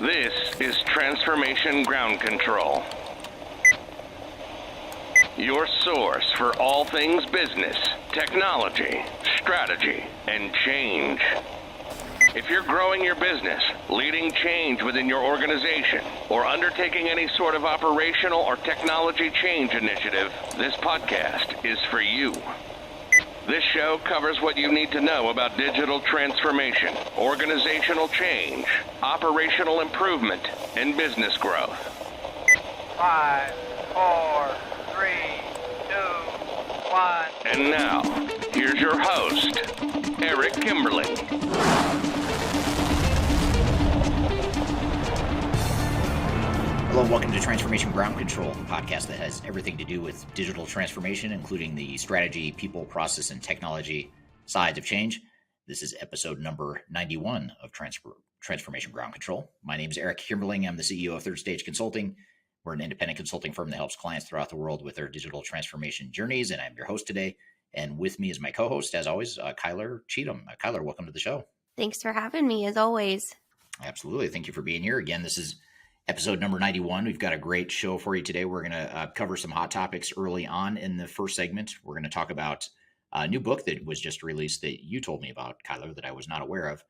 This is Transformation Ground Control, your source for all things business, technology, strategy, and change. If you're growing your business, leading change within your organization, or undertaking any sort of operational or technology change initiative, this podcast is for you. This show covers what you need to know about digital transformation, organizational change, operational improvement, and business growth. 5, 4, 3, 2, 1. And now, here's your host, Eric Kimberling. Hello and welcome to Transformation Ground Control, a podcast that has everything to do with digital transformation, including the strategy, people, process, and technology sides of change. This is episode number 91 of Transformation Ground Control. My name is Eric Kimberling. I'm the CEO of Third Stage Consulting. We're an independent consulting firm that helps clients throughout the world with their digital transformation journeys, and I'm your host today. And with me is my co-host, as always, Kyler Cheatham. Kyler, welcome to the show. Thanks for having me, as always. Absolutely. Thank you for being here. Again, this is episode number 91. We've got a great show for you today. We're going to cover some hot topics early on in the first segment. We're going to talk about a new book that was just released that you told me about, Kyler, that I was not aware of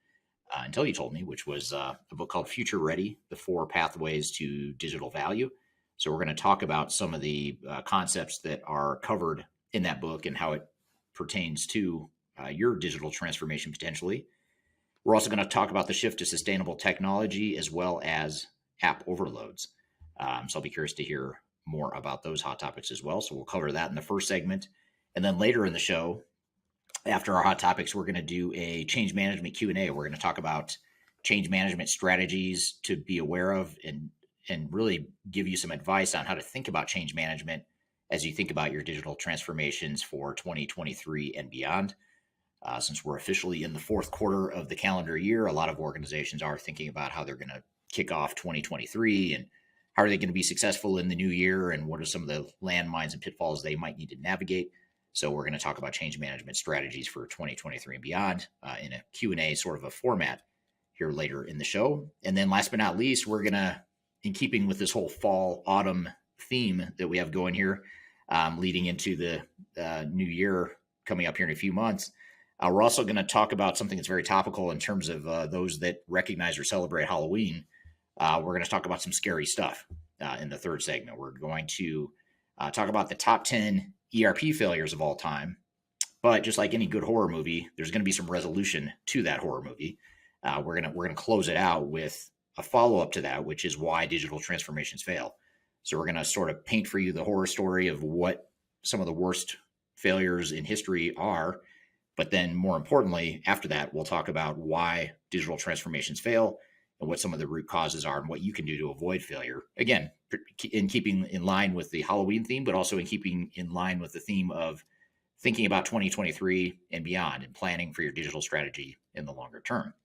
until you told me, which was a book called Future Ready, The 4 Pathways to Digital Value. So we're going to talk about some of the concepts that are covered in that book and how it pertains to your digital transformation potentially. We're also going to talk about the shift to sustainable technology as well as app overloads. So I'll be curious to hear more about those hot topics as well. So we'll cover that in the first segment. And then later in the show, after our hot topics, we're going to do a change management Q&A. We're going to talk about change management strategies to be aware of and really give you some advice on how to think about change management as you think about your digital transformations for 2023 and beyond. Since we're officially in the fourth quarter of the calendar year, a lot of organizations are thinking about how they're going to kick off 2023 and how are they going to be successful in the new year and what are some of the landmines and pitfalls they might need to navigate. So we're going to talk about change management strategies for 2023 and beyond in a Q&A sort of a format here later in the show. And then last but not least, we're going to, in keeping with this whole fall autumn theme that we have going here, leading into the new year coming up here in a few months, we're also going to talk about something that's very topical in terms of those that recognize or celebrate Halloween. We're going to talk about some scary stuff in the third segment. We're going to talk about the top 10 ERP failures of all time. But just like any good horror movie, there's going to be some resolution to that horror movie. We're going to close it out with a follow-up to that, which is why digital transformations fail. So we're going to sort of paint for you the horror story of what some of the worst failures in history are. But then more importantly, after that, we'll talk about why digital transformations fail and what some of the root causes are and what you can do to avoid failure. Again, in keeping in line with the Halloween theme, but also in keeping in line with the theme of thinking about 2023 and beyond and planning for your digital strategy in the longer term.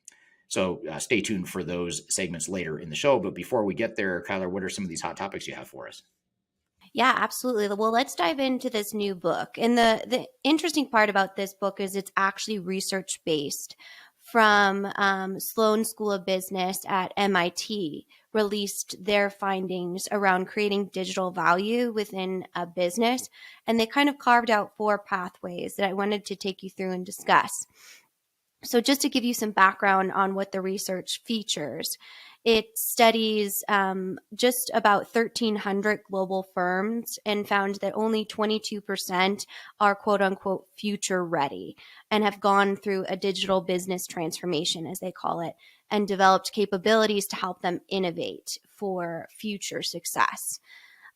So stay tuned for those segments later in the show. But before we get there, Kyler, what are some of these hot topics you have for us? Yeah, absolutely. Well, let's dive into this new book. And the interesting part about this book is it's actually research-based from Sloan School of Business at MIT released their findings around creating digital value within a business. And they kind of carved out 4 pathways that I wanted to take you through and discuss. So just to give you some background on what the research features, it studies just about 1,300 global firms and found that only 22% are quote unquote future ready and have gone through a digital business transformation, as they call it, and developed capabilities to help them innovate for future success.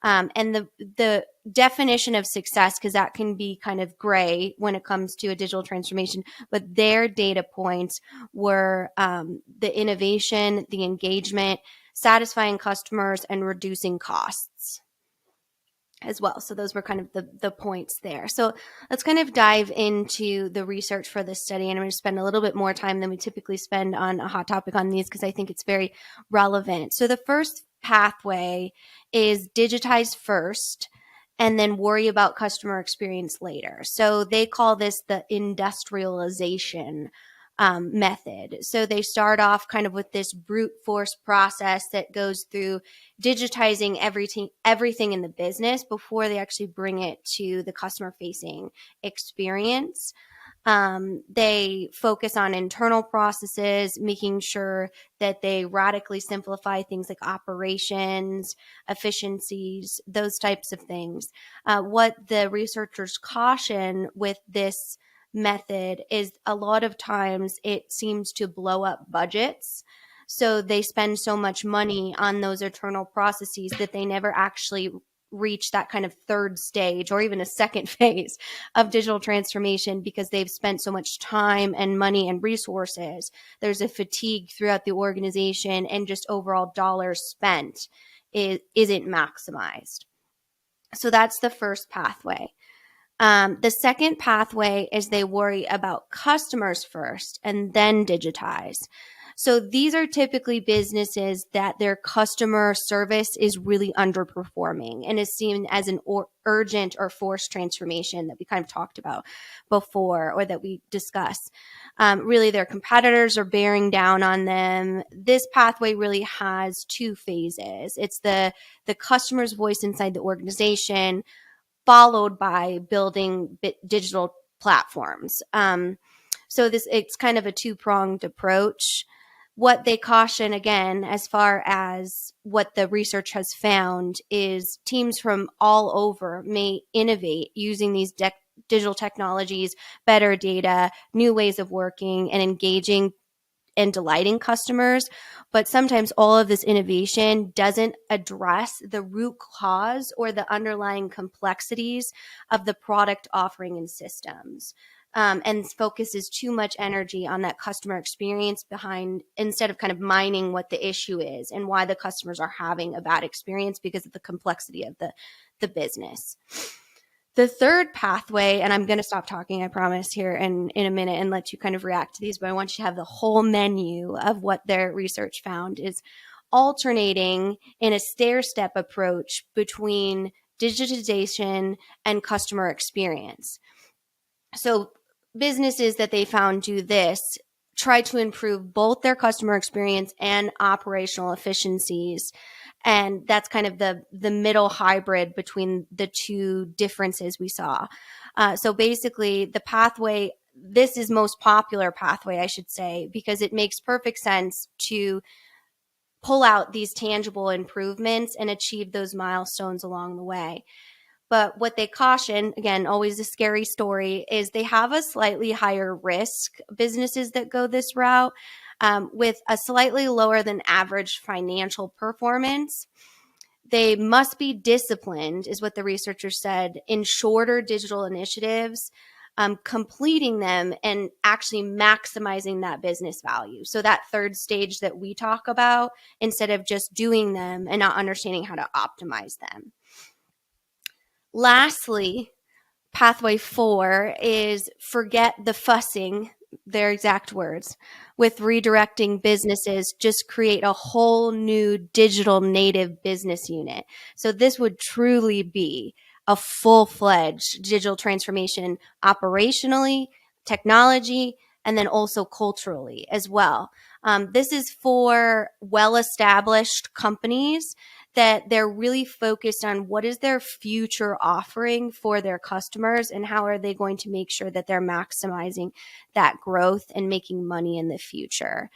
And the definition of success, because that can be kind of gray when it comes to a digital transformation, but their data points were the innovation, the engagement, satisfying customers, and reducing costs as well. So those were kind of the points there. So let's kind of dive into the research for this study. And I'm going to spend a little bit more time than we typically spend on a hot topic on these because I think it's very relevant. So the first pathway is digitize first and then worry about customer experience later. So they call this the industrialization method. So they start off kind of with this brute force process that goes through digitizing everything in the business before they actually bring it to the customer facing experience. They focus on internal processes, making sure that they radically simplify things like operations, efficiencies, those types of things. What the researchers caution with this method is a lot of times it seems to blow up budgets. So they spend so much money on those internal processes that they never actually reach that kind of third stage or even a second phase of digital transformation because they've spent so much time and money and resources. There's a fatigue throughout the organization, and just overall dollars spent isn't maximized. So that's the first pathway. The second pathway is they worry about customers first and then digitize. So these are typically businesses that their customer service is really underperforming and is seen as an urgent or forced transformation that we kind of talked about before or that we discussed. Really, their competitors are bearing down on them. This pathway really has two phases. It's the customer's voice inside the organization, followed by building digital platforms. So it's kind of a two-pronged approach. What they caution, again, as far as what the research has found, is teams from all over may innovate using these digital technologies, better data, new ways of working, and engaging and delighting customers. But sometimes all of this innovation doesn't address the root cause or the underlying complexities of the product offering and systems. And focuses too much energy on that customer experience behind, instead of kind of mining what the issue is and why the customers are having a bad experience because of the complexity of the business. The third pathway, and I'm going to stop talking, I promise, here in a minute and let you kind of react to these, but I want you to have the whole menu of what their research found, is alternating in a stair-step approach between digitization and customer experience. So businesses that they found do this try to improve both their customer experience and operational efficiencies. And that's kind of the middle hybrid between the two differences we saw. So basically the pathway, this is most popular pathway, I should say, because it makes perfect sense to pull out these tangible improvements and achieve those milestones along the way. But what they caution, again, always a scary story, is they have a slightly higher risk, businesses that go this route, with a slightly lower than average financial performance. They must be disciplined, is what the researchers said, in shorter digital initiatives, completing them and actually maximizing that business value. So that third stage that we talk about, instead of just doing them and not understanding how to optimize them. Lastly, pathway 4 is forget the fussing, their exact words, with redirecting businesses, just create a whole new digital native business unit. So this would truly be a full-fledged digital transformation operationally, technology, and then also culturally as well. This is for well-established companies that they're really focused on what is their future offering for their customers and how are they going to make sure that they're maximizing that growth and making money in the future.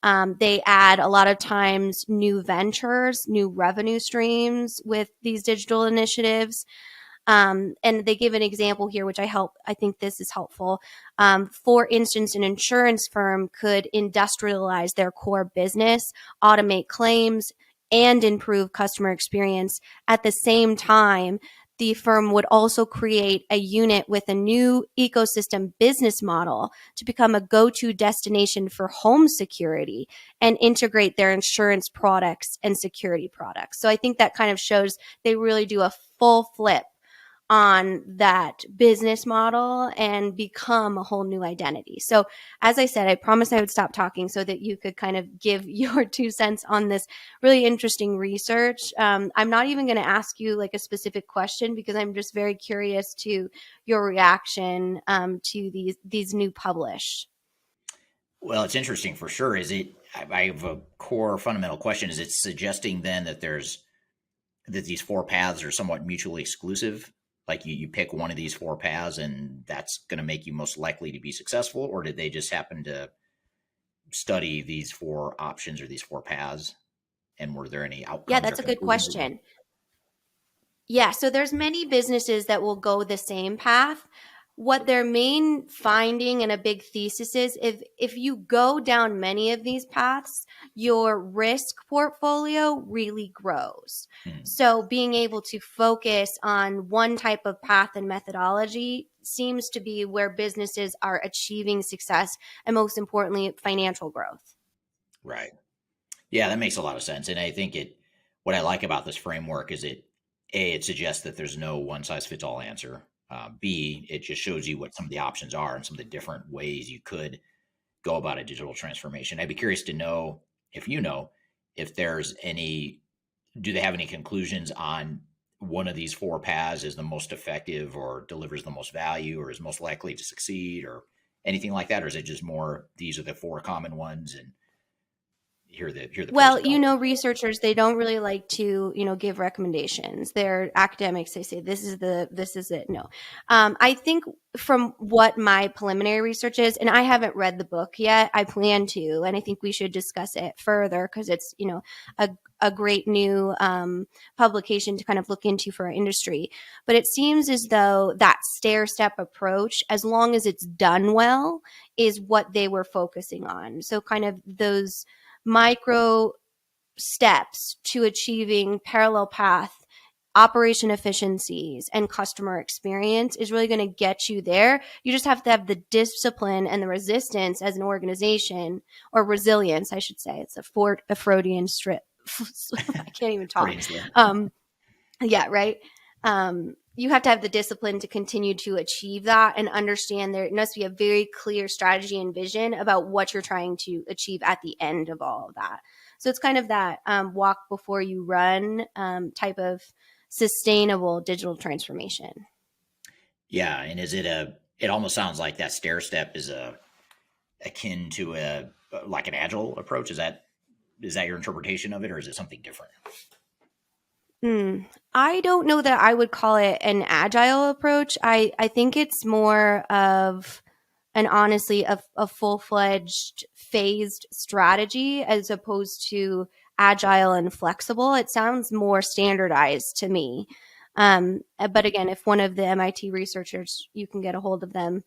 They add a lot of times new ventures, new revenue streams with these digital initiatives. And they give an example here, which I think this is helpful. For instance, an insurance firm could industrialize their core business, automate claims, and improve customer experience. At the same time, the firm would also create a unit with a new ecosystem business model to become a go-to destination for home security and integrate their insurance products and security products. So I think that kind of shows they really do a full flip on that business model and become a whole new identity. So as I said, I promised I would stop talking so that you could kind of give your 2 cents on this really interesting research. I'm not even going to ask you like a specific question because I'm just very curious to your reaction to these new published. Well, it's interesting for sure. I have a core fundamental question. Is it suggesting then that that these four paths are somewhat mutually exclusive? Like you pick one of these four paths and that's going to make you most likely to be successful? Or did they just happen to study these four options or these four paths? And were there any Yeah, outcomes or that's a good conclusions? question. Yeah, so there's many businesses that will go the same path. What their main finding and a big thesis is, if you go down many of these paths, your risk portfolio really grows. Hmm. So being able to focus on one type of path and methodology seems to be where businesses are achieving success and, most importantly, financial growth. Right. Yeah, that makes a lot of sense. And I think what I like about this framework is it suggests that there's no one size fits all answer. B, it just shows you what some of the options are and some of the different ways you could go about a digital transformation. I'd be curious to know if you know if there's any, do they have any conclusions on one of these four paths is the most effective or delivers the most value or is most likely to succeed or anything like that? Or is it just more, these are the four common ones and here are the pros Well, and cons? researchers, they don't really like to, give recommendations. They're academics. They say this is it. No. I think from what my preliminary research is, and I haven't read the book yet, I plan to, and I think we should discuss it further because it's, a great new publication to kind of look into for our industry. But it seems as though that stair step approach, as long as it's done well, is what they were focusing on. So kind of those micro steps to achieving parallel path operation efficiencies and customer experience is really going to get you there. You just have to have the discipline and the resistance as an organization, or resilience, I should say. It's a Freudian strip. I can't even talk. Yeah, right. You have to have the discipline to continue to achieve that and understand there must be a very clear strategy and vision about what you're trying to achieve at the end of all of that. So it's kind of that walk before you run type of sustainable digital transformation. Yeah, and it almost sounds like that stair step is akin to like an agile approach. Is that your interpretation of it, or is it something different? I don't know that I would call it an agile approach. I think it's more of honestly a full-fledged phased strategy as opposed to agile and flexible. It sounds more standardized to me. But again, if one of the MIT researchers, you can get a hold of them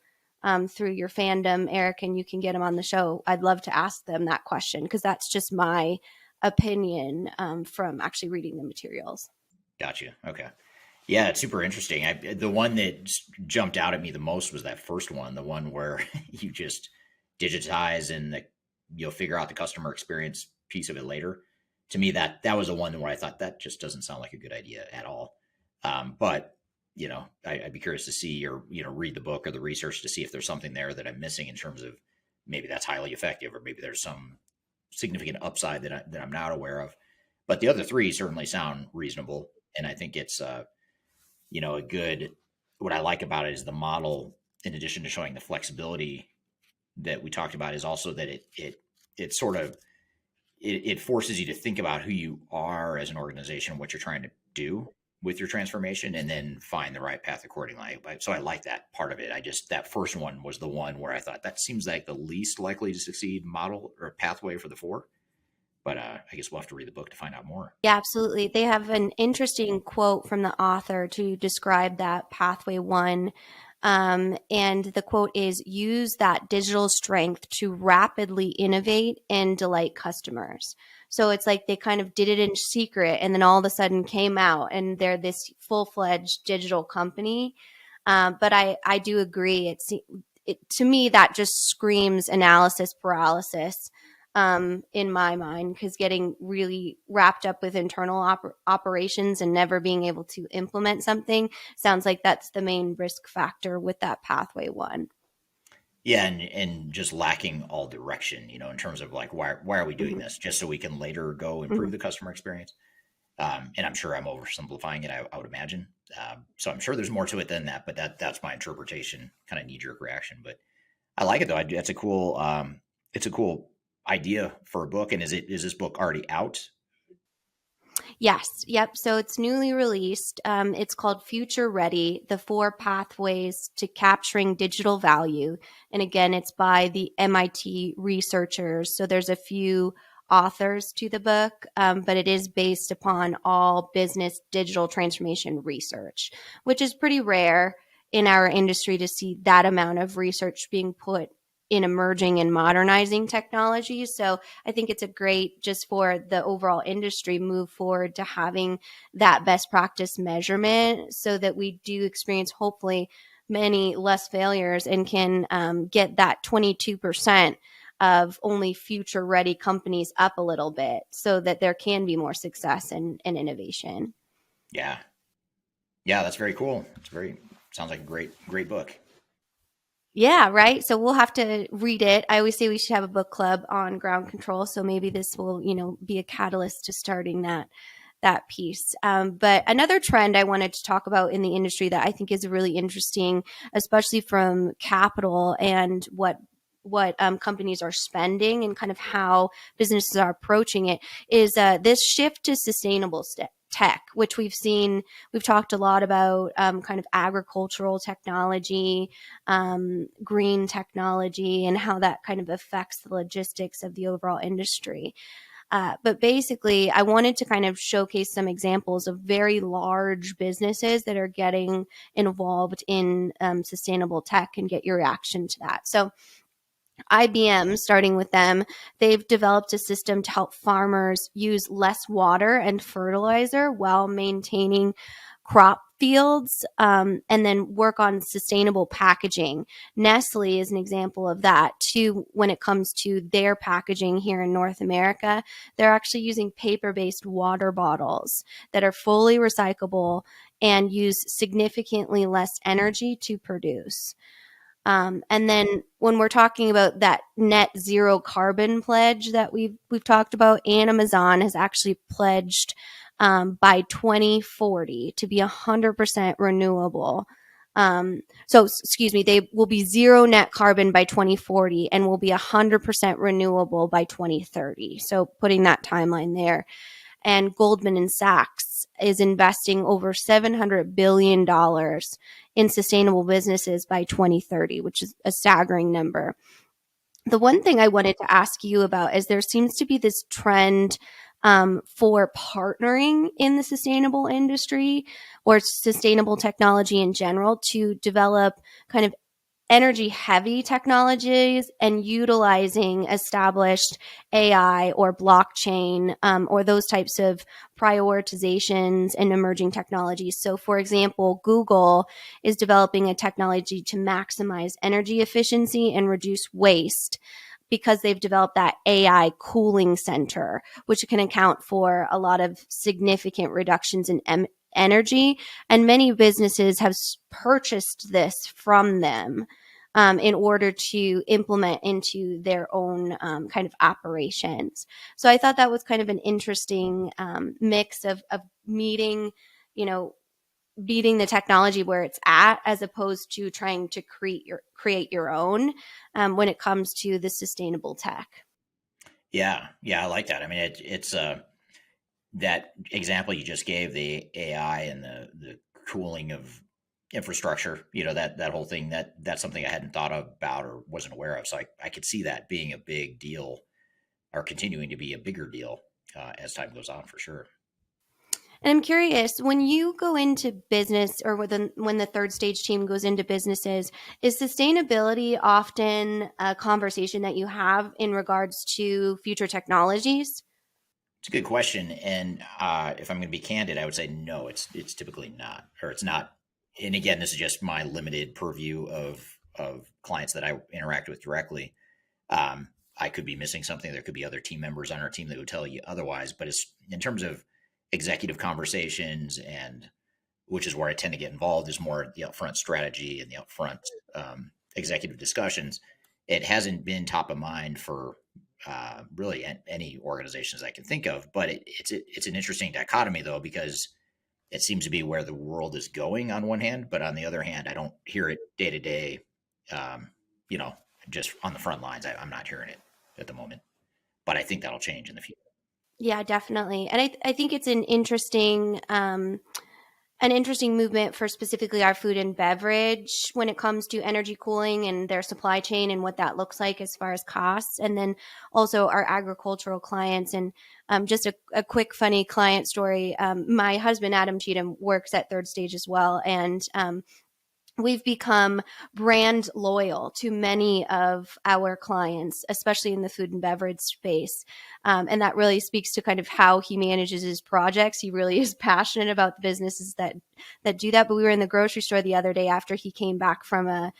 through your fandom, Eric, and you can get them on the show, I'd love to ask them that question because that's just my opinion from actually reading the materials. Gotcha. Okay. Yeah, it's super interesting. The one that jumped out at me the most was that first one, the one where you just digitize and you'll figure out the customer experience piece of it later. To me, that was the one where I thought that just doesn't sound like a good idea at all. But I'd be curious to see or read the book or the research to see if there's something there that I'm missing in terms of maybe that's highly effective or maybe there's some significant upside that I'm not aware of. But the other three certainly sound reasonable, and I think it's a good. What I like about it is the model. In addition to showing the flexibility that we talked about, is also that it sort of it forces you to think about who you are as an organization, what you're trying to do with your transformation, and then find the right path accordingly. So I like that part of it. That first one was the one where I thought that seems like the least likely to succeed model or pathway for the four. But I guess we'll have to read the book to find out more. Yeah, absolutely. They have an interesting quote from the author to describe that pathway one. And the quote is, use that digital strength to rapidly innovate and delight customers. So it's like they kind of did it in secret and then all of a sudden came out and they're this full-fledged digital company. But I do agree. To me, that just screams analysis paralysis in my mind, because getting really wrapped up with internal operations and never being able to implement something sounds like that's the main risk factor with that pathway one. Yeah, and just lacking all direction, in terms of like why are we doing Mm-hmm. this? Just so we can later go Mm-hmm. improve the customer experience. And I'm sure I'm oversimplifying it. I would imagine. So I'm sure there's more to it than that, but that's my interpretation, kind of knee jerk reaction. But I like it though. That's a cool. It's a cool idea for a book. And is this book already out? Yes. Yep. So it's newly released. It's called Future Ready: The Four Pathways to Capturing Digital Value. And again, it's by the MIT researchers. So there's a few authors to the book, but it is based upon all business digital transformation research, which is pretty rare in our industry to see that amount of research being put in emerging and modernizing technologies. So I think it's a great, just for the overall industry, move forward to having that best practice measurement so that we do experience hopefully many less failures and can get that 22% of only future ready companies up a little bit so that there can be more success and innovation. Yeah. Yeah, that's very cool. Sounds like a great book. Yeah, right. So we'll have to read it. I always say we should have a book club on ground control. So maybe this will, be a catalyst to starting that piece. But another trend I wanted to talk about in the industry that I think is really interesting, especially from capital and what companies are spending and kind of how businesses are approaching it, is this shift to sustainable tech, which we've talked a lot about, kind of agricultural technology, green technology, and how that kind of affects the logistics of the overall industry. But basically, I wanted to kind of showcase some examples of very large businesses that are getting involved in sustainable tech and get your reaction to that. So IBM, starting with them, they've developed a system to help farmers use less water and fertilizer while maintaining crop fields, and then work on sustainable packaging. Nestle is an example of that too. When it comes to their packaging here in North America, they're actually using paper-based water bottles that are fully recyclable and use significantly less energy to produce. And then when we're talking about that net zero carbon pledge that we've talked about, Amazon has actually pledged by 2040 to be 100% renewable. Excuse me, they will be zero net carbon by 2040 and will be 100% renewable by 2030. So putting that timeline there. And Goldman Sachs is investing over $700 billion in sustainable businesses by 2030, which is a staggering number. The one thing I wanted to ask you about is there seems to be this trend for partnering in the sustainable industry or sustainable technology in general to develop kind of energy heavy technologies and utilizing established AI or blockchain, or those types of prioritizations and emerging technologies. So, for example, Google is developing a technology to maximize energy efficiency and reduce waste because they've developed that AI cooling center, which can account for a lot of significant reductions in energy. And many businesses have purchased this from them in order to implement into their own kind of operations. So I thought that was kind of an interesting mix of meeting, beating the technology where it's at, as opposed to trying to create your own when it comes to the sustainable tech. Yeah, I like that. I mean, it's that example you just gave, the AI and the cooling of infrastructure, that whole thing, that's something I hadn't thought about or wasn't aware of. So I could see that being a big deal, or continuing to be a bigger deal as time goes on, for sure. And I'm curious, when you go into business, or when the third stage team goes into businesses, is sustainability often a conversation that you have in regards to future technologies? It's a good question, and if I'm going to be candid, I would say no. It's typically not, or it's not. And again, this is just my limited purview of clients that I interact with directly. I could be missing something. There could be other team members on our team that would tell you otherwise. But it's in terms of executive conversations, and which is where I tend to get involved, is more the upfront strategy and the upfront executive discussions. It hasn't been top of mind for really any organizations I can think of. But it's an interesting dichotomy, though, because it seems to be where the world is going on one hand, but on the other hand, I don't hear it day to day. Just on the front lines, I'm not hearing it. at the moment, but I think that'll change in the future. Yeah, definitely. And I think it's an interesting movement for specifically our food and beverage when it comes to energy cooling and their supply chain and what that looks like as far as costs. And then also our agricultural clients. And just a quick, funny client story. My husband, Adam Cheatham, works at Third Stage as well. And we've become brand loyal to many of our clients, especially in the food and beverage space. And that really speaks to kind of how he manages his projects. He really is passionate about the businesses that do that. But we were in the grocery store the other day after he came back from a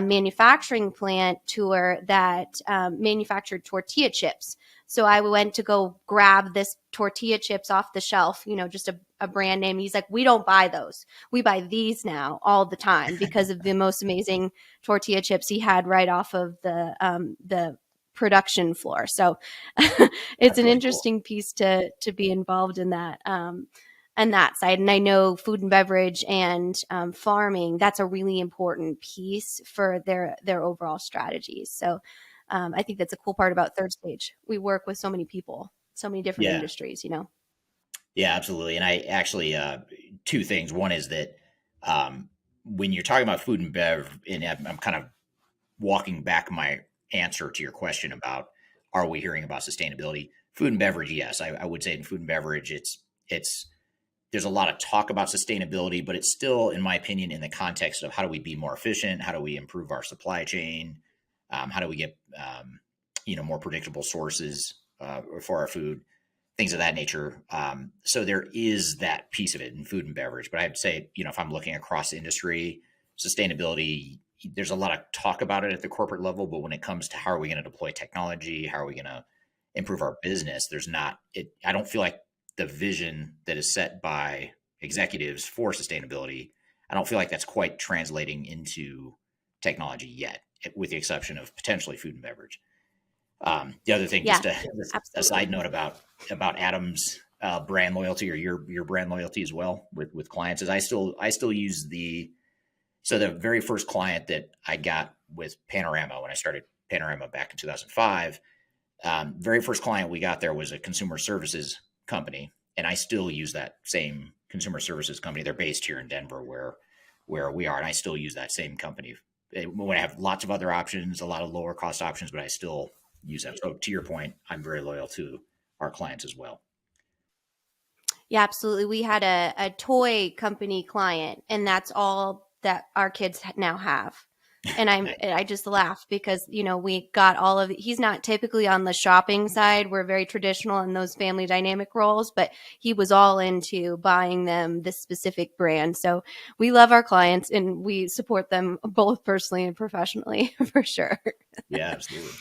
manufacturing plant tour that manufactured tortilla chips. So I went to go grab this tortilla chips off the shelf, just a brand name. He's like, we don't buy those. We buy these now all the time because of the most amazing tortilla chips he had right off of the production floor. So it's an really interesting piece to be involved in that. And that side. And I know food and beverage and farming, that's a really important piece for their overall strategies. So I think that's a cool part about Third Stage. We work with so many people, so many different Yeah. industries, Yeah, absolutely. And I actually, two things. One is that when you're talking about food and bev, and I'm kind of walking back my answer to your question about, are we hearing about sustainability? Food and beverage, yes. I would say in food and beverage, there's a lot of talk about sustainability, but it's still, in my opinion, in the context of how do we be more efficient? How do we improve our supply chain? How do we get, more predictable sources for our food? Things of that nature. So there is that piece of it in food and beverage. But I'd say, if I'm looking across industry, sustainability, there's a lot of talk about it at the corporate level. But when it comes to how are we going to deploy technology, how are we going to improve our business, there's not it. I don't feel like the vision that is set by executives for sustainability, I don't feel like that's quite translating into technology yet, with the exception of potentially food and beverage. The other thing, Yeah, just a side note about Adam's brand loyalty, or your brand loyalty as well with clients, is I still use the very first client that I got with Panorama when I started Panorama back in 2005. Very first client we got there was a consumer services company, and I still use that same consumer services company. They're based here in Denver, where we are, and I still use that same company. When I have lots of other options, a lot of lower cost options, but I still use them. So to your point, I'm very loyal to our clients as well. Yeah, absolutely. We had a toy company client, and that's all that our kids now have. And I just laugh because, we got all of it. He's not typically on the shopping side. We're very traditional in those family dynamic roles, but he was all into buying them this specific brand. So we love our clients and we support them both personally and professionally for sure. Yeah, absolutely.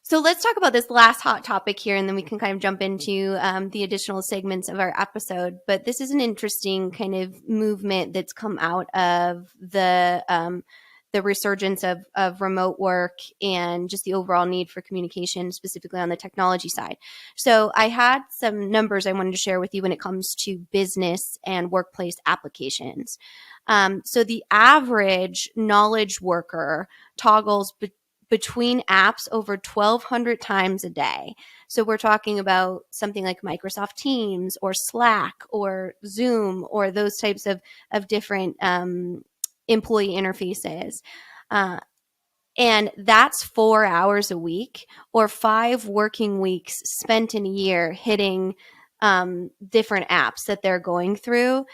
So let's talk about this last hot topic here, and then we can kind of jump into the additional segments of our episode. But this is an interesting kind of movement that's come out of the resurgence of remote work and just the overall need for communication, specifically on the technology side. So I had some numbers I wanted to share with you when it comes to business and workplace applications. So the average knowledge worker toggles between apps over 1,200 times a day. So we're talking about something like Microsoft Teams or Slack or Zoom or those types of different employee interfaces. And that's 4 hours a week or 5 working weeks spent in a year hitting different apps that they're going through.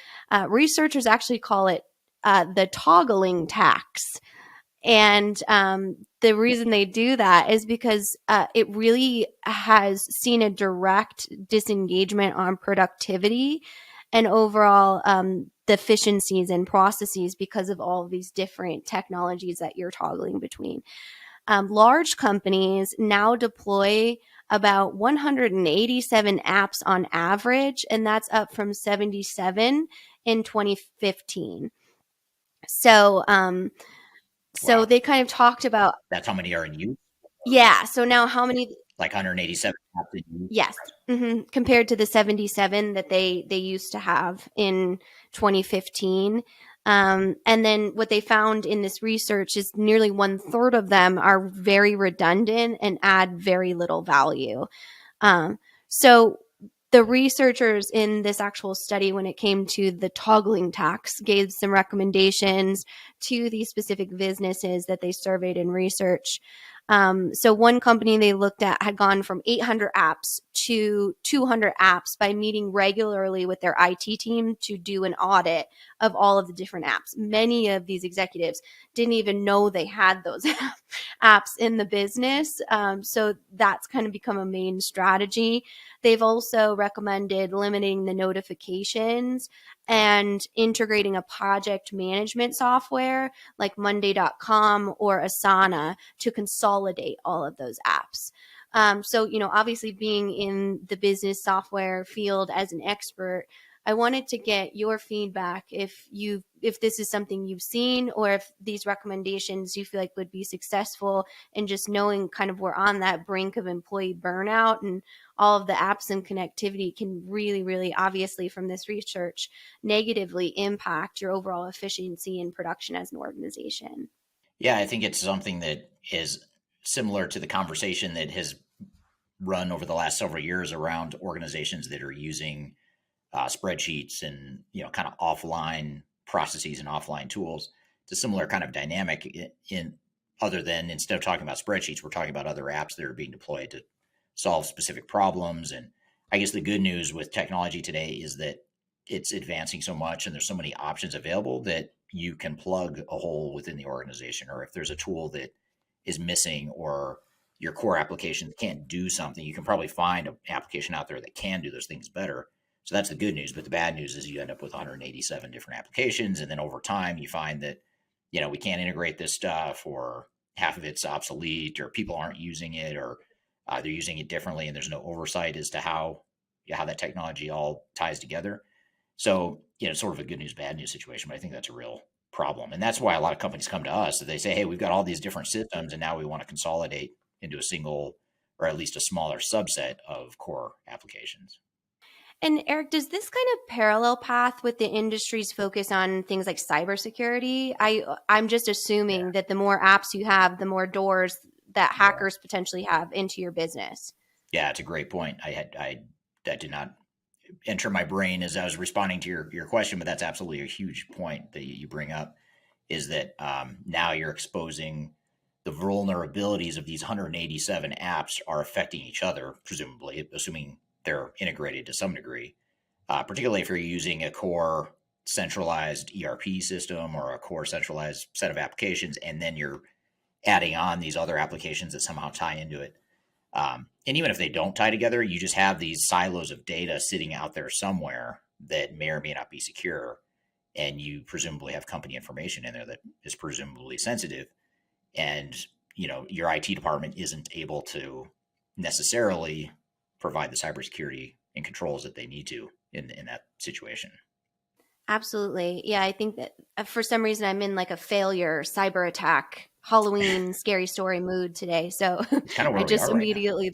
Researchers actually call it the toggling tax. And the reason they do that is because it really has seen a direct disengagement on productivity and overall the efficiencies and processes because of all of these different technologies that you're toggling between. Large companies now deploy about 187 apps on average, and that's up from 77 in 2015. So, so Wow. they kind of talked about, That's how many are in use? yeah. So now how many? Like 187 apps in use? Yes. Compared to the 77 that they used to have in 2015. And then what they found in this research is nearly 1/3 of them are very redundant and add very little value. So the researchers in this actual study, when it came to the toggling tax, gave some recommendations to these specific businesses that they surveyed and researched. So one company they looked at had gone from 800 apps to 200 apps by meeting regularly with their IT team to do an audit of all of the different apps. Many of these executives didn't even know they had those apps in the business. So that's kind of become a main strategy. They've also recommended limiting the notifications and integrating a project management software like Monday.com or Asana to consolidate all of those apps. So, obviously being in the business software field as an expert, I wanted to get your feedback if this is something you've seen, or if these recommendations you feel like would be successful, and just knowing kind of we're on that brink of employee burnout, and all of the apps and connectivity can really, really obviously from this research negatively impact your overall efficiency and production as an organization. Yeah, I think it's something that is similar to the conversation that has run over the last several years around organizations that are using spreadsheets and kind of offline processes and offline tools. It's a similar kind of dynamic in other than instead of talking about spreadsheets, we're talking about other apps that are being deployed to solve specific problems. And I guess the good news with technology today is that it's advancing so much and there's so many options available that you can plug a hole within the organization, or if there's a tool that is missing or your core application can't do something, you can probably find an application out there that can do those things better. So that's the good news. But the bad news is you end up with 187 different applications. And then over time, you find that, we can't integrate this stuff, or half of it's obsolete, or people aren't using it, or they're using it differently. And there's no oversight as to how that technology all ties together. So, it's sort of a good news, bad news situation. But I think that's a real problem. And that's why a lot of companies come to us. They say, hey, we've got all these different systems and now we want to consolidate into a single, or at least a smaller subset of core applications. And Eric, does this kind of parallel path with the industry's focus on things like cybersecurity? I'm just assuming that the more apps you have, the more doors that hackers potentially have into your business. Yeah, it's a great point. That did not enter my brain as I was responding to your question, but that's absolutely a huge point that you bring up, is that now you're exposing the vulnerabilities of these 187 apps are affecting each other, presumably, assuming they're integrated to some degree, particularly if you're using a core centralized ERP system or a core centralized set of applications, and then you're adding on these other applications that somehow tie into it. And even if they don't tie together, you just have these silos of data sitting out there somewhere that may or may not be secure. And you presumably have company information in there that is presumably sensitive. And, your IT department isn't able to necessarily provide the cybersecurity and controls that they need to in that situation. Absolutely. Yeah, I think that for some reason I'm in like a failure, cyber attack, Halloween, scary story mood today. So Kind of where I just immediately,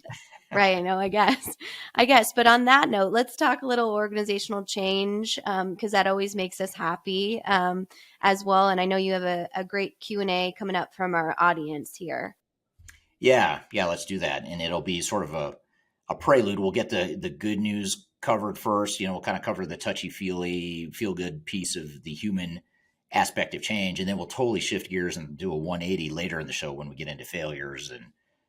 right, I know, I guess. But on that note, let's talk a little organizational change, because that always makes us happy as well. And I know you have a great Q&A coming up from our audience here. Yeah, let's do that. And it'll be sort of a prelude. We'll get the good news covered first. We'll kind of cover the touchy-feely, feel-good piece of the human aspect of change. And then we'll totally shift gears and do a 180 later in the show when we get into failures and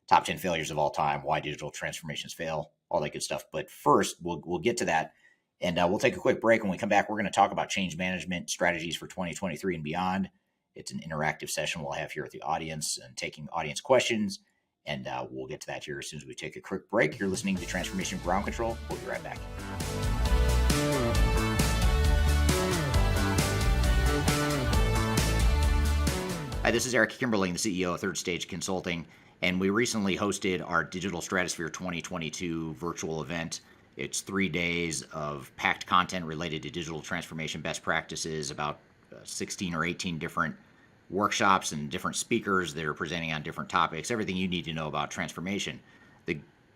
top 10 failures of all time, why digital transformations fail, all that good stuff. But first, we'll get to that. And we'll take a quick break. When we come back, we're going to talk about change management strategies for 2023 and beyond. It's an interactive session we'll have here with the audience and taking audience questions. And we'll get to that here as soon as we take a quick break. You're listening to Transformation Ground Control. We'll be right back. Hi, this is Eric Kimberling, the CEO of Third Stage Consulting, and we recently hosted our Digital Stratosphere 2022 virtual event. It's 3 days of packed content related to digital transformation best practices, about 16 or 18 different workshops and different speakers that are presenting on different topics, everything you need to know about transformation.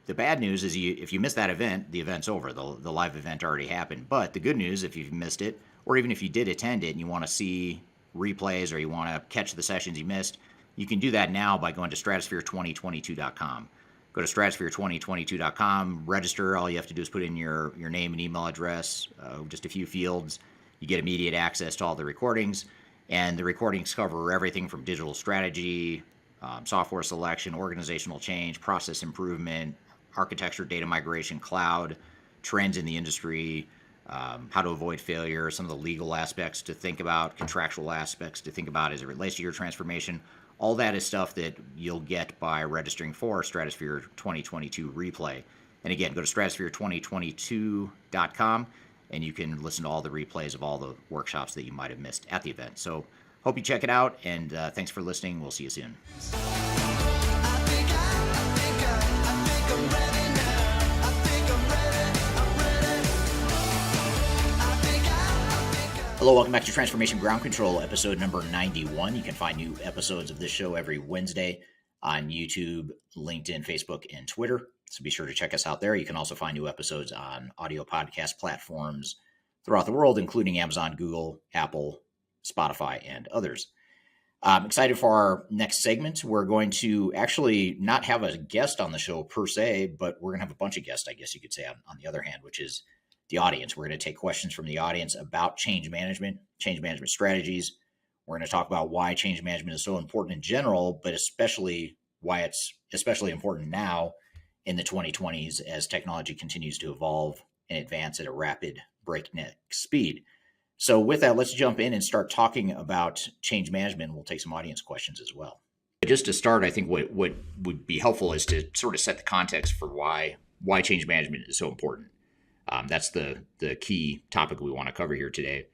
The bad news is if you missed that event, the event's over. The live event already happened. But the good news, if you've missed it, or even if you did attend it and you want to see replays or you want to catch the sessions you missed, you can do that now by going to stratosphere2022.com. Go to stratosphere2022.com, register. All you have to do is put in your name and email address, just a few fields. You get immediate access to all the recordings, and the recordings cover everything from digital strategy, software selection, organizational change, process improvement, architecture, data migration, cloud, trends in the industry, how to avoid failure, some of the legal aspects to think about, contractual aspects to think about as it relates to your transformation. All that is stuff that you'll get by registering for Stratosphere 2022 Replay. And again, go to stratosphere2022.com and you can listen to all the replays of all the workshops that you might have missed at the event. So hope you check it out, and thanks for listening. We'll see you soon. Hello, welcome back to Transformation Ground Control, episode number 91. You can find new episodes of this show every Wednesday on YouTube, LinkedIn, Facebook, and Twitter. So be sure to check us out there. You can also find new episodes on audio podcast platforms throughout the world, including Amazon, Google, Apple, Spotify, and others. I'm excited for our next segment. We're going to actually not have a guest on the show per se, but we're going to have a bunch of guests, I guess you could say, on the other hand, which is the audience. We're going to take questions from the audience about change management strategies. We're going to talk about why change management is so important in general, but especially why it's especially important now in the 2020s as technology continues to evolve and advance at a rapid breakneck speed. So with that, let's jump in and start talking about change management. We'll take some audience questions as well. Just to start, I think what would be helpful is to sort of set the context for why change management is so important. That's the key topic we want to cover here today.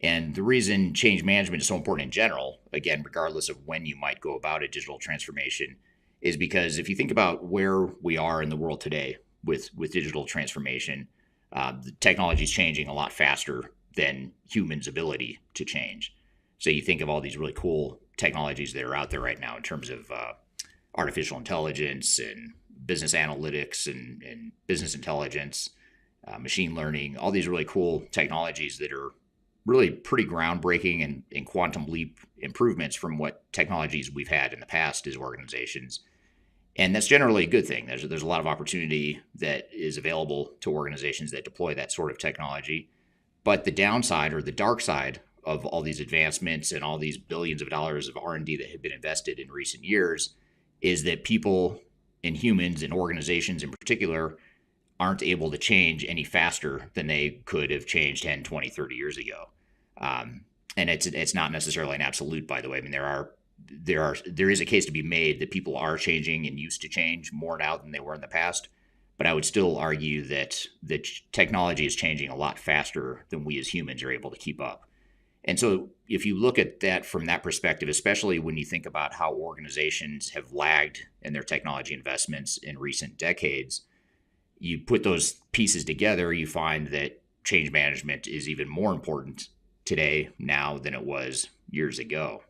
And the reason change management is so important in general, again, regardless of when you might go about a digital transformation, is because if you think about where we are in the world today with digital transformation, the technology is changing a lot faster than humans' ability to change. So you think of all these really cool technologies that are out there right now in terms of artificial intelligence and business analytics and business intelligence, machine learning, all these really cool technologies that are really pretty groundbreaking and quantum leap improvements from what technologies we've had in the past as organizations. And that's generally a good thing. There's a lot of opportunity that is available to organizations that deploy that sort of technology. But the downside or the dark side of all these advancements and all these billions of dollars of R&D that have been invested in recent years is that people and humans and organizations in particular aren't able to change any faster than they could have changed 10, 20, 30 years ago. And it's not necessarily an absolute, by the way. I mean, there is a case to be made that people are changing and used to change more now than they were in the past. But I would still argue that the technology is changing a lot faster than we as humans are able to keep up. And so if you look at that from that perspective, especially when you think about how organizations have lagged in their technology investments in recent decades, you put those pieces together, you find that change management is even more important today now than it was years ago.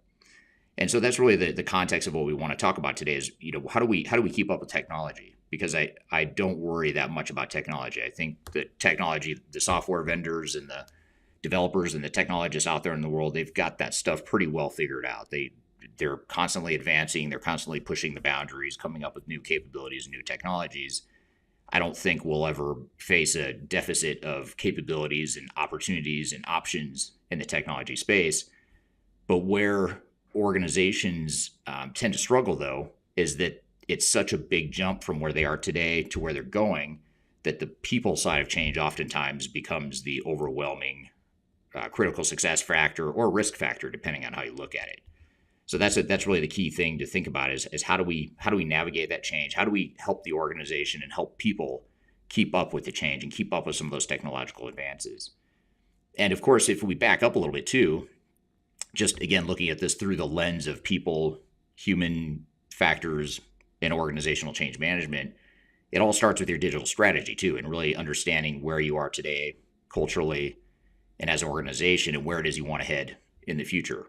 And so that's really the context of what we want to talk about today is, how do we keep up with technology? Because I don't worry that much about technology. I think that technology, the software vendors and the developers and the technologists out there in the world, they've got that stuff pretty well figured out. They're constantly advancing, they're constantly pushing the boundaries, coming up with new capabilities and new technologies. I don't think we'll ever face a deficit of capabilities and opportunities and options in the technology space. But where organizations tend to struggle, though, is that it's such a big jump from where they are today to where they're going that the people side of change oftentimes becomes the overwhelming critical success factor or risk factor, depending on how you look at it. So that's really the key thing to think about is how do we navigate that change? How do we help the organization and help people keep up with the change and keep up with some of those technological advances? And of course, if we back up a little bit too, just again looking at this through the lens of people, human factors, and organizational change management, it all starts with your digital strategy too, and really understanding where you are today culturally and as an organization and where it is you want to head in the future.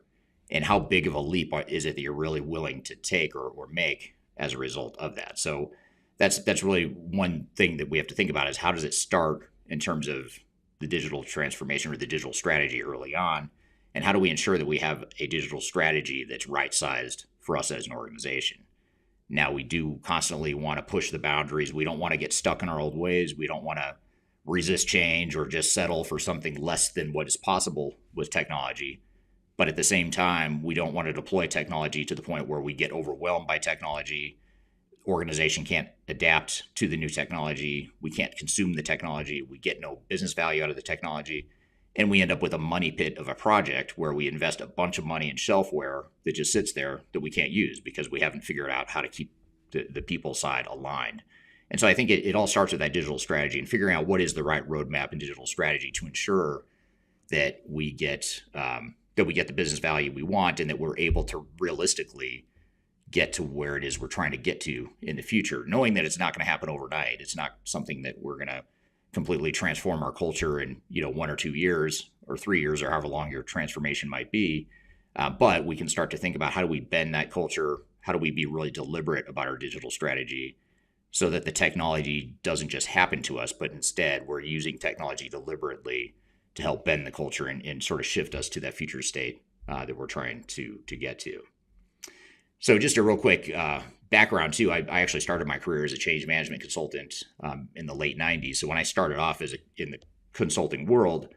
And how big of a leap is it that you're really willing to take or make as a result of that? So that's really one thing that we have to think about is how does it start in terms of the digital transformation or the digital strategy early on? And how do we ensure that we have a digital strategy that's right-sized for us as an organization? Now, we do constantly want to push the boundaries. We don't want to get stuck in our old ways. We don't want to resist change or just settle for something less than what is possible with technology. But at the same time, we don't want to deploy technology to the point where we get overwhelmed by technology. Organization can't adapt to the new technology. We can't consume the technology. We get no business value out of the technology. And we end up with a money pit of a project where we invest a bunch of money in shelfware that just sits there that we can't use because we haven't figured out how to keep the people side aligned. And so I think it all starts with that digital strategy and figuring out what is the right roadmap and digital strategy to ensure that we get the business value we want and that we're able to realistically get to where it is we're trying to get to in the future, knowing that it's not going to happen overnight. It's not something that we're going to completely transform our culture in 1 or 2 years or 3 years or however long your transformation might be. But we can start to think about how do we bend that culture? How do we be really deliberate about our digital strategy so that the technology doesn't just happen to us, but instead we're using technology deliberately to help bend the culture and sort of shift us to that future state that we're trying to get to. So just a real quick background too, I actually started my career as a change management consultant in the late 90s. So when I started off in the consulting world,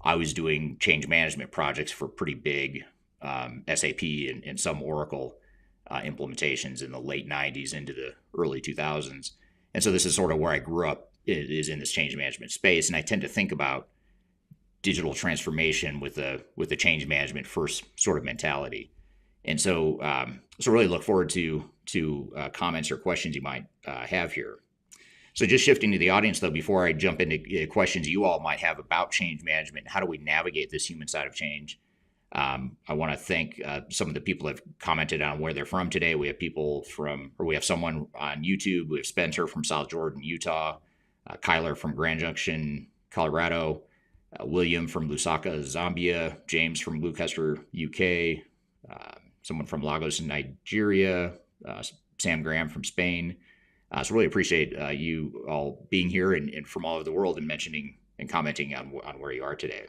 I was doing change management projects for pretty big SAP and some Oracle implementations in the late 90s into the early 2000s. And so this is sort of where I grew up, is in this change management space. And I tend to think about digital transformation with a change management first sort of mentality. And so really look forward to comments or questions you might have here. So just shifting to the audience, though, before I jump into questions you all might have about change management, how do we navigate this human side of change? I want to thank some of the people that have commented on where they're from today. We have someone on YouTube. We have Spencer from South Jordan, Utah, Kyler from Grand Junction, Colorado, William from Lusaka, Zambia, James from Gloucester, UK, someone from Lagos in Nigeria, Sam Graham from Spain. So really appreciate you all being here and from all over the world and mentioning and commenting on where you are today.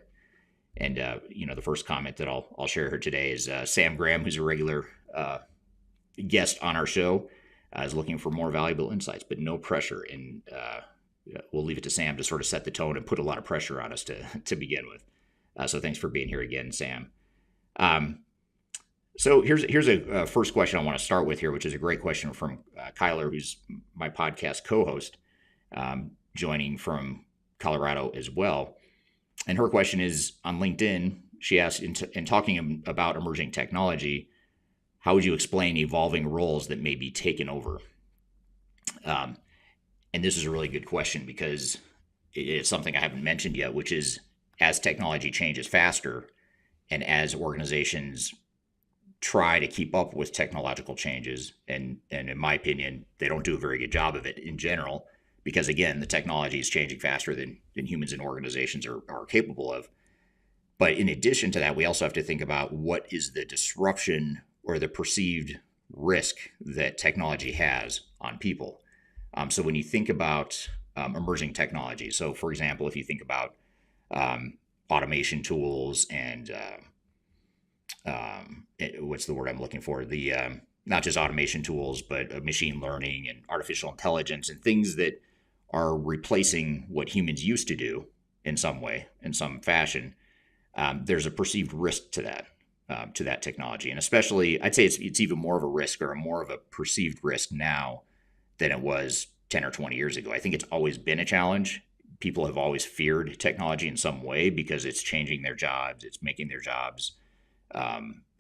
And, the first comment that I'll share here today is Sam Graham, who's a regular guest on our show, is looking for more valuable insights, but no pressure. And we'll leave it to Sam to sort of set the tone and put a lot of pressure on us to begin with. So thanks for being here again, Sam. So here's a first question I want to start with here, which is a great question from Kyler, who's my podcast co-host, joining from Colorado as well. And her question is on LinkedIn. She asked, in talking about emerging technology, how would you explain evolving roles that may be taken over? And this is a really good question because it's something I haven't mentioned yet, which is as technology changes faster and as organizations try to keep up with technological changes, and in my opinion, they don't do a very good job of it in general, because again, the technology is changing faster than humans and organizations are capable of. But in addition to that, we also have to think about what is the disruption or the perceived risk that technology has on people. So when you think about emerging technology, so for example, if you think about automation tools and what's the word I'm looking for? The not just automation tools, but machine learning and artificial intelligence and things that are replacing what humans used to do in some way, in some fashion. There's a perceived risk to that technology, and especially I'd say it's even more of a risk or more of a perceived risk now than it was 10 or 20 years ago. I think it's always been a challenge. People have always feared technology in some way because it's changing their jobs. It's making their jobs,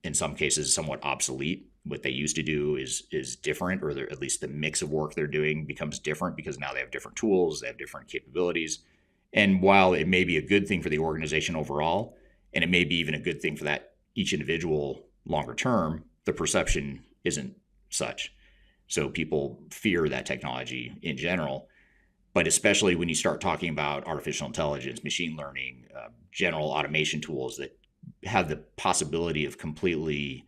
in some cases, somewhat obsolete. What they used to do is different, or at least the mix of work they're doing becomes different because now they have different tools, they have different capabilities. And while it may be a good thing for the organization overall, and it may be even a good thing for that each individual longer term, the perception isn't such. So people fear that technology in general, but especially when you start talking about artificial intelligence, machine learning, general automation tools that have the possibility of completely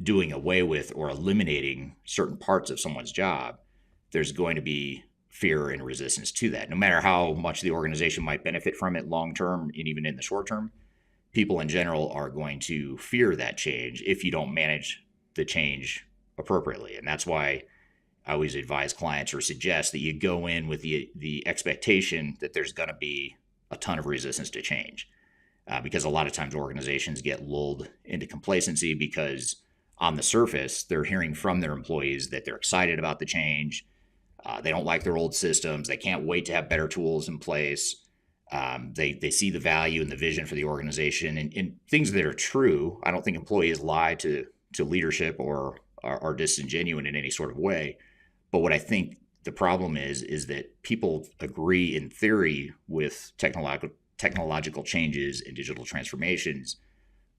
doing away with or eliminating certain parts of someone's job, there's going to be fear and resistance to that. No matter how much the organization might benefit from it long term and even in the short term, people in general are going to fear that change if you don't manage the change appropriately. And that's why I always advise clients or suggest that you go in with the expectation that there's going to be a ton of resistance to change. Because a lot of times organizations get lulled into complacency because on the surface, they're hearing from their employees that they're excited about the change. They don't like their old systems. They can't wait to have better tools in place. They see the value and the vision for the organization and things that are true. I don't think employees lie to leadership or are disingenuous in any sort of way. But what I think the problem is that people agree in theory with technological changes and digital transformations,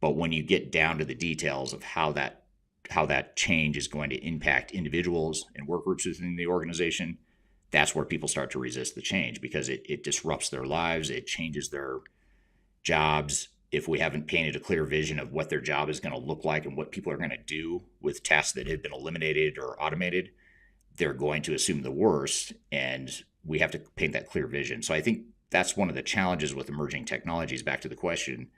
but when you get down to the details of how that change is going to impact individuals and work groups within the organization, that's where people start to resist the change because it disrupts their lives, it changes their jobs. If we haven't painted a clear vision of what their job is going to look like and what people are going to do with tasks that have been eliminated or automated, they're going to assume the worst, and we have to paint that clear vision. So I think that's one of the challenges with emerging technologies, back to the question,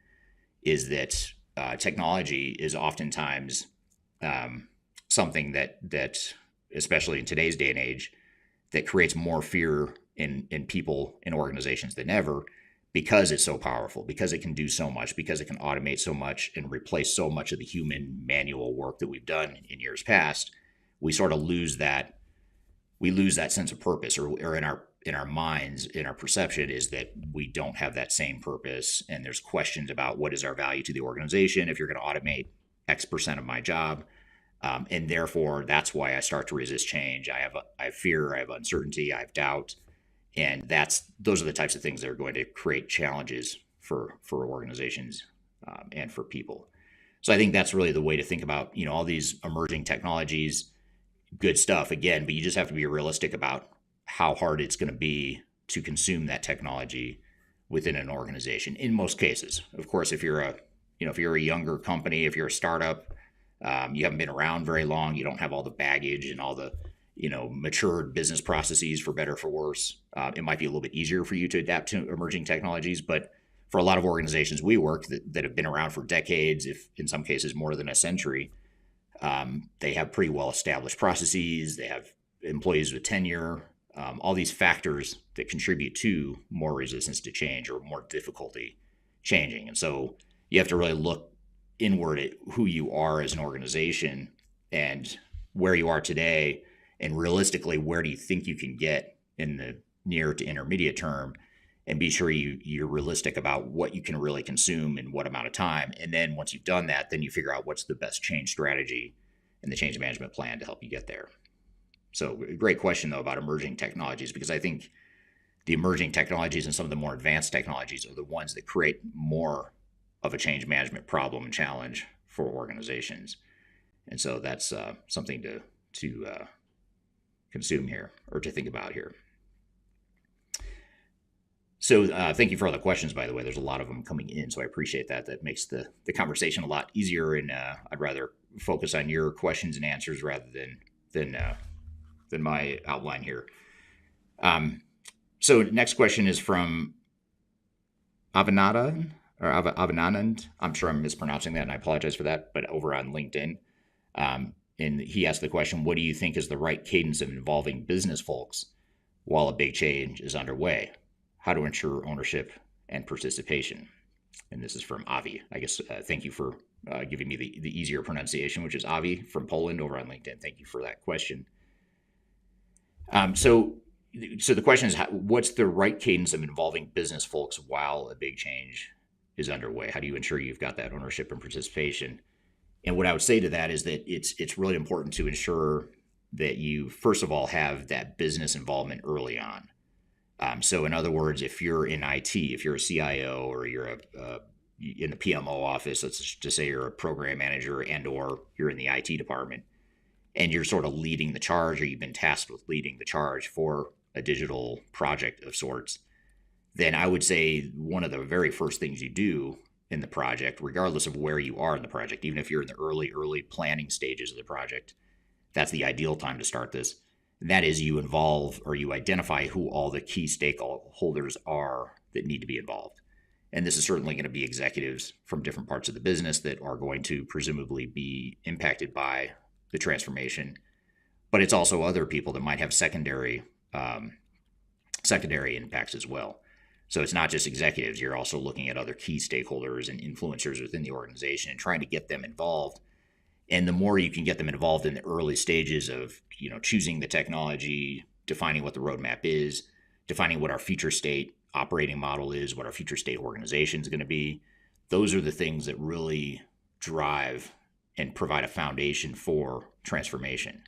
is that technology is oftentimes something that, especially in today's day and age, that creates more fear in people and organizations than ever because it's so powerful, because it can do so much, because it can automate so much and replace so much of the human manual work that we've done in years past. We sort of lose that sense of purpose, or in our minds, in our perception, is that we don't have that same purpose. And there's questions about what is our value to the organization if you're going to automate X percent of my job. And therefore, that's why I start to resist change. I have fear, I have uncertainty, I have doubt. And those are the types of things that are going to create challenges for organizations and for people. So I think that's really the way to think about, all these emerging technologies. Good stuff, again, but you just have to be realistic about how hard it's going to be to consume that technology within an organization in most cases. Of course, if you're a younger company, if you're a startup, you haven't been around very long, you don't have all the baggage and all the matured business processes, for better or for worse, it might be a little bit easier for you to adapt to emerging technologies. But for a lot of organizations we work that have been around for decades, if in some cases more than a century, they have pretty well established processes, they have employees with tenure, all these factors that contribute to more resistance to change or more difficulty changing. And so you have to really look inward at who you are as an organization and where you are today, and realistically, where do you think you can get in the near to intermediate term, and be sure you're realistic about what you can really consume in what amount of time. And then once you've done that, then you figure out what's the best change strategy and the change management plan to help you get there. So great question, though, about emerging technologies, because I think the emerging technologies and some of the more advanced technologies are the ones that create more of a change management problem and challenge for organizations. And so that's something to consume here, or to think about here. So thank you for all the questions, by the way. There's a lot of them coming in, so I appreciate that. That makes the conversation a lot easier, and I'd rather focus on your questions and answers rather than my outline here. So next question is from Avananand. I'm sure I'm mispronouncing that, and I apologize for that, but over on LinkedIn. And he asked the question, what do you think is the right cadence of involving business folks while a big change is underway? How to ensure ownership and participation? And this is from Avi. I guess thank you for giving me the easier pronunciation, which is Avi from Poland over on LinkedIn. Thank you for that question. So the question is, what's the right cadence of involving business folks while a big change is underway? How do you ensure you've got that ownership and participation? And what I would say to that is that it's really important to ensure that you, first of all, have that business involvement early on. So in other words, if you're in IT, if you're a CIO, or you're in the PMO office, let's just say you're a program manager or you're in the IT department, and you're sort of leading the charge, or you've been tasked with leading the charge for a digital project of sorts, then I would say one of the very first things you do in the project, regardless of where you are in the project, even if you're in the early planning stages of the project, that's the ideal time to start this, That is, you involve or you identify who all the key stakeholders are that need to be involved. And this is certainly going to be executives from different parts of the business that are going to presumably be impacted by the transformation. But it's also other people that might have secondary impacts as well. So it's not just executives. You're also looking at other key stakeholders and influencers within the organization and trying to get them involved. And the more you can get them involved in the early stages of, choosing the technology, defining what the roadmap is, defining what our future state operating model is, what our future state organization is going to be, those are the things that really drive and provide a foundation for transformation.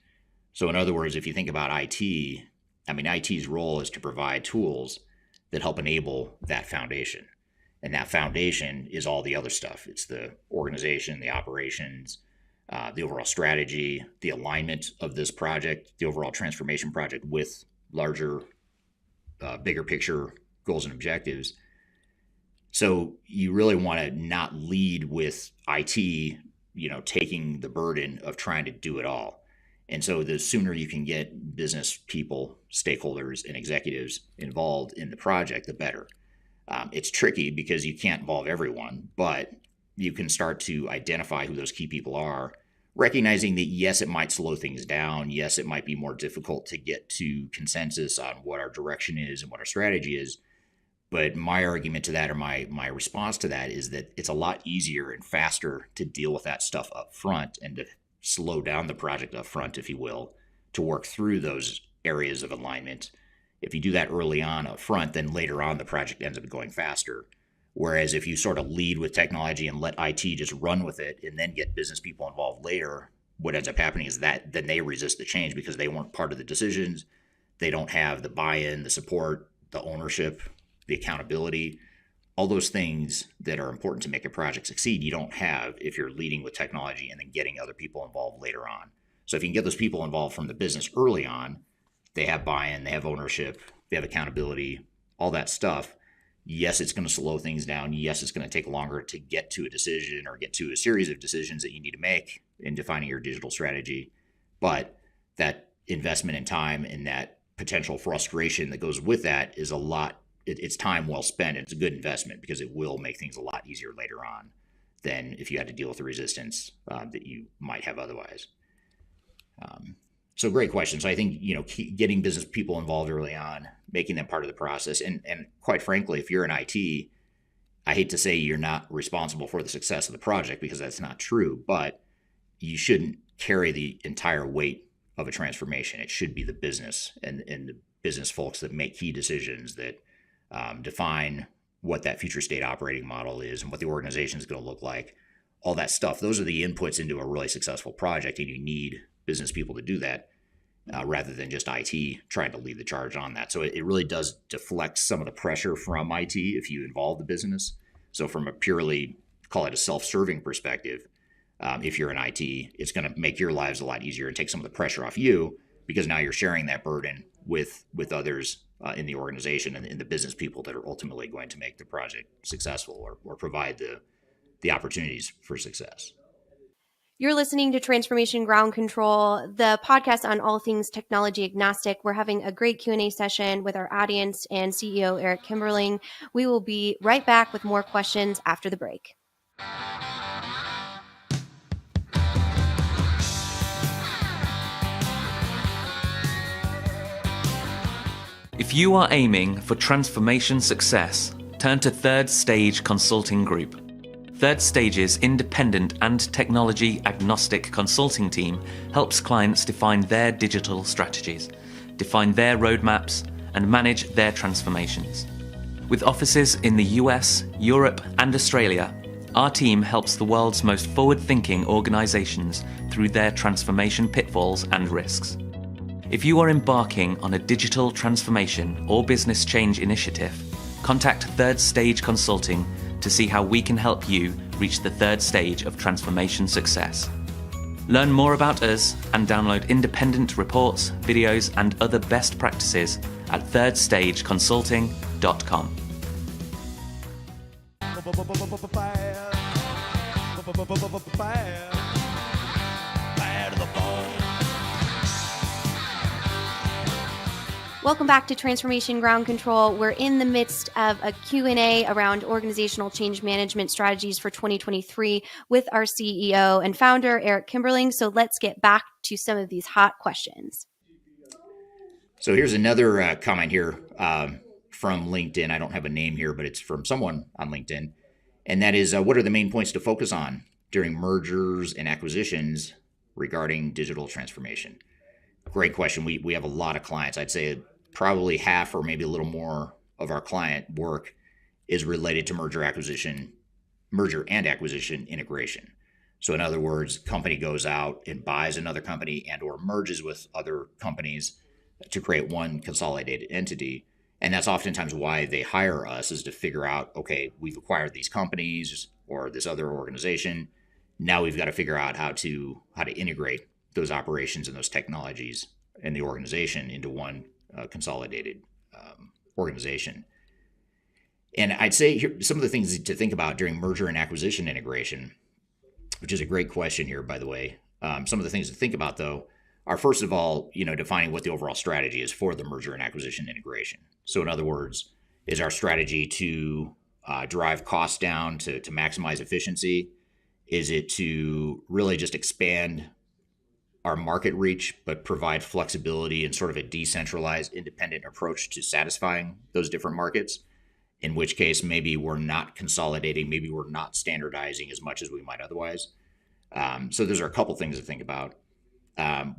So in other words, if you think about IT, IT's role is to provide tools that help enable that foundation. And that foundation is all the other stuff. It's the organization, the operations, the overall strategy, the alignment of this project, the overall transformation project with larger, bigger picture goals and objectives. So you really want to not lead with IT, taking the burden of trying to do it all. And so the sooner you can get business people, stakeholders, and executives involved in the project, the better. It's tricky because you can't involve everyone, but you can start to identify who those key people are, recognizing that, yes, it might slow things down. Yes, it might be more difficult to get to consensus on what our direction is and what our strategy is. But my argument to that, or my response to that, is that it's a lot easier and faster to deal with that stuff up front and to slow down the project up front, if you will, to work through those areas of alignment. If you do that early on up front, then later on the project ends up going faster. Whereas if you sort of lead with technology and let IT just run with it and then get business people involved later, what ends up happening is that then they resist the change because they weren't part of the decisions. They don't have the buy-in, the support, the ownership, the accountability, all those things that are important to make a project succeed, you don't have if you're leading with technology and then getting other people involved later on. So if you can get those people involved from the business early on, they have buy-in, they have ownership, they have accountability, all that stuff. Yes, it's going to slow things down. Yes, it's going to take longer to get to a decision or get to a series of decisions that you need to make in defining your digital strategy. But that investment in time and that potential frustration that goes with that is it's time well spent. It's a good investment because it will make things a lot easier later on than if you had to deal with the resistance that you might have otherwise. So great question. So I think, getting business people involved early on, making them part of the process. And quite frankly, if you're in IT, I hate to say you're not responsible for the success of the project because that's not true, but you shouldn't carry the entire weight of a transformation. It should be the business and the business folks that make key decisions that define what that future state operating model is and what the organization is going to look like, all that stuff. Those are the inputs into a really successful project, and you need business people to do that rather than just IT trying to lead the charge on that. So it really does deflect some of the pressure from IT if you involve the business. So from a purely, call it a self-serving perspective, if you're in IT, it's going to make your lives a lot easier and take some of the pressure off you because now you're sharing that burden with others in the organization and in the business people that are ultimately going to make the project successful or provide the opportunities for success. You're listening to Transformation Ground Control, the podcast on all things technology agnostic. We're having a great Q&A session with our audience and CEO Eric Kimberling. We will be right back with more questions after the break. If you are aiming for transformation success, turn to Third Stage Consulting Group. Third Stage's independent and technology agnostic consulting team helps clients define their digital strategies, define their roadmaps, and manage their transformations. With offices in the US, Europe, and Australia, our team helps the world's most forward-thinking organizations through their transformation pitfalls and risks. If you are embarking on a digital transformation or business change initiative, contact Third Stage Consulting to see how we can help you reach the third stage of transformation success. Learn more about us and download independent reports, videos, and other best practices at thirdstageconsulting.com. Welcome back to Transformation Ground Control. We're in the midst of a Q&A around organizational change management strategies for 2023 with our CEO and founder, Eric Kimberling. So let's get back to some of these hot questions. So here's another comment here from LinkedIn. I don't have a name here, but it's from someone on LinkedIn. And that is, what are the main points to focus on during mergers and acquisitions regarding digital transformation? Great question. We have a lot of clients. I'd say probably half or maybe a little more of our client work is related to merger and acquisition integration. So in other words, company goes out and buys another company and or merges with other companies to create one consolidated entity. And that's oftentimes why they hire us, is to figure out, okay, we've acquired these companies or this other organization. Now we've got to figure out how to integrate those operations and those technologies and the organization into one consolidated organization. And I'd say here, some of the things to think about during merger and acquisition integration, which is a great question here, by the way. Some of the things to think about, though, are first of all, defining what the overall strategy is for the merger and acquisition integration. So in other words, is our strategy to drive costs down to maximize efficiency? Is it to really just expand our market reach, but provide flexibility and sort of a decentralized, independent approach to satisfying those different markets? In which case, maybe we're not consolidating, maybe we're not standardizing as much as we might otherwise. So those are a couple things to think about.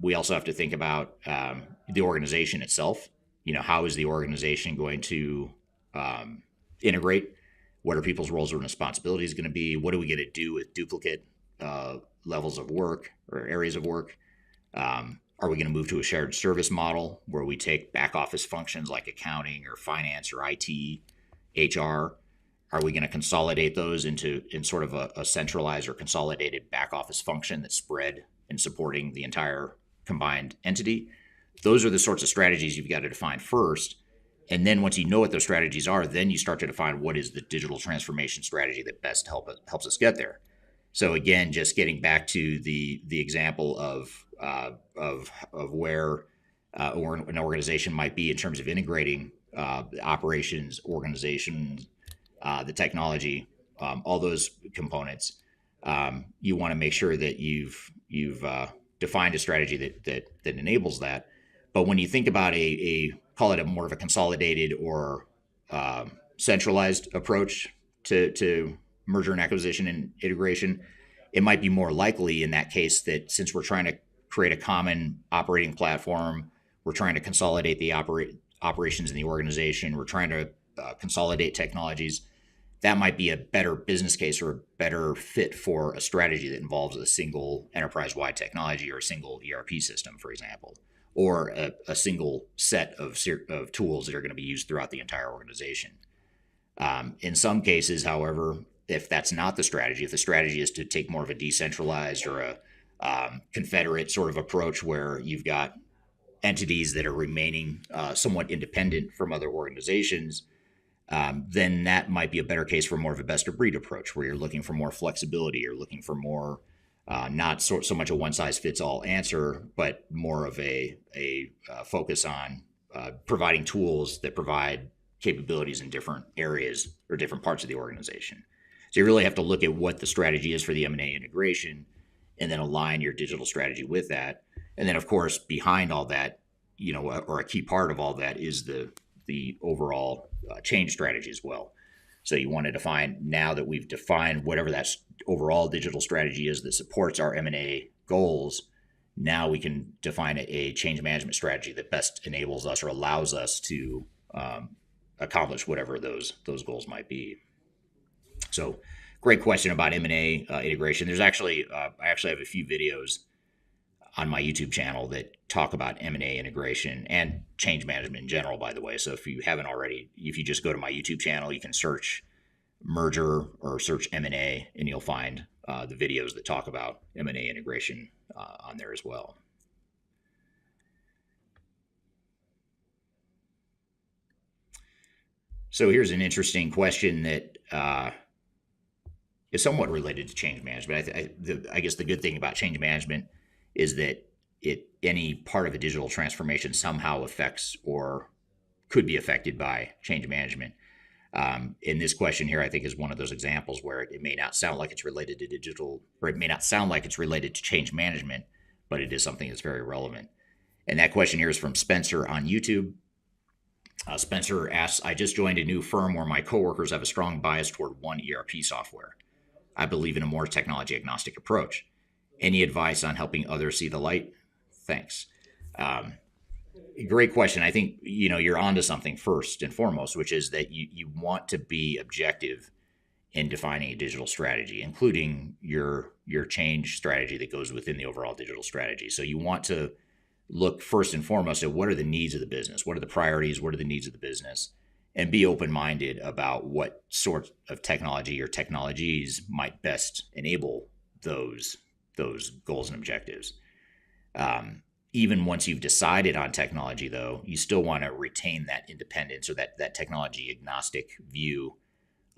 We also have to think about the organization itself. How is the organization going to integrate? What are people's roles and responsibilities going to be? What are we going to do with duplicate levels of work or areas of work? Are we going to move to a shared service model where we take back office functions like accounting or finance or IT, HR? Are we going to consolidate those in sort of a centralized or consolidated back office function that's spread and supporting the entire combined entity? Those are the sorts of strategies you've got to define first. And then once you know what those strategies are, then you start to define what is the digital transformation strategy that best helps us get there. So again, just getting back to the example of where an organization might be in terms of integrating the operations, organization, the technology, all those components. You want to make sure that you've defined a strategy that enables that. But when you think about call it a more of a consolidated or centralized approach to merger and acquisition and integration, it might be more likely in that case that since we're trying to create a common operating platform, we're trying to consolidate the operations in the organization, we're trying to consolidate technologies, that might be a better business case or a better fit for a strategy that involves a single enterprise-wide technology or a single ERP system, for example, or a single set of tools that are going to be used throughout the entire organization. In some cases, however, if that's not the strategy, if the strategy is to take more of a decentralized or a confederate sort of approach where you've got entities that are remaining somewhat independent from other organizations, then that might be a better case for more of a best of breed approach where you're looking for more flexibility, you're looking for more not so much a one size fits all answer, but more of a focus on providing tools that provide capabilities in different areas or different parts of the organization. So you really have to look at what the strategy is for the M&A integration and then align your digital strategy with that. And then, of course, behind all that, or a key part of all that is the overall change strategy as well. So you want to define, now that we've defined whatever that overall digital strategy is that supports our M&A goals, now we can define a change management strategy that best enables us or allows us to accomplish whatever those goals might be. So great question about M&A integration. There's actually, I actually have a few videos on my YouTube channel that talk about M&A integration and change management in general, by the way. So if you haven't already, if you just go to my YouTube channel, you can search merger or search M&A and you'll find the videos that talk about M&A integration on there as well. So here's an interesting question that is somewhat related to change management. I guess the good thing about change management is that any part of a digital transformation somehow affects or could be affected by change management. In this question here, I think is one of those examples where it may not sound like it's related to digital, or it may not sound like it's related to change management, but it is something that's very relevant. And that question here is from Spencer on YouTube. Spencer asks, I just joined a new firm where my coworkers have a strong bias toward one ERP software. I believe in a more technology agnostic approach. Any advice on helping others see the light? Thanks. Great question. I think, you're onto something first and foremost, which is that you want to be objective in defining a digital strategy, including your change strategy that goes within the overall digital strategy. So you want to look first and foremost at what are the needs of the business, what are the priorities, what are the needs of the business, and be open-minded about what sort of technology or technologies might best enable those goals and objectives. Even once you've decided on technology, though, you still want to retain that independence or that technology agnostic view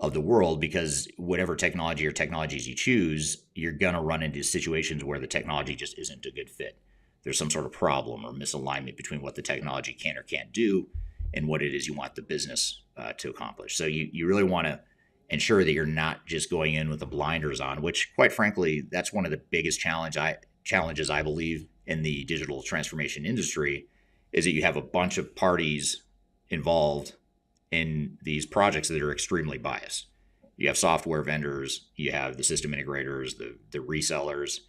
of the world, because whatever technology or technologies you choose, you're going to run into situations where the technology just isn't a good fit. There's some sort of problem or misalignment between what the technology can or can't do and what it is you want the business to accomplish. So you really want to ensure that you're not just going in with the blinders on, which, quite frankly, that's one of the biggest challenges I believe in the digital transformation industry, is that you have a bunch of parties involved in these projects that are extremely biased. You have software vendors, you have the system integrators, the resellers,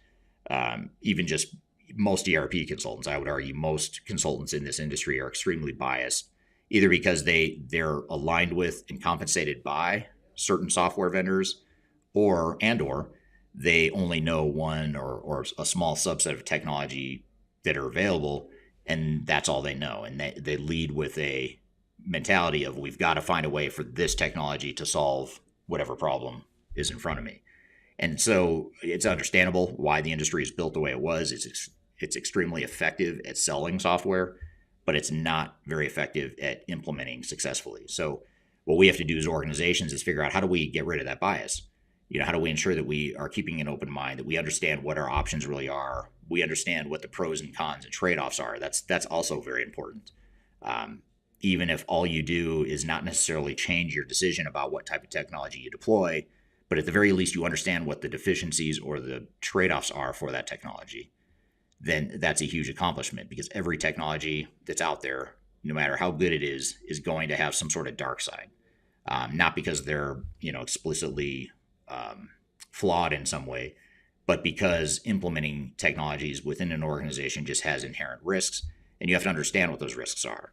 even just most ERP consultants. I would argue most consultants in this industry are extremely biased, either because they're aligned with and compensated by certain software vendors, or they only know one or a small subset of technology that are available, and that's all they know. And they lead with a mentality of, we've got to find a way for this technology to solve whatever problem is in front of me. And so it's understandable why the industry is built the way it was. It's extremely effective at selling software, but it's not very effective at implementing successfully. So what we have to do as organizations is figure out, how do we get rid of that bias? How do we ensure that we are keeping an open mind, that we understand what our options really are? We understand what the pros and cons and trade-offs are. That's also very important. Even if all you do is not necessarily change your decision about what type of technology you deploy, but at the very least you understand what the deficiencies or the trade-offs are for that technology, then that's a huge accomplishment, because every technology that's out there, no matter how good it is going to have some sort of dark side. Not because they're, explicitly flawed in some way, but because implementing technologies within an organization just has inherent risks, and you have to understand what those risks are.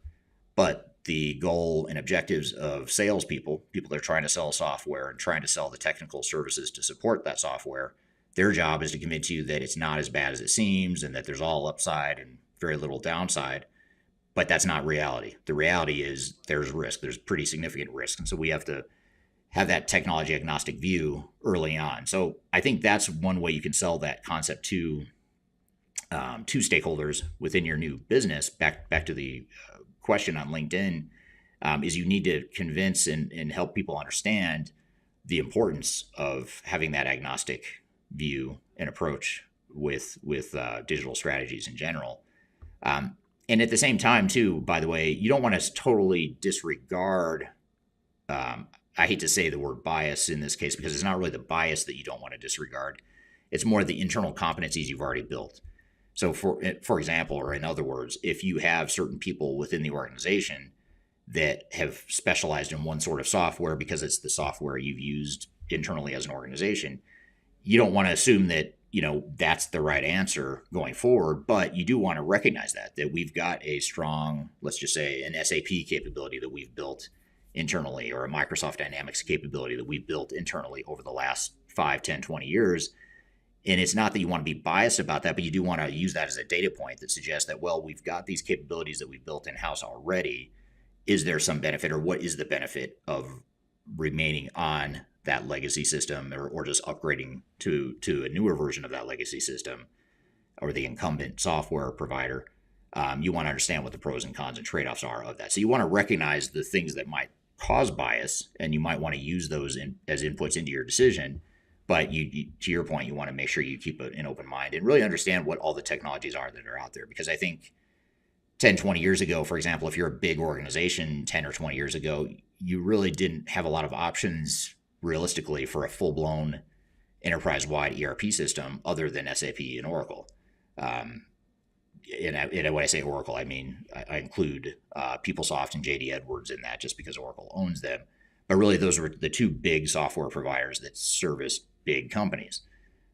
But the goal and objectives of salespeople, people that are trying to sell software and trying to sell the technical services to support that software, their job is to convince you that it's not as bad as it seems and that there's all upside and very little downside. But that's not reality. The reality is there's risk. There's pretty significant risk. And so we have to have that technology agnostic view early on. So I think that's one way you can sell that concept to stakeholders within your new business. Back to the question on LinkedIn, is you need to convince and help people understand the importance of having that agnostic view and approach with digital strategies in general. And at the same time, too, by the way, you don't want to totally disregard, I hate to say the word bias in this case, because it's not really the bias that you don't want to disregard. It's more the internal competencies you've already built. So for example, or in other words, if you have certain people within the organization that have specialized in one sort of software because it's the software you've used internally as an organization, you don't want to assume that, that's the right answer going forward, but you do want to recognize that we've got a strong, let's just say, an SAP capability that we've built internally, or a Microsoft Dynamics capability that we've built internally over the last 5, 10, 20 years. And it's not that you want to be biased about that, but you do want to use that as a data point that suggests that, well, we've got these capabilities that we've built in-house already. Is there some benefit, or what is the benefit of remaining on that legacy system, or just upgrading to a newer version of that legacy system or the incumbent software provider? You want to understand what the pros and cons and trade-offs are of that. So you want to recognize the things that might cause bias, and you might want to use those as inputs into your decision. But to your point, you want to make sure you keep an open mind and really understand what all the technologies are that are out there. Because I think 10, 20 years ago, for example, if you're a big organization 10 or 20 years ago, you really didn't have a lot of options realistically for a full-blown enterprise-wide ERP system other than SAP and Oracle. And when I say Oracle, I mean I include PeopleSoft and JD Edwards in that, just because Oracle owns them. But really, those were the two big software providers that service big companies.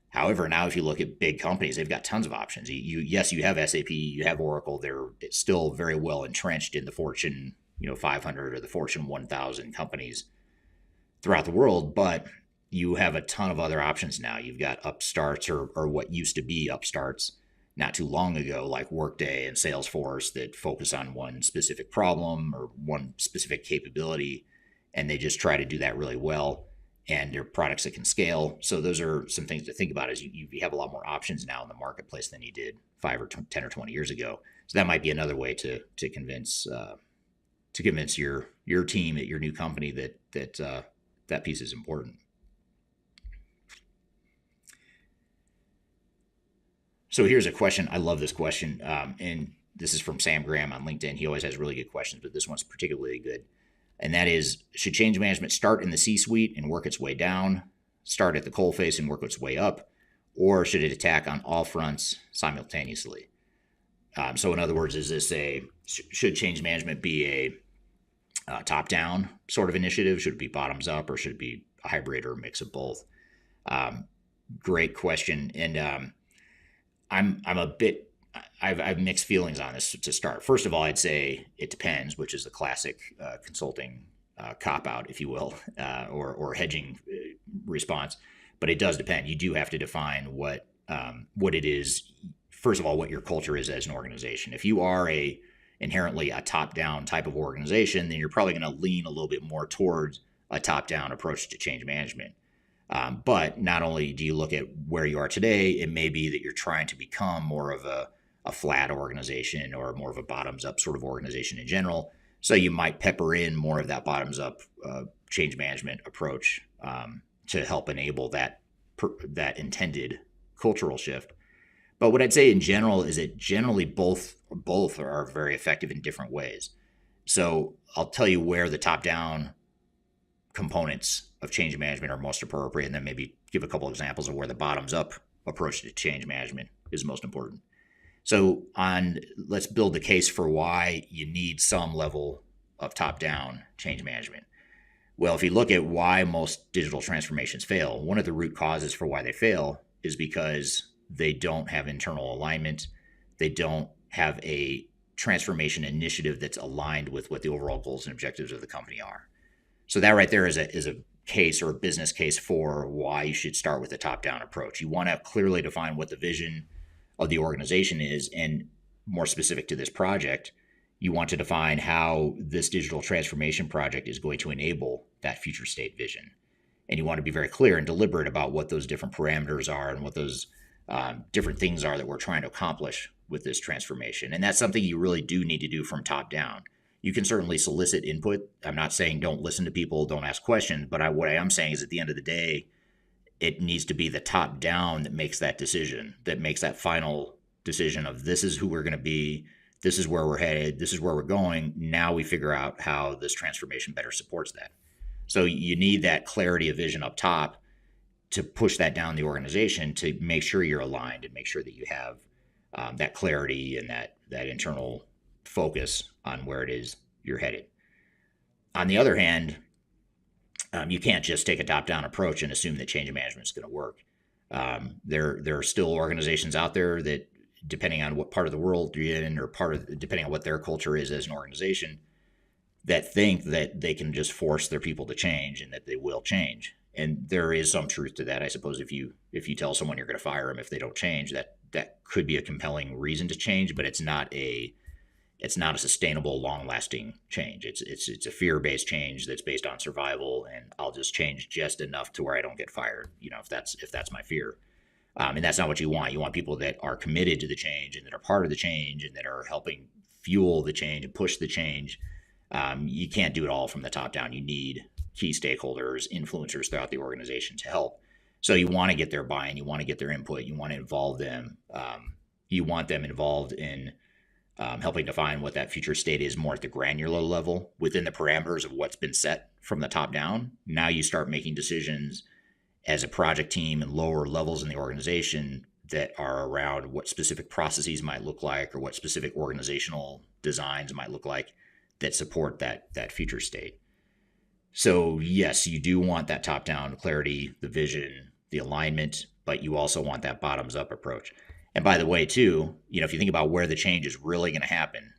However, now if you look at big companies, they've got tons of options. Yes, you have SAP, you have Oracle. They're still very well entrenched in the Fortune 500 or the Fortune 1000 companies throughout the world, but you have a ton of other options now. You've got upstarts or what used to be upstarts not too long ago, like Workday and Salesforce, that focus on one specific problem or one specific capability, and they just try to do that really well. And they're products that can scale. So those are some things to think about, is you have a lot more options now in the marketplace than you did 5 or 10 or 20 years ago. So that might be another way to convince your team at your new company that piece is important. So here's a question. I love this question. And this is from Sam Graham on LinkedIn. He always has really good questions, but this one's particularly good. And that is, should change management start in the C-suite and work its way down, start at the coalface and work its way up, or should it attack on all fronts simultaneously? So in other words, should change management be a top-down sort of initiative? Should it be bottoms-up, or should it be a hybrid or a mix of both? Great question. And I've mixed feelings on this to start. First of all, I'd say it depends, which is the classic consulting cop-out, if you will, or hedging response. But it does depend. You do have to define what it is. First of all, what your culture is as an organization. If you are inherently a top-down type of organization, then you're probably going to lean a little bit more towards a top-down approach to change management. But not only do you look at where you are today, it may be that you're trying to become more of a flat organization or more of a bottoms-up sort of organization in general. So you might pepper in more of that bottoms-up change management approach to help enable that intended cultural shift. But what I'd say in general is that generally both are very effective in different ways. So I'll tell you where the top-down components of change management are most appropriate, and then maybe give a couple examples of where the bottoms-up approach to change management is most important. So let's build the case for why you need some level of top-down change management. Well, if you look at why most digital transformations fail, one of the root causes for why they fail is because they don't have internal alignment. They don't have a transformation initiative that's aligned with what the overall goals and objectives of the company are. So that right there is a case or a business case for why you should start with a top-down approach. You want to clearly define what the vision of the organization is, and more specific to this project, you want to define how this digital transformation project is going to enable that future state vision. And you want to be very clear and deliberate about what those different parameters are and what those different things are that we're trying to accomplish with this transformation. And that's something you really do need to do from top down. You can certainly solicit input. I'm not saying don't listen to people, don't ask questions, but what I am saying is at the end of the day, it needs to be the top down that makes that decision, that makes that final decision of this is who we're going to be, this is where we're headed, this is where we're going. Now we figure out how this transformation better supports that. So you need that clarity of vision up top to push that down the organization to make sure you're aligned and make sure that you have that clarity and that internal focus on where it is you're headed. On the other hand, you can't just take a top-down approach and assume that change management is going to work. There are still organizations out there that, depending on what part of the world you're in, or depending on what their culture is as an organization, that think that they can just force their people to change and that they will change. And there is some truth to that. I suppose if you tell someone you're going to fire them if they don't change, that could be a compelling reason to change, but it's not a sustainable, long-lasting change. It's a fear-based change that's based on survival, and I'll just change just enough to where I don't get fired. If that's my fear, and that's not what you want. You want people that are committed to the change and that are part of the change and that are helping fuel the change and push the change. You can't do it all from the top down. You need key stakeholders, influencers throughout the organization to help. So you want to get their buy-in, you want to get their input, you want to involve them. You want them involved in helping define what that future state is more at the granular level within the parameters of what's been set from the top down. Now you start making decisions as a project team and lower levels in the organization that are around what specific processes might look like or what specific organizational designs might look like that support that future state. So yes, you do want that top-down clarity, the vision, the alignment, but you also want that bottoms-up approach. And by the way, too, if you think about where the change is really going to happen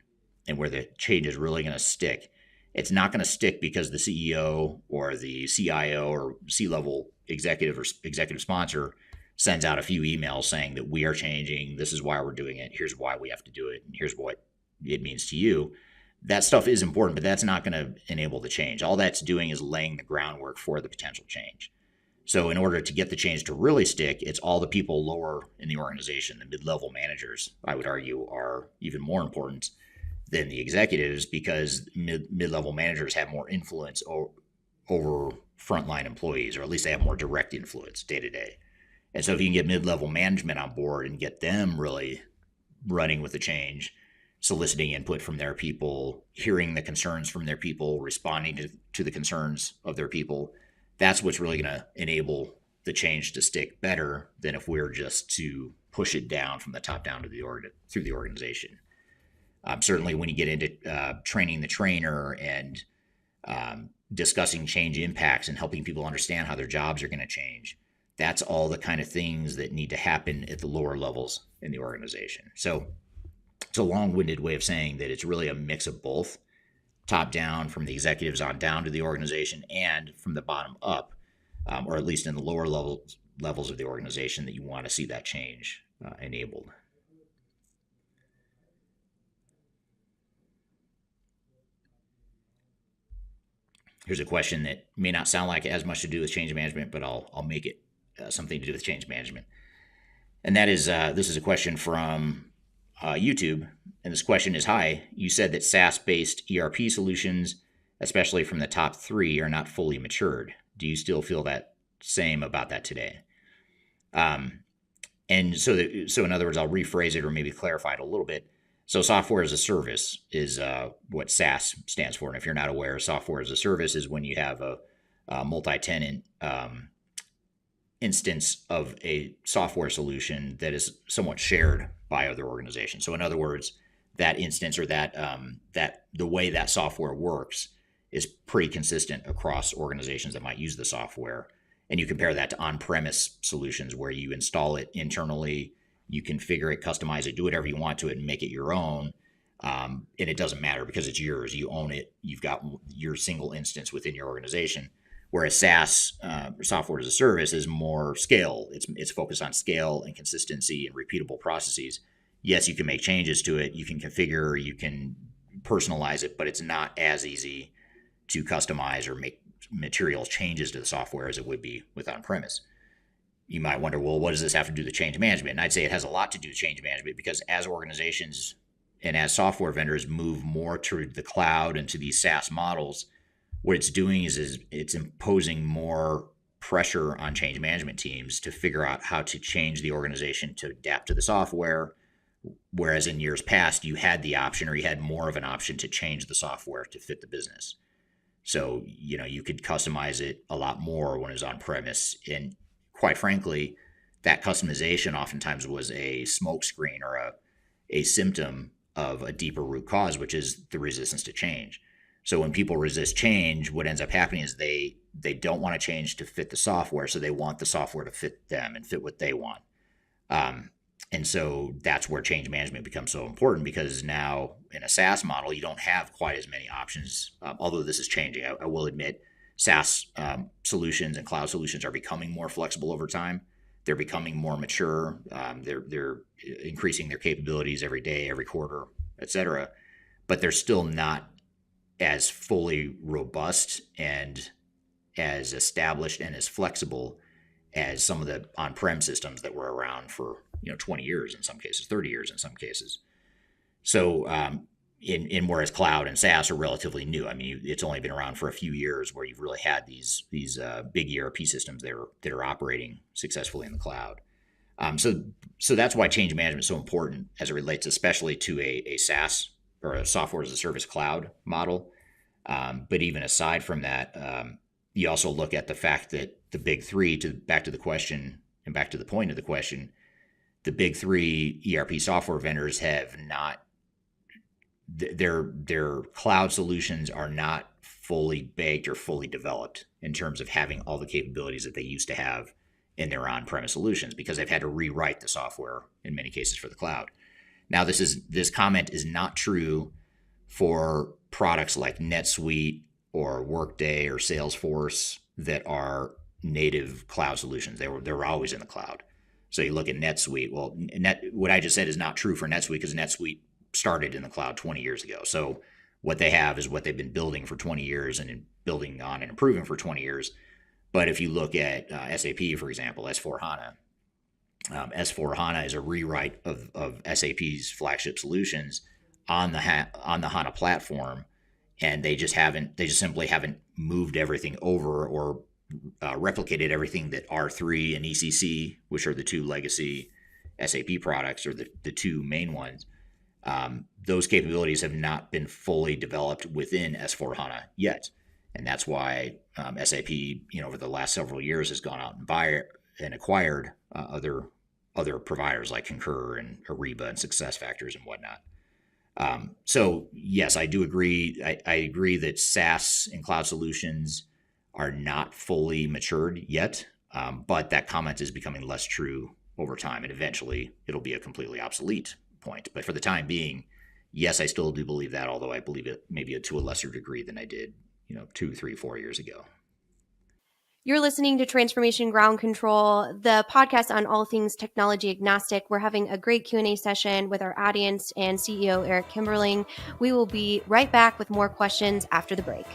and where the change is really going to stick, it's not going to stick because the CEO or the CIO or C-level executive or executive sponsor sends out a few emails saying that we are changing, this is why we're doing it, here's why we have to do it, and here's what it means to you. That stuff is important, but that's not going to enable the change. All that's doing is laying the groundwork for the potential change. So in order to get the change to really stick, it's all the people lower in the organization, the mid-level managers, I would argue, are even more important than the executives because mid-level managers have more influence over frontline employees, or at least they have more direct influence day to day. And so if you can get mid-level management on board and get them really running with the change, soliciting input from their people, hearing the concerns from their people, responding to the concerns of their people, that's what's really going to enable the change to stick better than if we're just to push it down from the top down to through the organization. Certainly when you get into training the trainer and discussing change impacts and helping people understand how their jobs are going to change, that's all the kind of things that need to happen at the lower levels in the organization. So it's a long-winded way of saying that it's really a mix of both, top down from the executives on down to the organization and from the bottom up, or at least in the lower levels of the organization that you want to see that change enabled. Here's a question that may not sound like it has much to do with change management, but I'll make it something to do with change management. And that is, this is a question from YouTube. And this question is, hi, you said that SaaS-based ERP solutions, especially from the top 3, are not fully matured. Do you still feel that same about that today? And so in other words, I'll rephrase it or maybe clarify it a little bit. So software as a service is what SaaS stands for. And if you're not aware, software as a service is when you have a multi-tenant instance of a software solution that is somewhat shared by other organizations. So in other words, that instance or that the way that software works is pretty consistent across organizations that might use the software. And you compare that to on-premise solutions where you install it internally, you configure it, customize it, do whatever you want to it and make it your own. And it doesn't matter because it's yours. You own it. You've got your single instance within your organization. Whereas SaaS, software as a service, is more scale. It's focused on scale and consistency and repeatable processes. Yes, you can make changes to it. You can configure, you can personalize it, but it's not as easy to customize or make material changes to the software as it would be with on-premise. You might wonder, well, what does this have to do with change management? And I'd say it has a lot to do with change management because as organizations and as software vendors move more to the cloud and to these SaaS models, what it's doing is it's imposing more pressure on change management teams to figure out how to change the organization to adapt to the software. Whereas in years past, you had the option or you had more of an option to change the software to fit the business. So, you could customize it a lot more when it was on premise. And quite frankly, that customization oftentimes was a smokescreen or a symptom of a deeper root cause, which is the resistance to change. So when people resist change, what ends up happening is they don't want to change to fit the software. So they want the software to fit them and fit what they want. And so that's where change management becomes so important because now in a SaaS model, you don't have quite as many options. Although this is changing, I will admit SaaS solutions and cloud solutions are becoming more flexible over time. They're becoming more mature. They're increasing their capabilities every day, every quarter, et cetera. But they're still not as fully robust and as established and as flexible as some of the on-prem systems that were around for 20 years in some cases, 30 years in some cases. So in whereas cloud and SaaS are relatively new. I mean, it's only been around for a few years where you've really had these big ERP systems that are operating successfully in the cloud. So that's why change management is so important as it relates, especially to a SaaS or a software as a service cloud model. But even aside from that, you also look at the fact that the big three, back to the question and back to the point of the question, the big three ERP software vendors have not, their cloud solutions are not fully baked or fully developed in terms of having all the capabilities that they used to have in their on-premise solutions, because they've had to rewrite the software in many cases for the cloud. Now, this comment is not true for products like NetSuite or Workday or Salesforce that are native cloud solutions. They're always in the cloud. So you look at NetSuite. Well, what I just said is not true for NetSuite, because NetSuite started in the cloud 20 years ago. So what they have is what they've been building for 20 years and building on and improving for 20 years. But if you look at SAP, for example, S4HANA, S4HANA is a rewrite of SAP's flagship solutions on the HANA platform, and they just simply haven't moved everything over or replicated everything that R3 and ECC, which are the two legacy SAP products, or the two main ones. Those capabilities have not been fully developed within S4HANA yet. And that's why SAP, over the last several years, has gone out and acquired other providers like Concur and Ariba and SuccessFactors and whatnot. So yes, I do agree. I agree that SaaS and cloud solutions are not fully matured yet, but that comment is becoming less true over time, and eventually it'll be a completely obsolete point. But for the time being, yes, I still do believe that, although I believe it maybe to a lesser degree than I did 2, 3, 4 years ago. You're listening to Transformation Ground Control, the podcast on all things technology agnostic. We're having a great Q&A session with our audience and CEO Eric Kimberling. We will be right back with more questions after the break.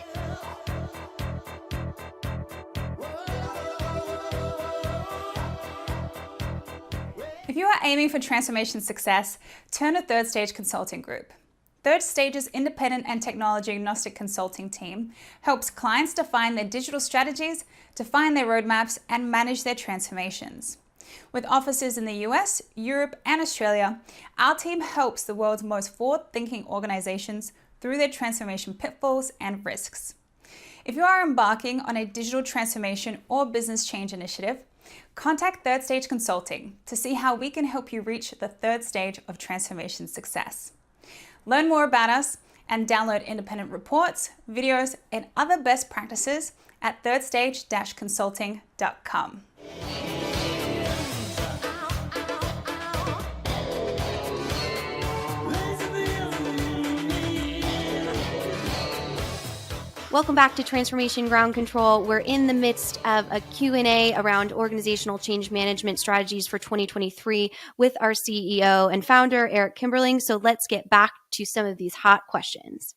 If you are aiming for transformation success, turn to Third Stage Consulting Group. Third Stage's independent and technology agnostic consulting team helps clients define their digital strategies, define their roadmaps, and manage their transformations. With offices in the US, Europe, and Australia, our team helps the world's most forward-thinking organizations through their transformation pitfalls and risks. If you are embarking on a digital transformation or business change initiative, contact Third Stage Consulting to see how we can help you reach the third stage of transformation success. Learn more about us and download independent reports, videos, and other best practices at thirdstage-consulting.com. Welcome back to Transformation Ground Control. We're in the midst of a Q&A around organizational change management strategies for 2023 with our CEO and founder, Eric Kimberling. So let's get back to some of these hot questions.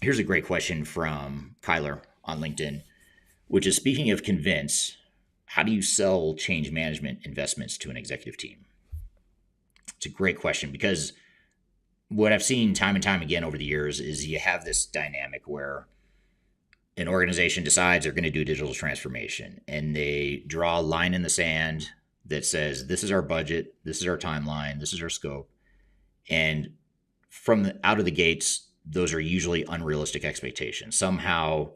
Here's a great question from Kyler on LinkedIn, which is, speaking of convince, how do you sell change management investments to an executive team? It's a great question, because what I've seen time and time again over the years is you have this dynamic where an organization decides they're going to do digital transformation, and they draw a line in the sand that says, this is our budget, this is our timeline, this is our scope. And out of the gates, those are usually unrealistic expectations. Somehow,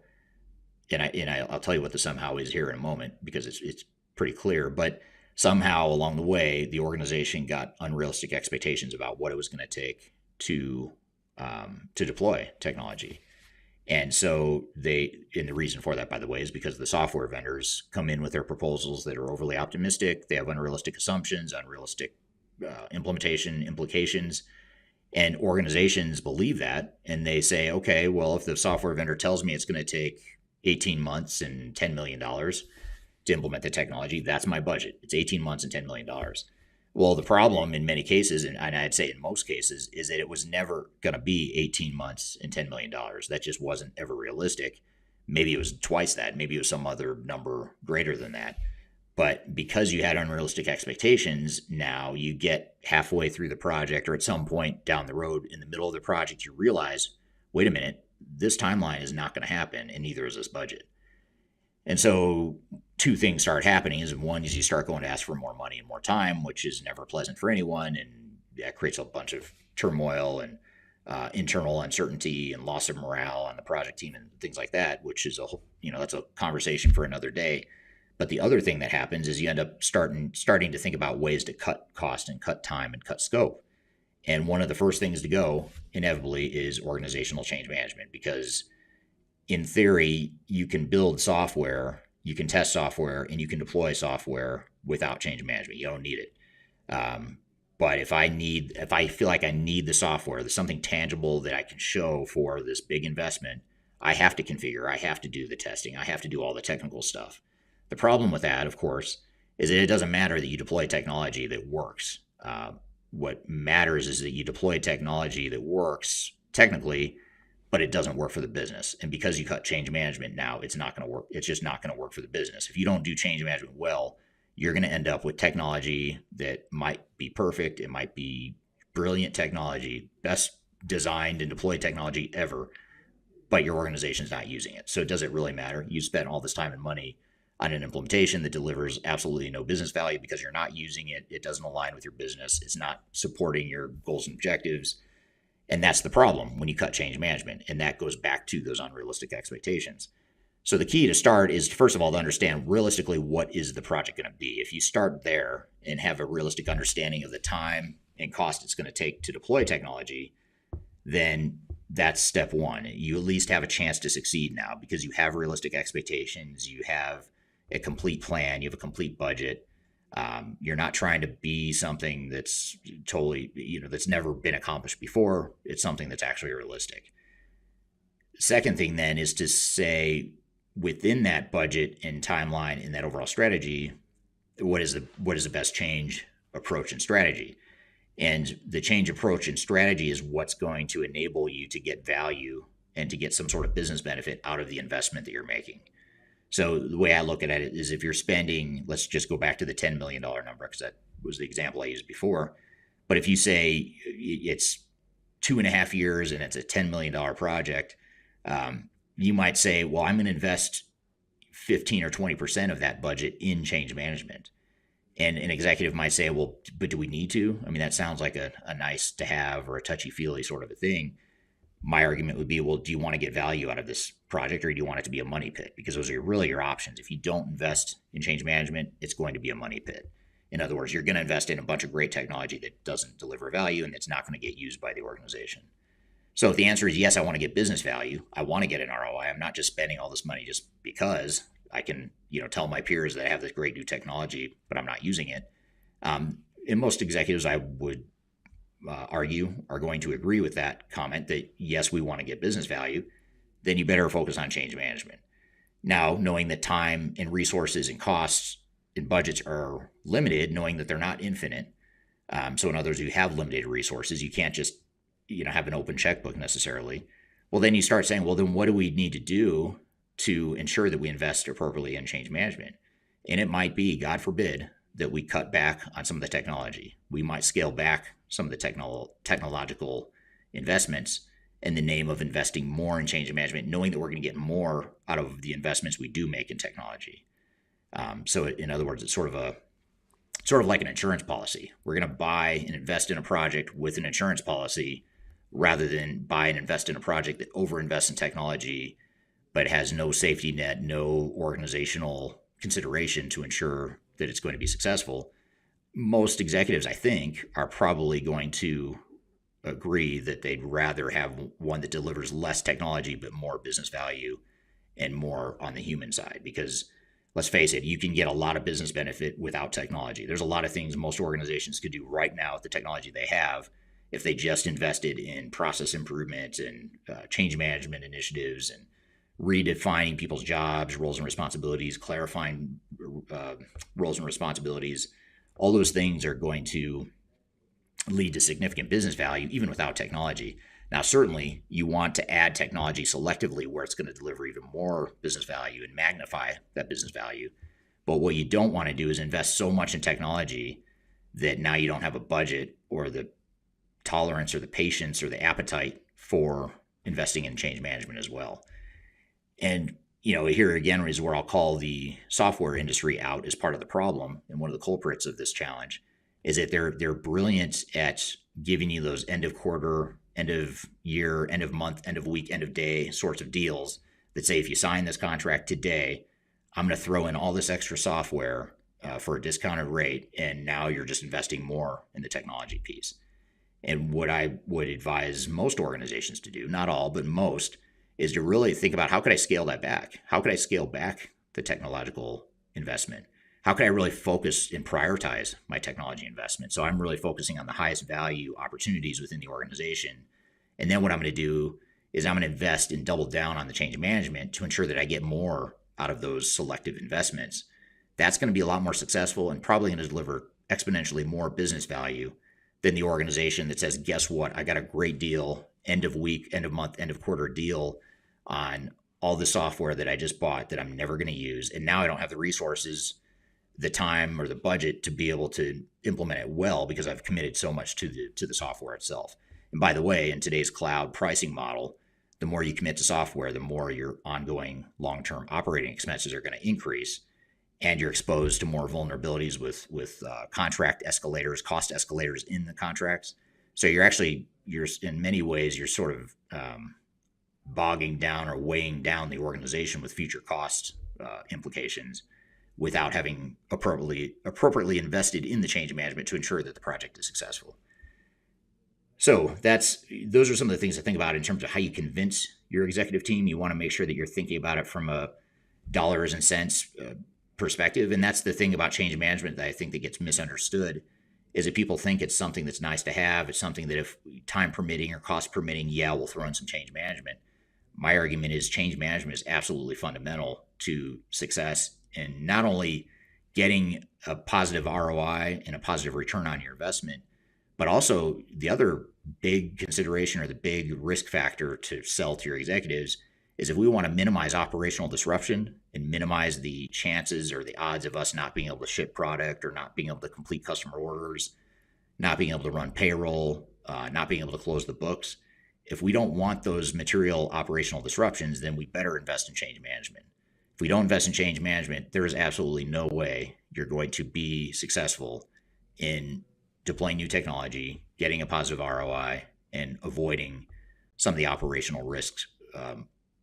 I'll tell you what the somehow is here in a moment, because it's pretty clear, but somehow along the way, the organization got unrealistic expectations about what it was going to take to deploy technology. And so and the reason for that, by the way, is because the software vendors come in with their proposals that are overly optimistic. They have unrealistic assumptions, unrealistic implementation implications, and organizations believe that. And they say, okay, well, if the software vendor tells me it's going to take 18 months and $10 million to implement the technology, that's my budget. It's 18 months and $10 million. Well, the problem in many cases, and I'd say in most cases, is that it was never going to be 18 months and $10 million. That just wasn't ever realistic. Maybe it was twice that. Maybe it was some other number greater than that. But because you had unrealistic expectations, now you get halfway through the project or at some point down the road in the middle of the project, you realize, wait a minute, this timeline is not going to happen, and neither is this budget. And so two things start happening. Is one is you start going to ask for more money and more time, which is never pleasant for anyone, and that creates a bunch of turmoil and internal uncertainty and loss of morale on the project team and things like that, which is that's a conversation for another day. But the other thing that happens is you end up starting to think about ways to cut cost and cut time and cut scope. And one of the first things to go, inevitably, is organizational change management, because in theory, you can build software, you can test software, and you can deploy software without change management. You don't need it. But if I feel like I need the software, there's something tangible that I can show for this big investment, I have to configure, I have to do the testing, I have to do all the technical stuff. The problem with that, of course, is that it doesn't matter that you deploy technology that works. What matters is that you deploy technology that works technically, but it doesn't work for the business. And because you cut change management now, it's not going to work. It's just not going to work for the business. If you don't do change management well, you're going to end up with technology that might be perfect. It might be brilliant technology, best designed and deployed technology ever, but your organization's not using it. So does it really matter? You spent all this time and money on an implementation that delivers absolutely no business value because you're not using it. It doesn't align with your business. It's not supporting your goals and objectives. And that's the problem when you cut change management. And that goes back to those unrealistic expectations. So the key to start is, first of all, to understand realistically what is the project going to be. If you start there and have a realistic understanding of the time and cost it's going to take to deploy technology, then that's step one. You at least have a chance to succeed now because you have realistic expectations. You have a complete plan. You have a complete budget. You're not trying to be something that's totally, that's never been accomplished before. It's something that's actually realistic. Second thing then is to say, within that budget and timeline and that overall strategy, what is the best change approach and strategy? And the change approach and strategy is what's going to enable you to get value and to get some sort of business benefit out of the investment that you're making. So the way I look at it is, if you're spending, let's just go back to the $10 million number, because that was the example I used before. But if you say it's 2.5 years and it's a $10 million project, you might say, well, I'm going to invest 15 or 20% of that budget in change management. And an executive might say, well, but do we need to? I mean, that sounds like a nice to have or a touchy-feely sort of a thing. My argument would be, well, do you want to get value out of this project, or do you want it to be a money pit? Because those are really your options. If you don't invest in change management, it's going to be a money pit. In other words, you're going to invest in a bunch of great technology that doesn't deliver value and it's not going to get used by the organization. So if the answer is yes, I want to get business value, I want to get an ROI. I'm not just spending all this money just because I can, tell my peers that I have this great new technology, but I'm not using it. And most executives, I would argue, are going to agree with that comment that yes, we want to get business value. Then you better focus on change management. Now, knowing that time and resources and costs and budgets are limited, knowing that they're not infinite. So in other words, you have limited resources. You can't just, have an open checkbook necessarily. Well, then you start saying, well, then what do we need to do to ensure that we invest appropriately in change management? And it might be, God forbid, that we cut back on some of the technology. We might scale back some of the technological investments in the name of investing more in change management, knowing that we're going to get more out of the investments we do make in technology. So in other words, it's sort of like an insurance policy. We're going to buy and invest in a project with an insurance policy rather than buy and invest in a project that overinvests in technology but has no safety net, no organizational consideration to ensure that it's going to be successful. Most executives, I think, are probably going to agree that they'd rather have one that delivers less technology but more business value and more on the human side. Because let's face it, you can get a lot of business benefit without technology. There's a lot of things most organizations could do right now with the technology they have if they just invested in process improvement and change management initiatives and redefining people's jobs, roles and responsibilities, clarifying roles and responsibilities. All those things are going to lead to significant business value even without technology. Now, certainly you want to add technology selectively where it's going to deliver even more business value and magnify that business value. But what you don't want to do is invest so much in technology that now you don't have a budget or the tolerance or the patience or the appetite for investing in change management as well. And, here again is where I'll call the software industry out as part of the problem. And one of the culprits of this challenge is that they're brilliant at giving you those end of quarter, end of year, end of month, end of week, end of day sorts of deals that say, if you sign this contract today, I'm going to throw in all this extra software for a discounted rate. And now you're just investing more in the technology piece. And what I would advise most organizations to do, not all, but most, is to really think about, how could I scale that back? How could I scale back the technological investment? How could I really focus and prioritize my technology investment? So I'm really focusing on the highest value opportunities within the organization. And then what I'm going to do is I'm going to invest and double down on the change management to ensure that I get more out of those selective investments. That's going to be a lot more successful and probably going to deliver exponentially more business value than the organization that says, guess what? I got a great deal, end of week, end of month, end of quarter deal on all the software that I just bought that I'm never going to use. And now I don't have the resources, the time, or the budget to be able to implement it well because I've committed so much to the software itself. And by the way, in today's cloud pricing model, the more you commit to software, the more your ongoing long-term operating expenses are going to increase. And you're exposed to more vulnerabilities with contract escalators, cost escalators in the contracts. So you're in many ways, you're sort of bogging down or weighing down the organization with future cost implications without having appropriately invested in the change management to ensure that the project is successful. So those are some of the things to think about in terms of how you convince your executive team. You want to make sure that you're thinking about it from a dollars and cents perspective. And that's the thing about change management that I think that gets misunderstood, is that people think it's something that's nice to have. It's something that if time permitting or cost permitting, we'll throw in some change management. My argument is change management is absolutely fundamental to success, and not only getting a positive ROI and a positive return on your investment, but also the other big consideration or the big risk factor to sell to your executives is, if we want to minimize operational disruption and minimize the chances or the odds of us not being able to ship product or not being able to complete customer orders, not being able to run payroll, not being able to close the books, if we don't want those material operational disruptions, then we better invest in change management. If we don't invest in change management, there is absolutely no way you're going to be successful in deploying new technology, getting a positive ROI, and avoiding some of the operational risks,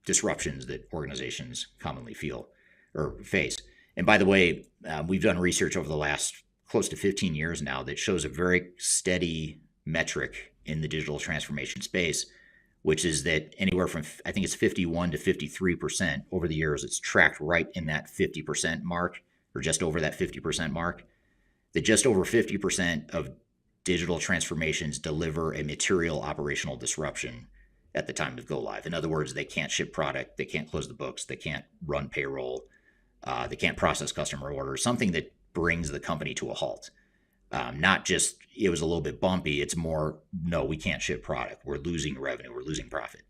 disruptions that organizations commonly feel or face. And by the way, we've done research over the last close to 15 years now that shows a very steady metric in the digital transformation space, which is that anywhere from, I think it's 51 to 53% over the years, it's tracked right in that 50% mark, or just over that 50% mark, that just over 50% of digital transformations deliver a material operational disruption at the time of go live. In other words, they can't ship product, they can't close the books, they can't run payroll, they can't process customer orders, something that brings the company to a halt. Not just, it was a little bit bumpy, it's more, no, we can't ship product, we're losing revenue, we're losing profit.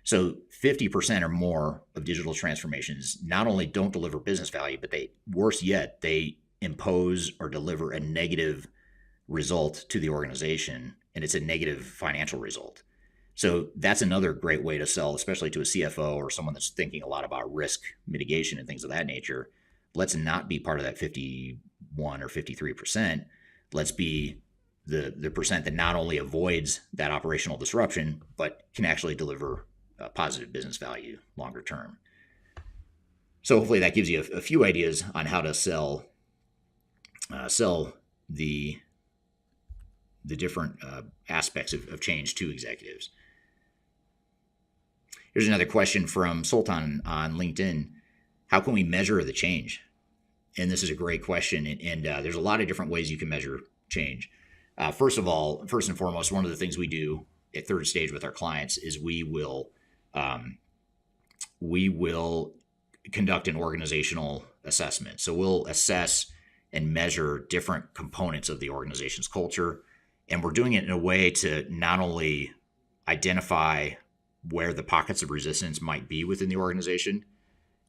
So 50% or more of digital transformations not only don't deliver business value, but worse yet, they impose or deliver a negative result to the organization, and it's a negative financial result. So that's another great way to sell, especially to a CFO or someone that's thinking a lot about risk mitigation and things of that nature. Let's not be part of that 51 or 53%. Let's be the percent that not only avoids that operational disruption, but can actually deliver positive business value longer term. So hopefully that gives you a few ideas on how to sell the different aspects of change to executives. Here's another question from Sultan on LinkedIn. How can we measure the change? And this is a great question. And there's a lot of different ways you can measure change. First and foremost, one of the things we do at Third Stage with our clients is we will conduct an organizational assessment. So we'll assess and measure different components of the organization's culture. And we're doing it in a way to not only identify where the pockets of resistance might be within the organization,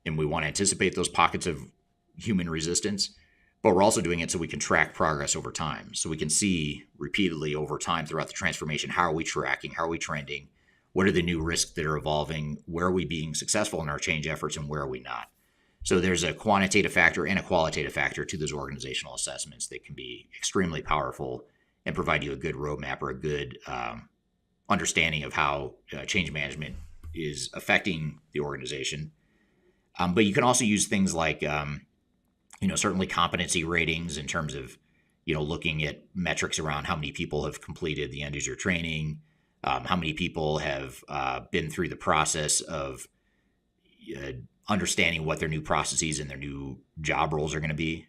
and we want to anticipate those pockets of human resistance, but we're also doing it so we can track progress over time. So we can see repeatedly over time throughout the transformation, how are we tracking? How are we trending? What are the new risks that are evolving? Where are we being successful in our change efforts and where are we not? So there's a quantitative factor and a qualitative factor to those organizational assessments that can be extremely powerful and provide you a good roadmap or a good understanding of how change management is affecting the organization. But you can also use things like, certainly competency ratings in terms of, looking at metrics around how many people have completed the end user training, how many people have been through the process of understanding what their new processes and their new job roles are going to be.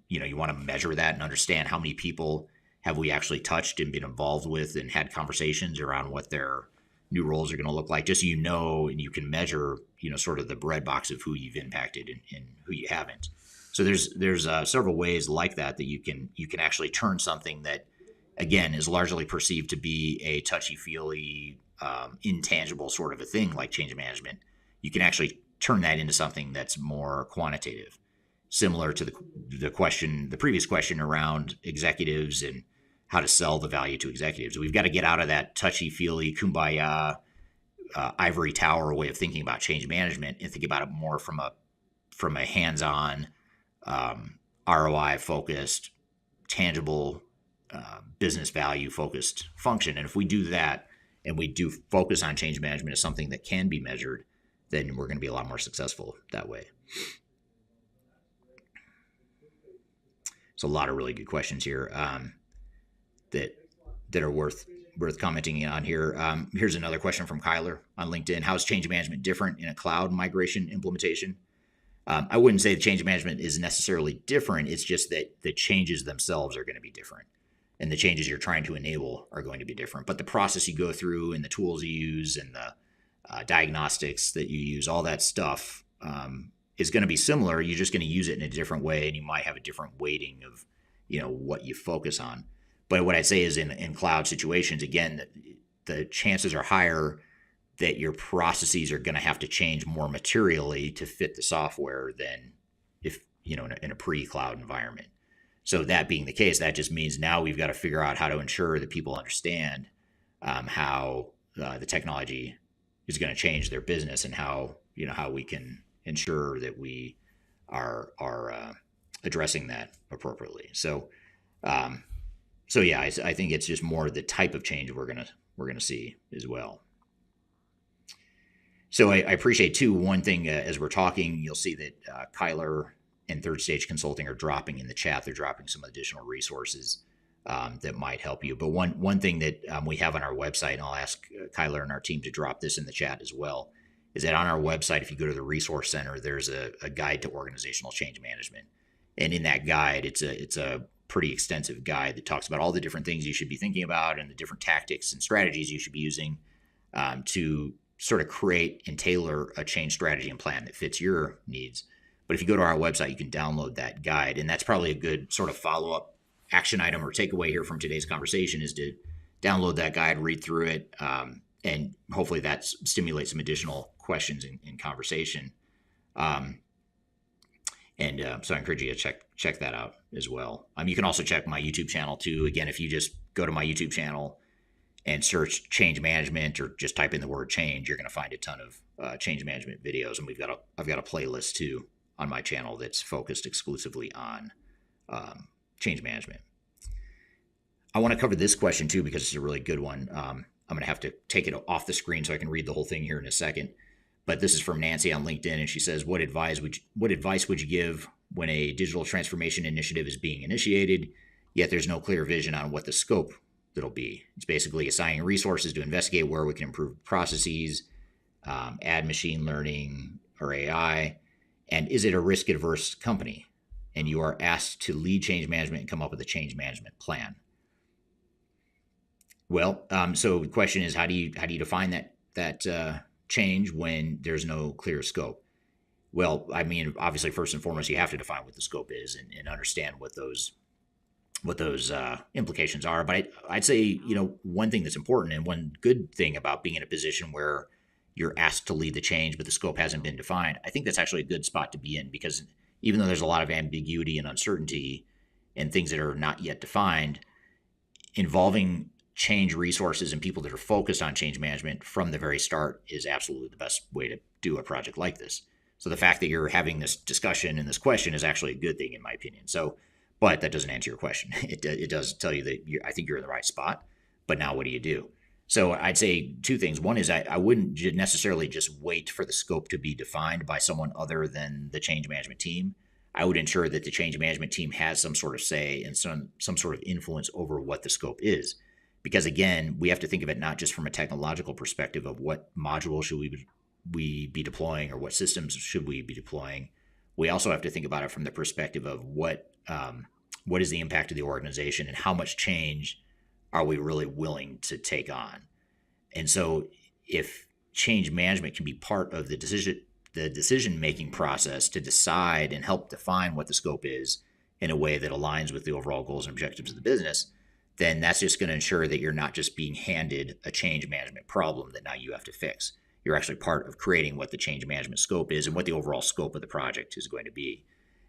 You want to measure that and understand how many people have we actually touched and been involved with and had conversations around what their new roles are going to look like, just and you can measure, sort of the breadbox of who you've impacted and who you haven't. So there's several ways like that you can actually turn something that, again, is largely perceived to be a touchy-feely, intangible sort of a thing like change management. You can actually turn that into something that's more quantitative, similar to the previous question around executives and how to sell the value to executives. We've got to get out of that touchy-feely, kumbaya, ivory tower way of thinking about change management and think about it more from a hands-on, ROI-focused, tangible, business value-focused function. And if we do that and we do focus on change management as something that can be measured, then we're going to be a lot more successful that way. So a lot of really good questions here that are worth commenting on here. Here's another question from Kyler on LinkedIn. How is change management different in a cloud migration implementation? I wouldn't say the change management is necessarily different. It's just that the changes themselves are going to be different, and the changes you're trying to enable are going to be different. But the process you go through and the tools you use and the diagnostics that you use, all that stuff is going to be similar. You're just going to use it in a different way, and you might have a different weighting of what you focus on. But what I'd say is in cloud situations, again, the chances are higher that your processes are going to have to change more materially to fit the software than if, in a pre-cloud environment. So that being the case, that just means now we've got to figure out how to ensure that people understand how the technology is going to change their business and how we can ensure that we are addressing that appropriately. So yeah, I think it's just more the type of change we're gonna see as well. So I appreciate too, one thing as we're talking, you'll see that Kyler and Third Stage Consulting are dropping in the chat. They're dropping some additional resources that might help you. But one thing that we have on our website, and I'll ask Kyler and our team to drop this in the chat as well, is that on our website, if you go to the Resource Center, there's a guide to organizational change management. And in that guide, it's a pretty extensive guide that talks about all the different things you should be thinking about and the different tactics and strategies you should be using to sort of create and tailor a change strategy and plan that fits your needs. But if you go to our website, you can download that guide. And that's probably a good sort of follow-up action item or takeaway here from today's conversation is to download that guide, read through it, and hopefully that stimulates some additional questions in conversation. So I encourage you to check that out as well. You can also check my YouTube channel too. Again, if you just go to my YouTube channel and search change management or just type in the word change, you're going to find a ton of change management videos. And I've got a playlist too on my channel that's focused exclusively on change management. I want to cover this question too because it's a really good one. I'm going to have to take it off the screen so I can read the whole thing here in a second. But this is from Nancy on LinkedIn, and she says, what advice would you give when a digital transformation initiative is being initiated, yet there's no clear vision on what the scope that'll be? It's basically assigning resources to investigate where we can improve processes, add machine learning or AI, and is it a risk-averse company? And you are asked to lead change management and come up with a change management plan. Well, so the question is, how do you define that change when there's no clear scope? Well, I mean, obviously, first and foremost, you have to define what the scope is and understand what those implications are. But I'd say, one thing that's important and one good thing about being in a position where you're asked to lead the change, but the scope hasn't been defined, I think that's actually a good spot to be in because even though there's a lot of ambiguity and uncertainty and things that are not yet defined, involving change resources and people that are focused on change management from the very start is absolutely the best way to do a project like this. So the fact that you're having this discussion and this question is actually a good thing, in my opinion. So, but that doesn't answer your question. It does tell you that I think you're in the right spot, but now what do you do? So I'd say two things. One is I wouldn't necessarily just wait for the scope to be defined by someone other than the change management team. I would ensure that the change management team has some sort of say and some sort of influence over what the scope is. Because again, we have to think of it not just from a technological perspective of what module should we be deploying or what systems should we be deploying. We also have to think about it from the perspective of what is the impact of the organization and how much change are we really willing to take on. And so if change management can be part of the decision-making process to decide and help define what the scope is in a way that aligns with the overall goals and objectives of the business, then that's just going to ensure that you're not just being handed a change management problem that now you have to fix. You're actually part of creating what the change management scope is and what the overall scope of the project is going to be.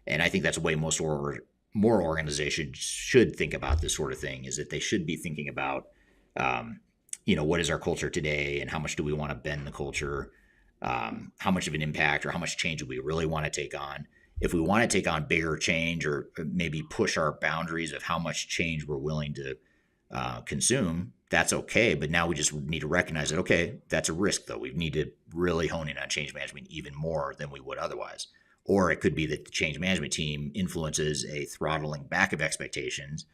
And I think that's a way more organizations should think about this sort of thing, is that they should be thinking about, what is our culture today and how much do we want to bend the culture? How much of an impact or how much change do we really want to take on? If we want to take on bigger change or maybe push our boundaries of how much change we're willing to consume, that's okay. But now we just need to recognize that, okay, that's a risk though. We need to really hone in on change management even more than we would otherwise. Or it could be that the change management team influences a throttling back of expectations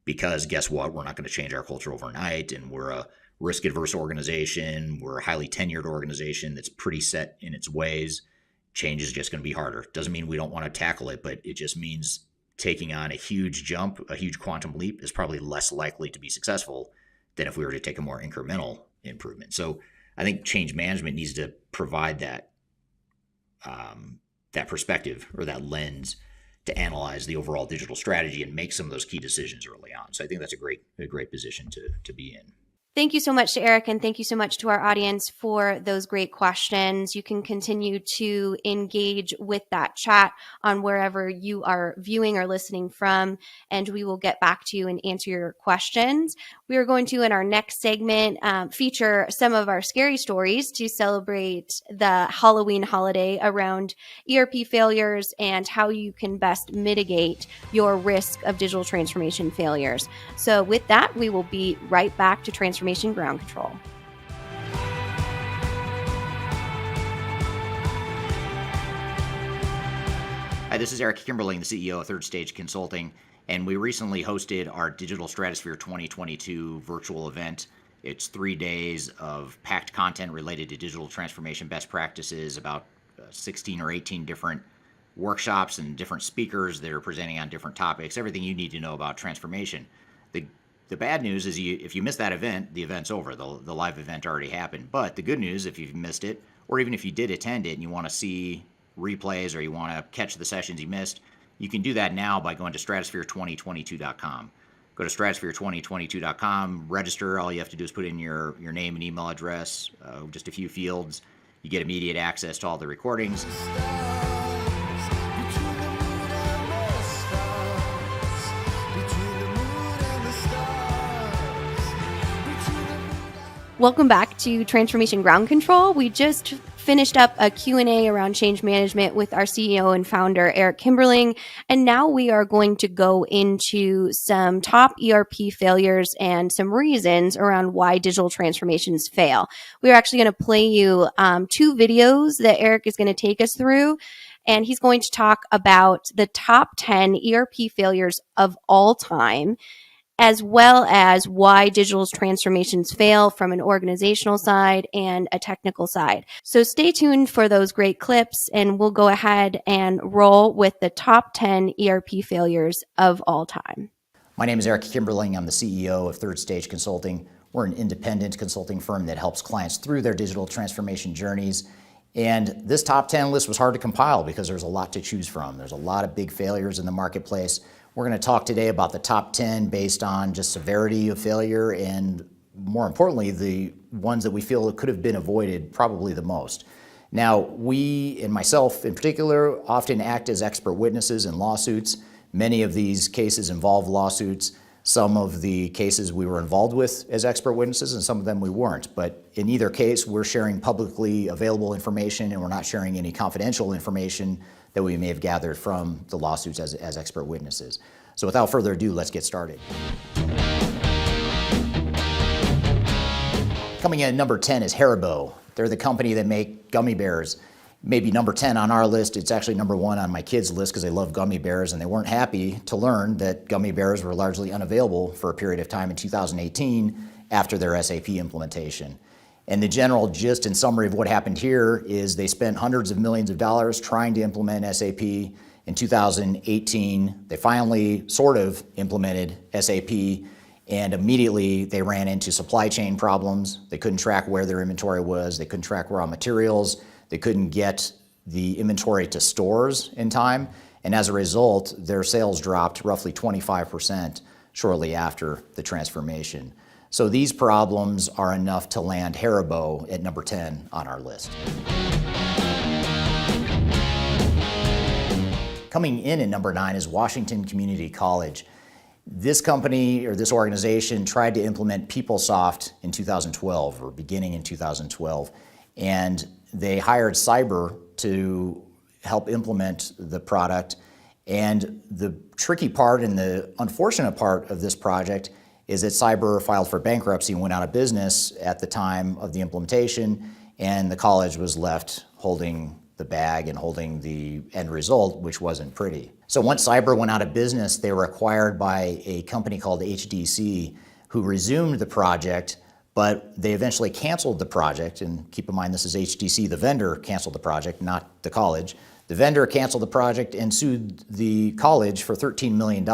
because guess what? We're not going to change our culture overnight, and we're a risk-adverse organization. We're a highly tenured organization that's pretty set in its ways. Change is just going to be harder. Doesn't mean we don't want to tackle it, but it just means taking on a huge jump, a huge quantum leap is probably less likely to be successful than if we were to take a more incremental improvement. So I think change management needs to provide that perspective or that lens to analyze the overall digital strategy and make some of those key decisions early on. So I think that's a great position to be in. Thank you so much to Eric, and thank you so much to our audience for those great questions. You can continue to engage with that chat on wherever you are viewing or listening from, and we will get back to you and answer your questions. We are going to, in our next segment, feature some of our scary stories to celebrate the Halloween holiday around ERP failures and how you can best mitigate your risk of digital transformation failures. So with that, we will be right back to Transformation Ground Control. Hi, this is Eric Kimberling, the CEO of Third Stage Consulting, and we recently hosted our Digital Stratosphere 2022 virtual event. It's 3 days of packed content related to digital transformation best practices, about 16 or 18 different workshops and different speakers that are presenting on different topics, everything you need to know about transformation. The bad news is if you miss that event, the event's over. The live event already happened. But the good news, if you've missed it, or even if you did attend it and you want to see replays or you want to catch the sessions you missed, you can do that now by going to stratosphere2022.com. Go to stratosphere2022.com, register. All you have to do is put in your name and email address, just a few fields. You get immediate access to all the recordings. Welcome back to Transformation Ground Control. We just finished up a Q&A around change management with our CEO and founder, Eric Kimberling. And now we are going to go into some top ERP failures and some reasons around why digital transformations fail. We're actually going to play you 2 videos that Eric is going to take us through. And he's going to talk about the top 10 ERP failures of all time, as well as why digital transformations fail from an organizational side and a technical side. So stay tuned for those great clips, and we'll go ahead and roll with the top 10 ERP failures of all time. My name is Eric Kimberling. I'm the CEO of Third Stage Consulting. We're an independent consulting firm that helps clients through their digital transformation journeys. And this top 10 list was hard to compile because there's a lot to choose from. There's a lot of big failures in the marketplace. We're going to talk today about the top 10 based on just severity of failure and, more importantly, the ones that we feel could have been avoided probably the most. Now, we, and myself in particular, often act as expert witnesses in lawsuits. Many of these cases involve lawsuits. Some of the cases we were involved with as expert witnesses, and some of them we weren't. But in either case, we're sharing publicly available information, and we're not sharing any confidential information that we may have gathered from the lawsuits as expert witnesses. So without further ado, let's get started. Coming in at number 10 is Haribo. They're the company that make gummy bears. Maybe number 10 on our list. It's actually number 1 on my kids' list because they love gummy bears, and they weren't happy to learn that gummy bears were largely unavailable for a period of time in 2018 after their SAP implementation. And the general gist and summary of what happened here is they spent hundreds of millions of dollars trying to implement SAP. In 2018, they finally sort of implemented SAP, and immediately they ran into supply chain problems. They couldn't track where their inventory was. They couldn't track raw materials. They couldn't get the inventory to stores in time. And as a result, their sales dropped roughly 25% shortly after the transformation. So these problems are enough to land Haribo at number 10 on our list. Coming in at number 9 is Washington Community College. This company or this organization tried to implement PeopleSoft in 2012 or beginning in 2012, and they hired Cyber to help implement the product. And the tricky part and the unfortunate part of this project is that Cyber filed for bankruptcy and went out of business at the time of the implementation, and the college was left holding the bag and holding the end result, which wasn't pretty. So once Cyber went out of business, they were acquired by a company called HDC, who resumed the project, but they eventually canceled the project. And keep in mind, this is HDC, the vendor canceled the project, not the college. The vendor canceled the project and sued the college for $13 million,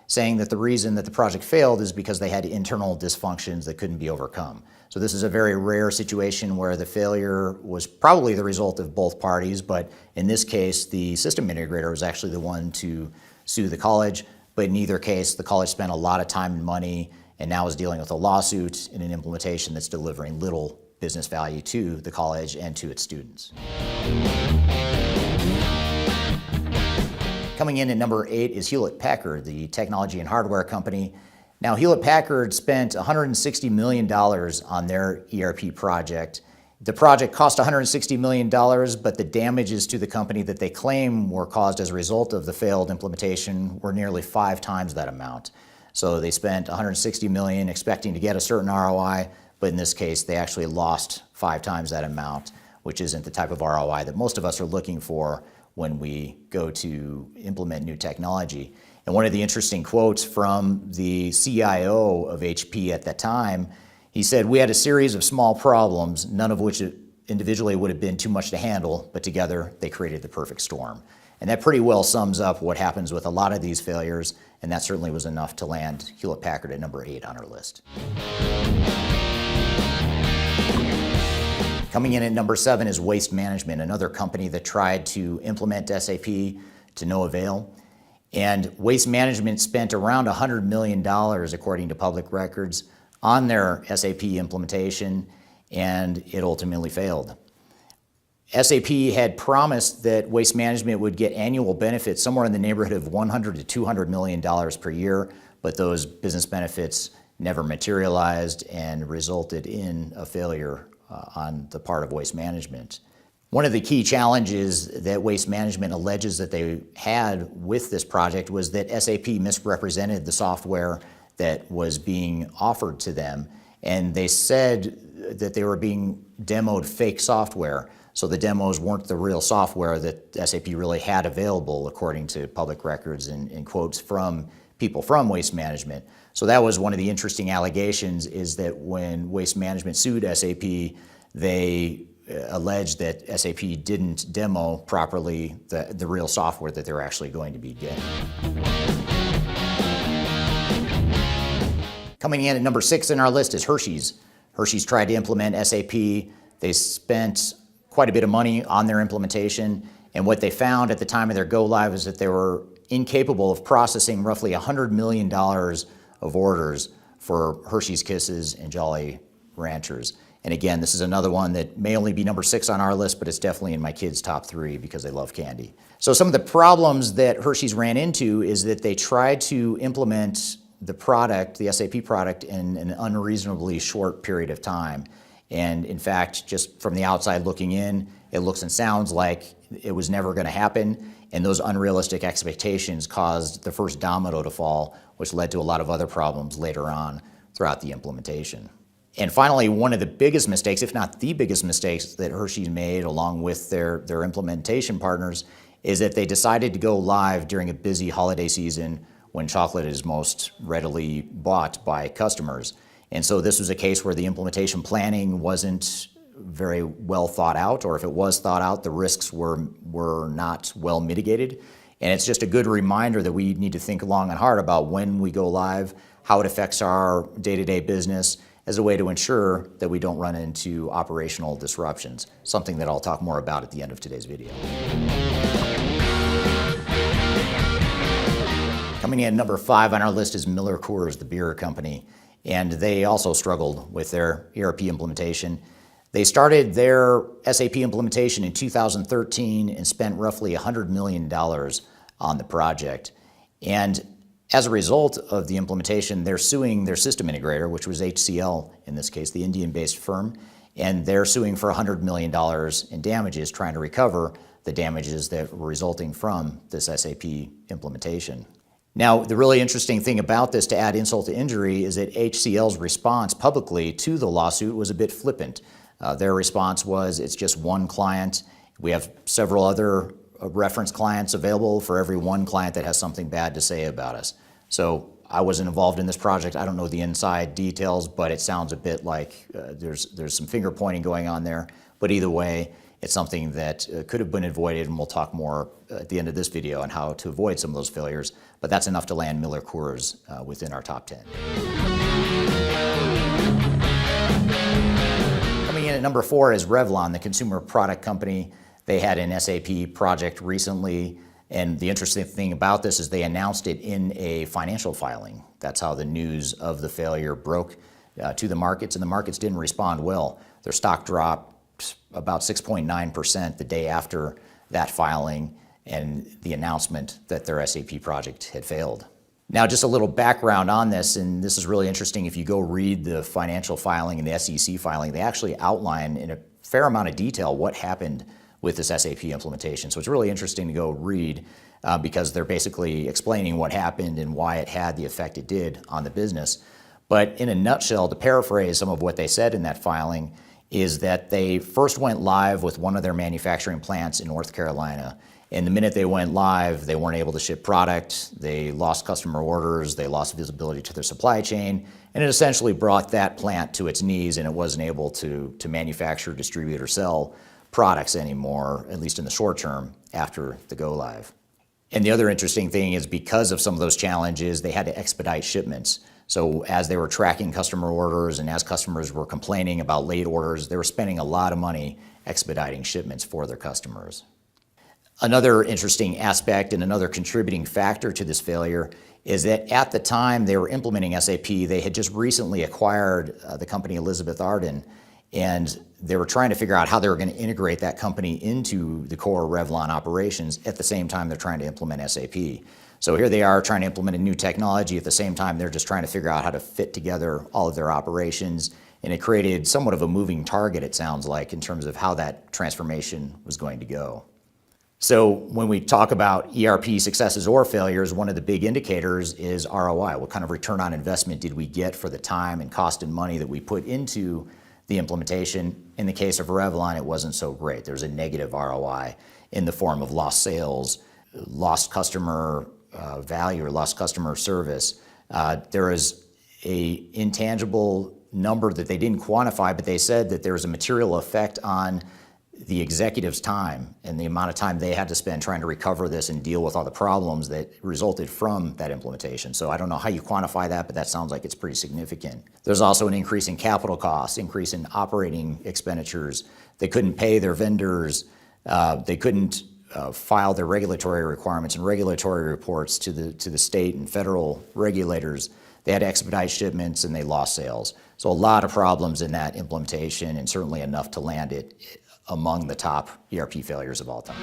saying that the reason that the project failed is because they had internal dysfunctions that couldn't be overcome. So this is a very rare situation where the failure was probably the result of both parties, but in this case, the system integrator was actually the one to sue the college. But in either case, the college spent a lot of time and money and now is dealing with a lawsuit in an implementation that's delivering little business value to the college and to its students. Coming in at number 8 is Hewlett-Packard, the technology and hardware company. Now, Hewlett-Packard spent $160 million on their ERP project. The project cost $160 million, but the damages to the company that they claim were caused as a result of the failed implementation were nearly 5 times that amount. So they spent $160 million expecting to get a certain ROI, but in this case, they actually lost 5 times that amount, which isn't the type of ROI that most of us are looking for when we go to implement new technology. And one of the interesting quotes from the CIO of HP at that time, he said, "We had a series of small problems, none of which individually would have been too much to handle, but together they created the perfect storm." And that pretty well sums up what happens with a lot of these failures, and that certainly was enough to land Hewlett-Packard at number 8 on our list. Coming in at number 7 is Waste Management, another company that tried to implement SAP to no avail. And Waste Management spent around $100 million, according to public records, on their SAP implementation, and it ultimately failed. SAP had promised that Waste Management would get annual benefits somewhere in the neighborhood of $100 to $200 million per year, but those business benefits never materialized and resulted in a failure on the part of Waste Management. One of the key challenges that Waste Management alleges that they had with this project was that SAP misrepresented the software that was being offered to them, and they said that they were being demoed fake software. So the demos weren't the real software that SAP really had available, according to public records and quotes from people from Waste Management. So that was one of the interesting allegations, is that when Waste Management sued SAP, they alleged that SAP didn't demo properly the real software that they're actually going to be getting. Coming in at number 6 in our list is Hershey's. Hershey's tried to implement SAP. They spent quite a bit of money on their implementation, and what they found at the time of their go-live is that they were incapable of processing roughly $100 million of orders for Hershey's Kisses and Jolly Ranchers. And again, this is another one that may only be number 6 on our list, but it's definitely in my kids' top 3 because they love candy. So some of the problems that Hershey's ran into is that they tried to implement the product, the SAP product, in an unreasonably short period of time. And in fact, just from the outside looking in, it looks and sounds like it was never going to happen. And those unrealistic expectations caused the first domino to fall, which led to a lot of other problems later on throughout the implementation. And finally, one of the biggest mistakes, if not the biggest mistakes that Hershey's made along with their implementation partners, is that they decided to go live during a busy holiday season when chocolate is most readily bought by customers. And so this was a case where the implementation planning wasn't very well thought out, or if it was thought out, the risks were not well mitigated. And it's just a good reminder that we need to think long and hard about when we go live, how it affects our day-to-day business, as a way to ensure that we don't run into operational disruptions, something that I'll talk more about at the end of today's video. Coming in at number 5 on our list is Miller Coors, the beer company, and they also struggled with their ERP implementation. They started their SAP implementation in 2013 and spent roughly $100 million on the project. And as a result of the implementation, they're suing their system integrator, which was HCL in this case, the Indian-based firm, and they're suing for $100 million in damages, trying to recover the damages that were resulting from this SAP implementation. Now, the really interesting thing about this, to add insult to injury, is that HCL's response publicly to the lawsuit was a bit flippant. Their response was, it's just one client. We have several other reference clients available for every one client that has something bad to say about us. So I wasn't involved in this project. I don't know the inside details, but it sounds a bit like there's some finger pointing going on there. But either way, it's something that could have been avoided, and we'll talk more at the end of this video on how to avoid some of those failures. But that's enough to land Miller Coors within our top 10. Coming in at number 4 is Revlon, the consumer product company. They had an SAP project recently, and the interesting thing about this is they announced it in a financial filing. That's how the news of the failure broke to the markets, and the markets didn't respond well. Their stock dropped about 6.9% the day after that filing and the announcement that their SAP project had failed. Now, just a little background on this, and this is really interesting. If you go read the financial filing and the SEC filing, they actually outline in a fair amount of detail what happened with this SAP implementation. So it's really interesting to go read because they're basically explaining what happened and why it had the effect it did on the business. But in a nutshell, to paraphrase some of what they said in that filing, is that they first went live with one of their manufacturing plants in North Carolina. And the minute they went live, they weren't able to ship product, they lost customer orders, they lost visibility to their supply chain, and it essentially brought that plant to its knees, and it wasn't able to manufacture, distribute, or sell products anymore, at least in the short term, after the go live. And the other interesting thing is, because of some of those challenges, they had to expedite shipments. So as they were tracking customer orders and as customers were complaining about late orders, they were spending a lot of money expediting shipments for their customers. Another interesting aspect and another contributing factor to this failure is that at the time they were implementing SAP, they had just recently acquired the company Elizabeth Arden, and they were trying to figure out how they were going to integrate that company into the core Revlon operations at the same time they're trying to implement SAP. So here they are trying to implement a new technology. At the same time, they're just trying to figure out how to fit together all of their operations. And it created somewhat of a moving target, it sounds like, in terms of how that transformation was going to go. So when we talk about ERP successes or failures, one of the big indicators is ROI. What kind of return on investment did we get for the time and cost and money that we put into the implementation? In the case of Revlon, it wasn't so great. There's a negative ROI in the form of lost sales, lost customer value, or lost customer service. There is an intangible number that they didn't quantify, but they said that there was a material effect on the executives' time and the amount of time they had to spend trying to recover this and deal with all the problems that resulted from that implementation. So I don't know how you quantify that, but that sounds like it's pretty significant. There's also an increase in capital costs, increase in operating expenditures. They couldn't pay their vendors. They couldn't file their regulatory requirements and regulatory reports to the state and federal regulators. They had to expedite shipments and they lost sales. So a lot of problems in that implementation, and certainly enough to land it among the top ERP failures of all time.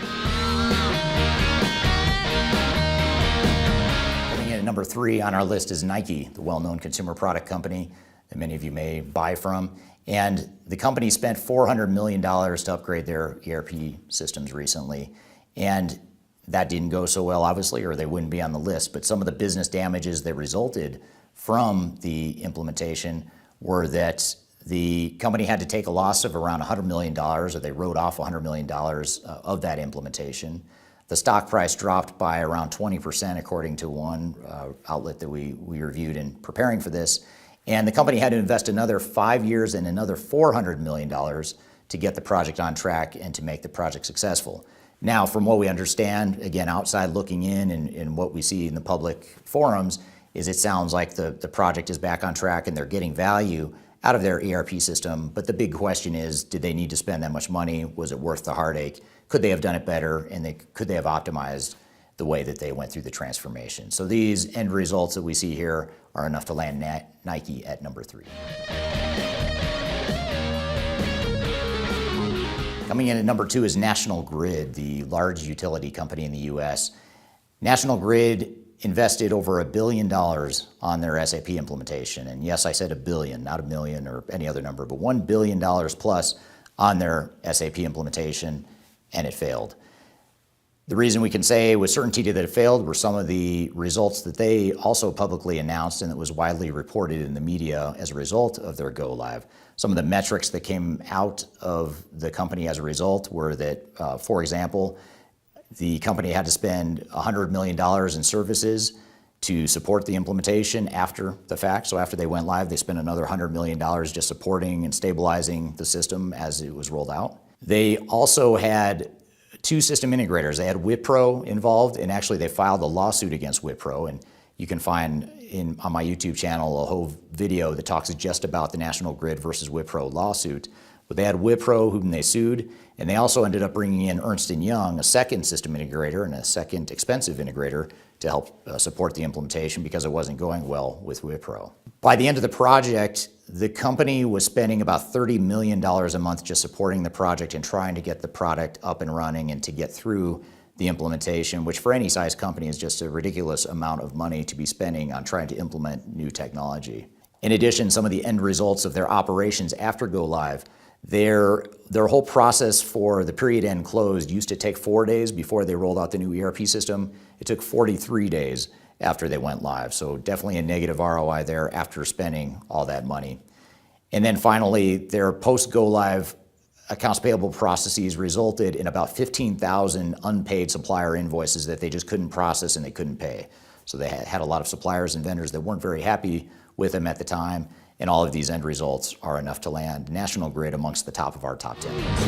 Coming in at number 3 on our list is Nike, the well-known consumer product company that many of you may buy from. And the company spent $400 million to upgrade their ERP systems recently. And that didn't go so well, obviously, or they wouldn't be on the list. But some of the business damages that resulted from the implementation were that the company had to take a loss of around $100 million, or they wrote off $100 million of that implementation. The stock price dropped by around 20%, according to one outlet that we reviewed in preparing for this. And the company had to invest another 5 years and another $400 million to get the project on track and to make the project successful. Now, from what we understand, again, outside looking in and what we see in the public forums, is it sounds like the project is back on track and they're getting value out of their ERP system. But the big question is, did they need to spend that much money? Was it worth the heartache? Could they have done it better? And could they have optimized the way that they went through the transformation? So these end results that we see here are enough to land Nike at number 3. Coming in at number 2 is National Grid, the large utility company in the U.S. National Grid invested over $1 billion on their SAP implementation. And yes, I said $1 billion, not $1 million or any other number, but $1 billion plus on their SAP implementation, and it failed. The reason we can say with certainty that it failed were some of the results that they also publicly announced and that was widely reported in the media as a result of their go live. Some of the metrics that came out of the company as a result were that, for example, the company had to spend $100 million in services to support the implementation after the fact. So after they went live, they spent another $100 million just supporting and stabilizing the system as it was rolled out. They also had 2 system integrators. They had Wipro involved, and actually they filed a lawsuit against Wipro. And you can find on my YouTube channel a whole video that talks just about the National Grid versus Wipro lawsuit. But they had Wipro, whom they sued, and they also ended up bringing in Ernst & Young, a second system integrator and a second expensive integrator to help support the implementation because it wasn't going well with Wipro. By the end of the project, the company was spending about $30 million a month just supporting the project and trying to get the product up and running and to get through the implementation, which for any size company is just a ridiculous amount of money to be spending on trying to implement new technology. In addition, some of the end results of their operations after go live, their whole process for the period end closed used to take 4 days before they rolled out the new ERP system. It took 43 days after they went live. So definitely a negative ROI there after spending all that money. And then finally, their post-go live accounts payable processes resulted in about 15,000 unpaid supplier invoices that they just couldn't process and they couldn't pay. So they had a lot of suppliers and vendors that weren't very happy with them at the time. And all of these end results are enough to land National Grid amongst the top of our top 10 lists.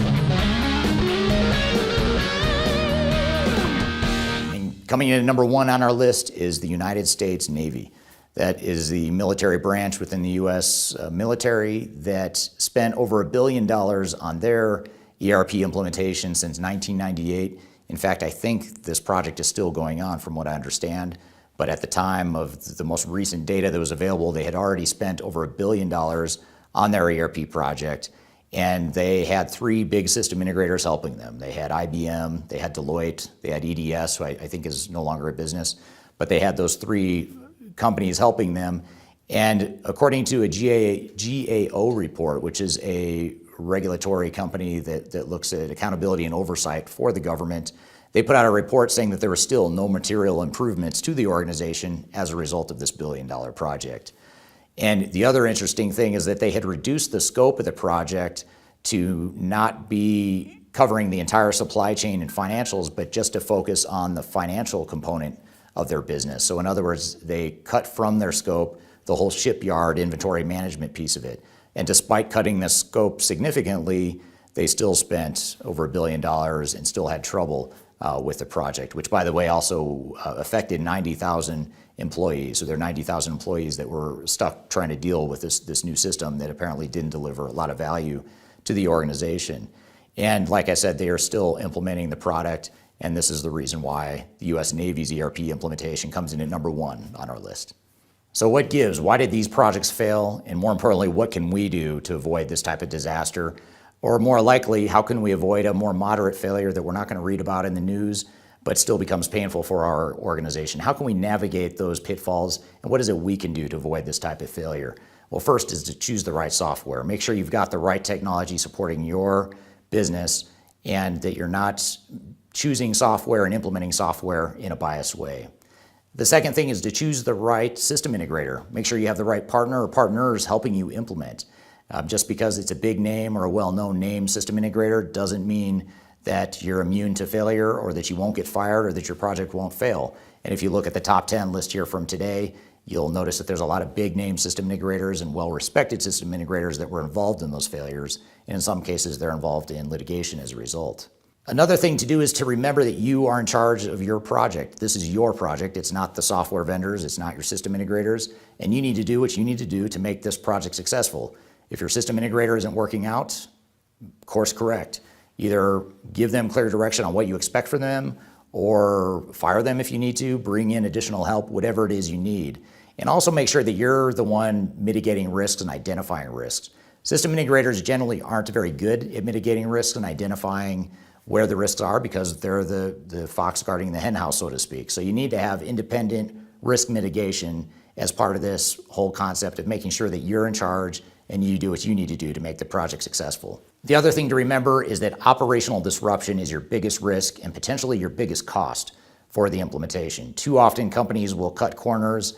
And coming in at number 1 on our list is the United States Navy. That is the military branch within the U.S. military that spent over $1 billion on their ERP implementation since 1998. In fact, I think this project is still going on from what I understand. But at the time of the most recent data that was available, they had already spent over $1 billion on their ERP project. And they had 3 big system integrators helping them. They had IBM, they had Deloitte, they had EDS, who I think is no longer a business. But they had those 3 companies helping them. And according to a GAO report, which is a regulatory company that looks at accountability and oversight for the government, they put out a report saying that there were still no material improvements to the organization as a result of this $1 billion project. And the other interesting thing is that they had reduced the scope of the project to not be covering the entire supply chain and financials, but just to focus on the financial component of their business. So in other words, they cut from their scope the whole shipyard inventory management piece of it. And despite cutting the scope significantly, they still spent over $1 billion and still had trouble with the project, which, by the way, also affected 90,000 employees. So there are 90,000 employees that were stuck trying to deal with this new system that apparently didn't deliver a lot of value to the organization. And like I said, they are still implementing the product, and this is the reason why the U.S. Navy's ERP implementation comes in at number 1 on our list. So what gives? Why did these projects fail? And more importantly, what can we do to avoid this type of disaster? Or more likely, how can we avoid a more moderate failure that we're not going to read about in the news, but still becomes painful for our organization? How can we navigate those pitfalls? And what is it we can do to avoid this type of failure? Well, first is to choose the right software. Make sure you've got the right technology supporting your business and that you're not choosing software and implementing software in a biased way. The second thing is to choose the right system integrator. Make sure you have the right partner or partners helping you implement. Just because it's a big name or a well-known name system integrator doesn't mean that you're immune to failure or that you won't get fired or that your project won't fail. And if you look at the top 10 list here from today, you'll notice that there's a lot of big name system integrators and well-respected system integrators that were involved in those failures. And in some cases, they're involved in litigation as a result. Another thing to do is to remember that you are in charge of your project. This is your project. It's not the software vendors. It's not your system integrators. And you need to do what you need to do to make this project successful. If your system integrator isn't working out, course correct. Either give them clear direction on what you expect from them or fire them if you need to, bring in additional help, whatever it is you need. And also make sure that you're the one mitigating risks and identifying risks. System integrators generally aren't very good at mitigating risks and identifying where the risks are because they're the fox guarding the hen house, so to speak. So you need to have independent risk mitigation as part of this whole concept of making sure that you're in charge and you do what you need to do to make the project successful. The other thing to remember is that operational disruption is your biggest risk and potentially your biggest cost for the implementation. Too often companies will cut corners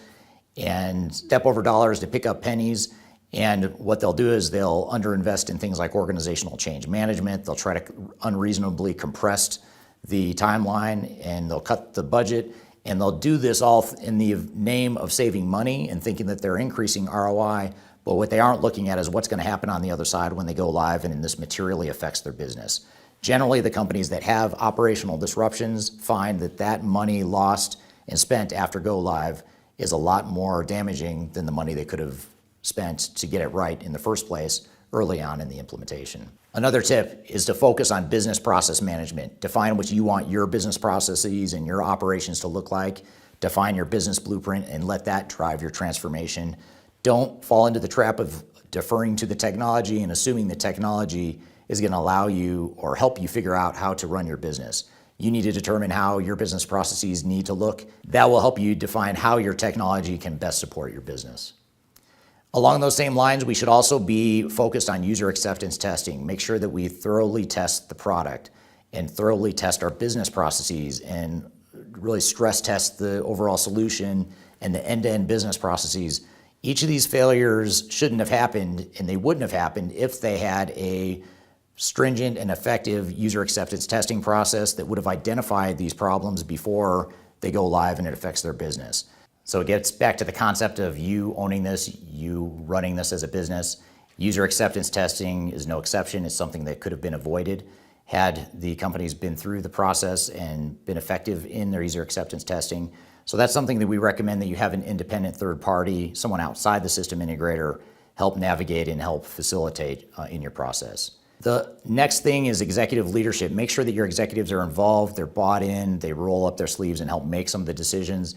and step over dollars to pick up pennies. And what they'll do is they'll underinvest in things like organizational change management. They'll try to unreasonably compress the timeline and they'll cut the budget. And they'll do this all in the name of saving money and thinking that they're increasing ROI. But what they aren't looking at is what's going to happen on the other side when they go live and this materially affects their business. Generally, the companies that have operational disruptions find that that money lost and spent after go live is a lot more damaging than the money they could have spent to get it right in the first place early on in the implementation. Another tip is to focus on business process management. Define what you want your business processes and your operations to look like. Define your business blueprint and let that drive your transformation. Don't fall into the trap of deferring to the technology and assuming the technology is going to allow you or help you figure out how to run your business. You need to determine how your business processes need to look. That will help you define how your technology can best support your business. Along those same lines, we should also be focused on user acceptance testing. Make sure that we thoroughly test the product and thoroughly test our business processes and really stress test the overall solution and the end-to-end business processes. Each of these failures shouldn't have happened, and they wouldn't have happened if they had a stringent and effective user acceptance testing process that would have identified these problems before they go live and it affects their business. So it gets back to the concept of you owning this, you running this as a business. User acceptance testing is no exception. It's something that could have been avoided had the companies been through the process and been effective in their user acceptance testing. So that's something that we recommend that you have an independent third party, someone outside the system integrator, help navigate and help facilitate in your process. The next thing is executive leadership. Make sure that your executives are involved, they're bought in, they roll up their sleeves and help make some of the decisions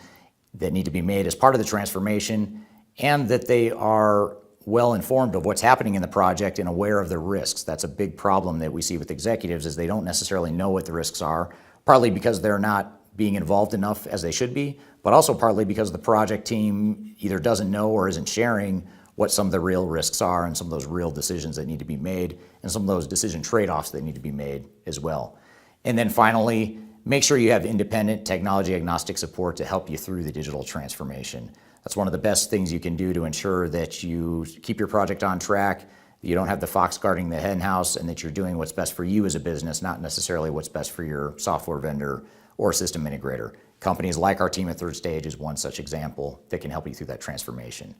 that need to be made as part of the transformation, and that they are well informed of what's happening in the project and aware of the risks. That's a big problem that we see with executives is they don't necessarily know what the risks are, partly because they're not being involved enough as they should be, but also partly because the project team either doesn't know or isn't sharing what some of the real risks are and some of those real decisions that need to be made and some of those decision trade-offs that need to be made as well. And then finally, make sure you have independent technology agnostic support to help you through the digital transformation. That's one of the best things you can do to ensure that you keep your project on track, that you don't have the fox guarding the hen house, and that you're doing what's best for you as a business, not necessarily what's best for your software vendor or system integrator. Companies like our team at Third Stage is one such example that can help you through that transformation.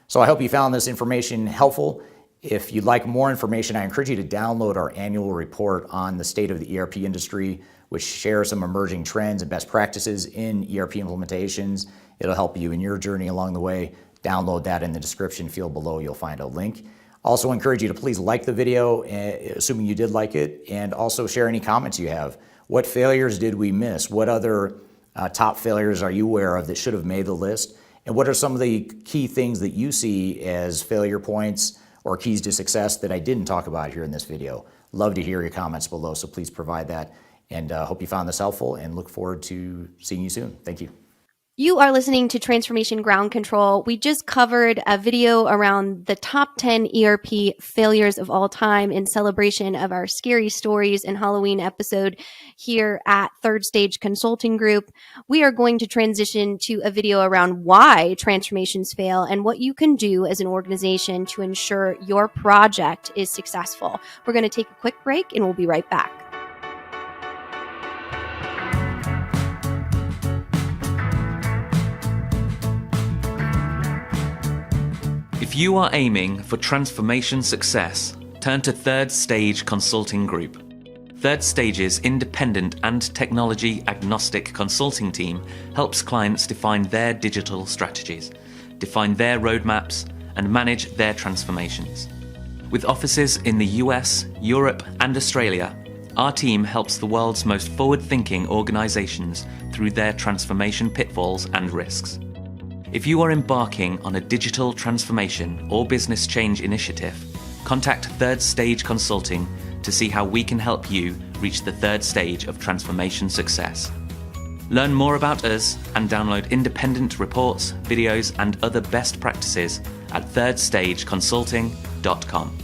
So I hope you found this information helpful. If you'd like more information, I encourage you to download our annual report on the state of the ERP industry, which shares some emerging trends and best practices in ERP implementations. It'll help you in your journey along the way. Download that in the description field below. You'll find a link. Also encourage you to please like the video, assuming you did like it, and also share any comments you have. What failures did we miss? What other top failures are you aware of that should have made the list? And what are some of the key things that you see as failure points or keys to success that I didn't talk about here in this video? Love to hear your comments below, so please provide that. And hope you found this helpful and look forward to seeing you soon. Thank you. You are listening to Transformation Ground Control. We just covered a video around the top 10 ERP failures of all time in celebration of our Scary Stories and Halloween episode here at Third Stage Consulting Group. We are going to transition to a video around why transformations fail and what you can do as an organization to ensure your project is successful. We're going to take a quick break and we'll be right back. If you are aiming for transformation success, turn to Third Stage Consulting Group. Third Stage's independent and technology agnostic consulting team helps clients define their digital strategies, define their roadmaps, and manage their transformations. With offices in the US, Europe, and Australia, our team helps the world's most forward-thinking organizations through their transformation pitfalls and risks. If you are embarking on a digital transformation or business change initiative, contact Third Stage Consulting to see how we can help you reach the third stage of transformation success. Learn more about us and download independent reports, videos, and other best practices at thirdstageconsulting.com.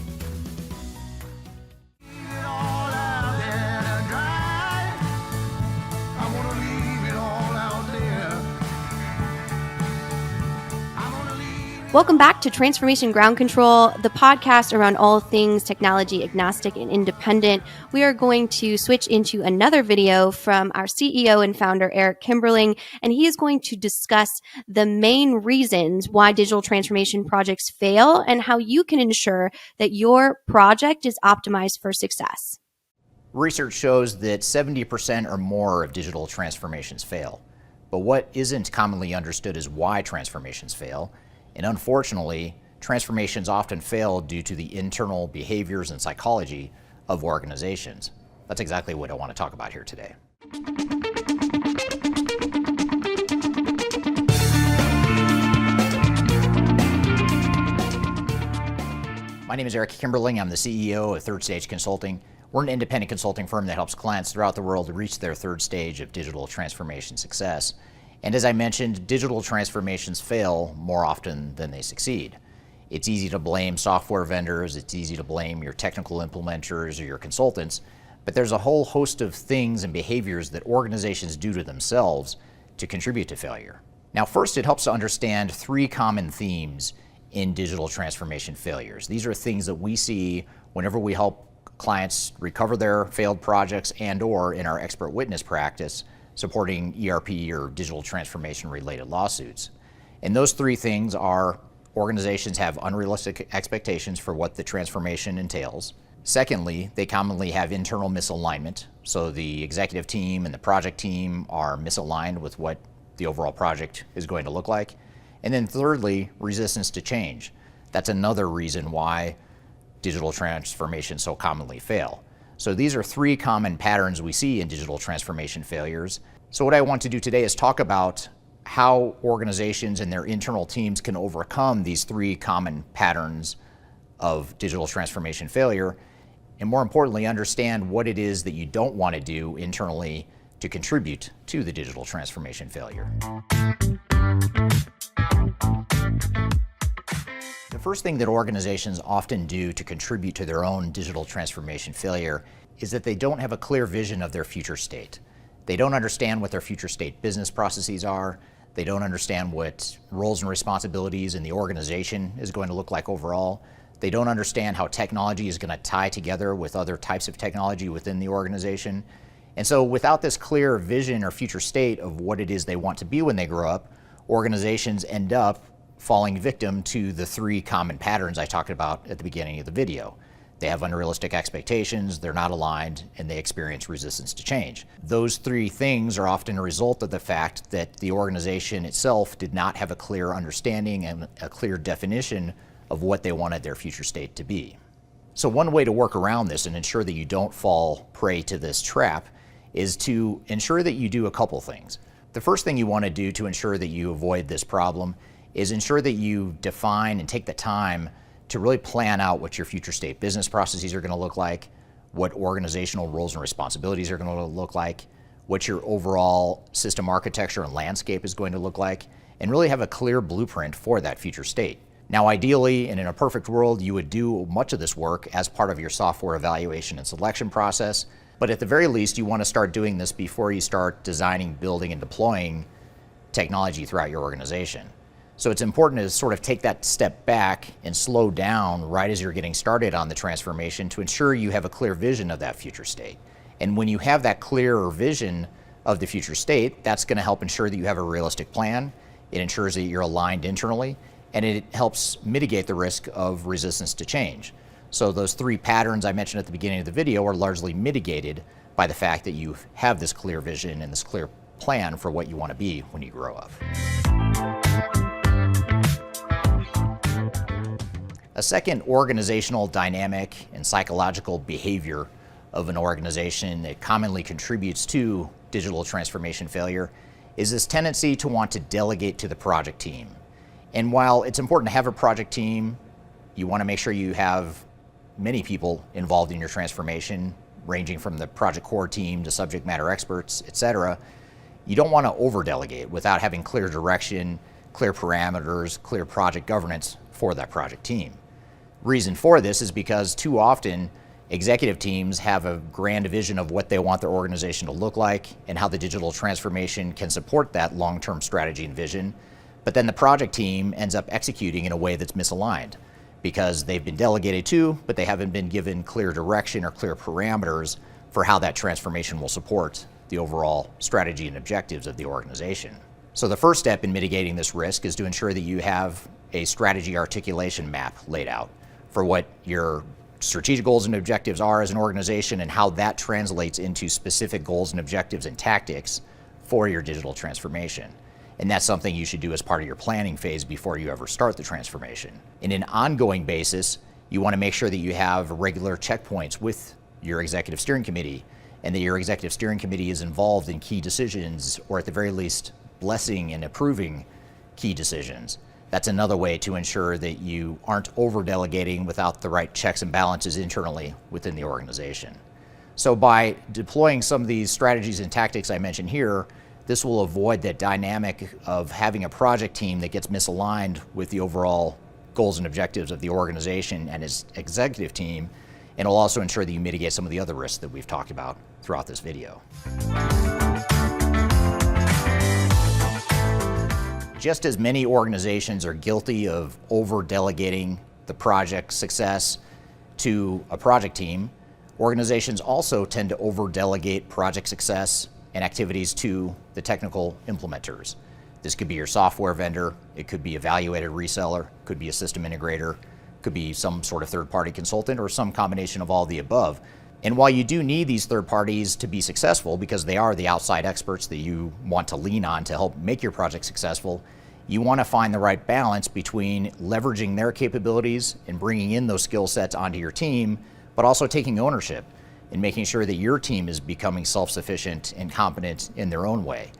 Welcome back to Transformation Ground Control, the podcast around all things technology agnostic and independent. We are going to switch into another video from our CEO and founder, Eric Kimberling, and he is going to discuss the main reasons why digital transformation projects fail and how you can ensure that your project is optimized for success. Research shows that 70% or more of digital transformations fail. But what isn't commonly understood is why transformations fail. And unfortunately, transformations often fail due to the internal behaviors and psychology of organizations. That's exactly what I want to talk about here today. My name is Eric Kimberling. I'm the CEO of Third Stage Consulting. We're an independent consulting firm that helps clients throughout the world reach their third stage of digital transformation success. And as I mentioned, digital transformations fail more often than they succeed. It's easy to blame software vendors, it's easy to blame your technical implementers or your consultants, but there's a whole host of things and behaviors that organizations do to themselves to contribute to failure. Now, first, it helps to understand three common themes in digital transformation failures. These are things that we see whenever we help clients recover their failed projects and/or in our expert witness practice supporting ERP or digital transformation related lawsuits. And those three things are: organizations have unrealistic expectations for what the transformation entails. Secondly, they commonly have internal misalignment. So the executive team and the project team are misaligned with what the overall project is going to look like. And then thirdly, resistance to change. That's another reason why digital transformations so commonly fail. So these are three common patterns we see in digital transformation failures. So what I want to do today is talk about how organizations and their internal teams can overcome these three common patterns of digital transformation failure, and more importantly, understand what it is that you don't want to do internally to contribute to the digital transformation failure. The first thing that organizations often do to contribute to their own digital transformation failure is that they don't have a clear vision of their future state. They don't understand what their future state business processes are. They don't understand what roles and responsibilities in the organization is going to look like overall. They don't understand how technology is going to tie together with other types of technology within the organization. And so without this clear vision or future state of what it is they want to be when they grow up, organizations end up falling victim to the three common patterns I talked about at the beginning of the video. They have unrealistic expectations, they're not aligned, and they experience resistance to change. Those three things are often a result of the fact that the organization itself did not have a clear understanding and a clear definition of what they wanted their future state to be. So one way to work around this and ensure that you don't fall prey to this trap is to ensure that you do a couple things. The first thing you want to do to ensure that you avoid this problem is ensure that you define and take the time to really plan out what your future state business processes are going to look like, what organizational roles and responsibilities are going to look like, what your overall system architecture and landscape is going to look like, and really have a clear blueprint for that future state. Now, ideally, and in a perfect world, you would do much of this work as part of your software evaluation and selection process, but at the very least, you want to start doing this before you start designing, building, and deploying technology throughout your organization. So it's important to sort of take that step back and slow down right as you're getting started on the transformation to ensure you have a clear vision of that future state. And when you have that clearer vision of the future state, that's going to help ensure that you have a realistic plan. It ensures that you're aligned internally, and it helps mitigate the risk of resistance to change. So those three patterns I mentioned at the beginning of the video are largely mitigated by the fact that you have this clear vision and this clear plan for what you want to be when you grow up. A second organizational dynamic and psychological behavior of an organization that commonly contributes to digital transformation failure is this tendency to want to delegate to the project team. And while it's important to have a project team, you want to make sure you have many people involved in your transformation, ranging from the project core team to subject matter experts, etc. You don't want to over-delegate without having clear direction, clear parameters, clear project governance for that project team. Reason for this is because too often executive teams have a grand vision of what they want their organization to look like and how the digital transformation can support that long-term strategy and vision. But then the project team ends up executing in a way that's misaligned because they've been delegated to, but they haven't been given clear direction or clear parameters for how that transformation will support the overall strategy and objectives of the organization. So the first step in mitigating this risk is to ensure that you have a strategy articulation map laid out for what your strategic goals and objectives are as an organization and how that translates into specific goals and objectives and tactics for your digital transformation. And that's something you should do as part of your planning phase before you ever start the transformation. In an ongoing basis, you want to make sure that you have regular checkpoints with your executive steering committee and that your executive steering committee is involved in key decisions, or at the very least, blessing and approving key decisions. That's another way to ensure that you aren't over-delegating without the right checks and balances internally within the organization. So by deploying some of these strategies and tactics I mentioned here, this will avoid that dynamic of having a project team that gets misaligned with the overall goals and objectives of the organization and its executive team, and it'll also ensure that you mitigate some of the other risks that we've talked about throughout this video. Just as many organizations are guilty of over-delegating the project success to a project team, organizations also tend to over-delegate project success and activities to the technical implementers. This could be your software vendor, it could be a evaluated reseller, could be a system integrator, could be some sort of third-party consultant, or some combination of all the above. And while you do need these third parties to be successful because they are the outside experts that you want to lean on to help make your project successful, you want to find the right balance between leveraging their capabilities and bringing in those skill sets onto your team, but also taking ownership and making sure that your team is becoming self-sufficient and competent in their own way.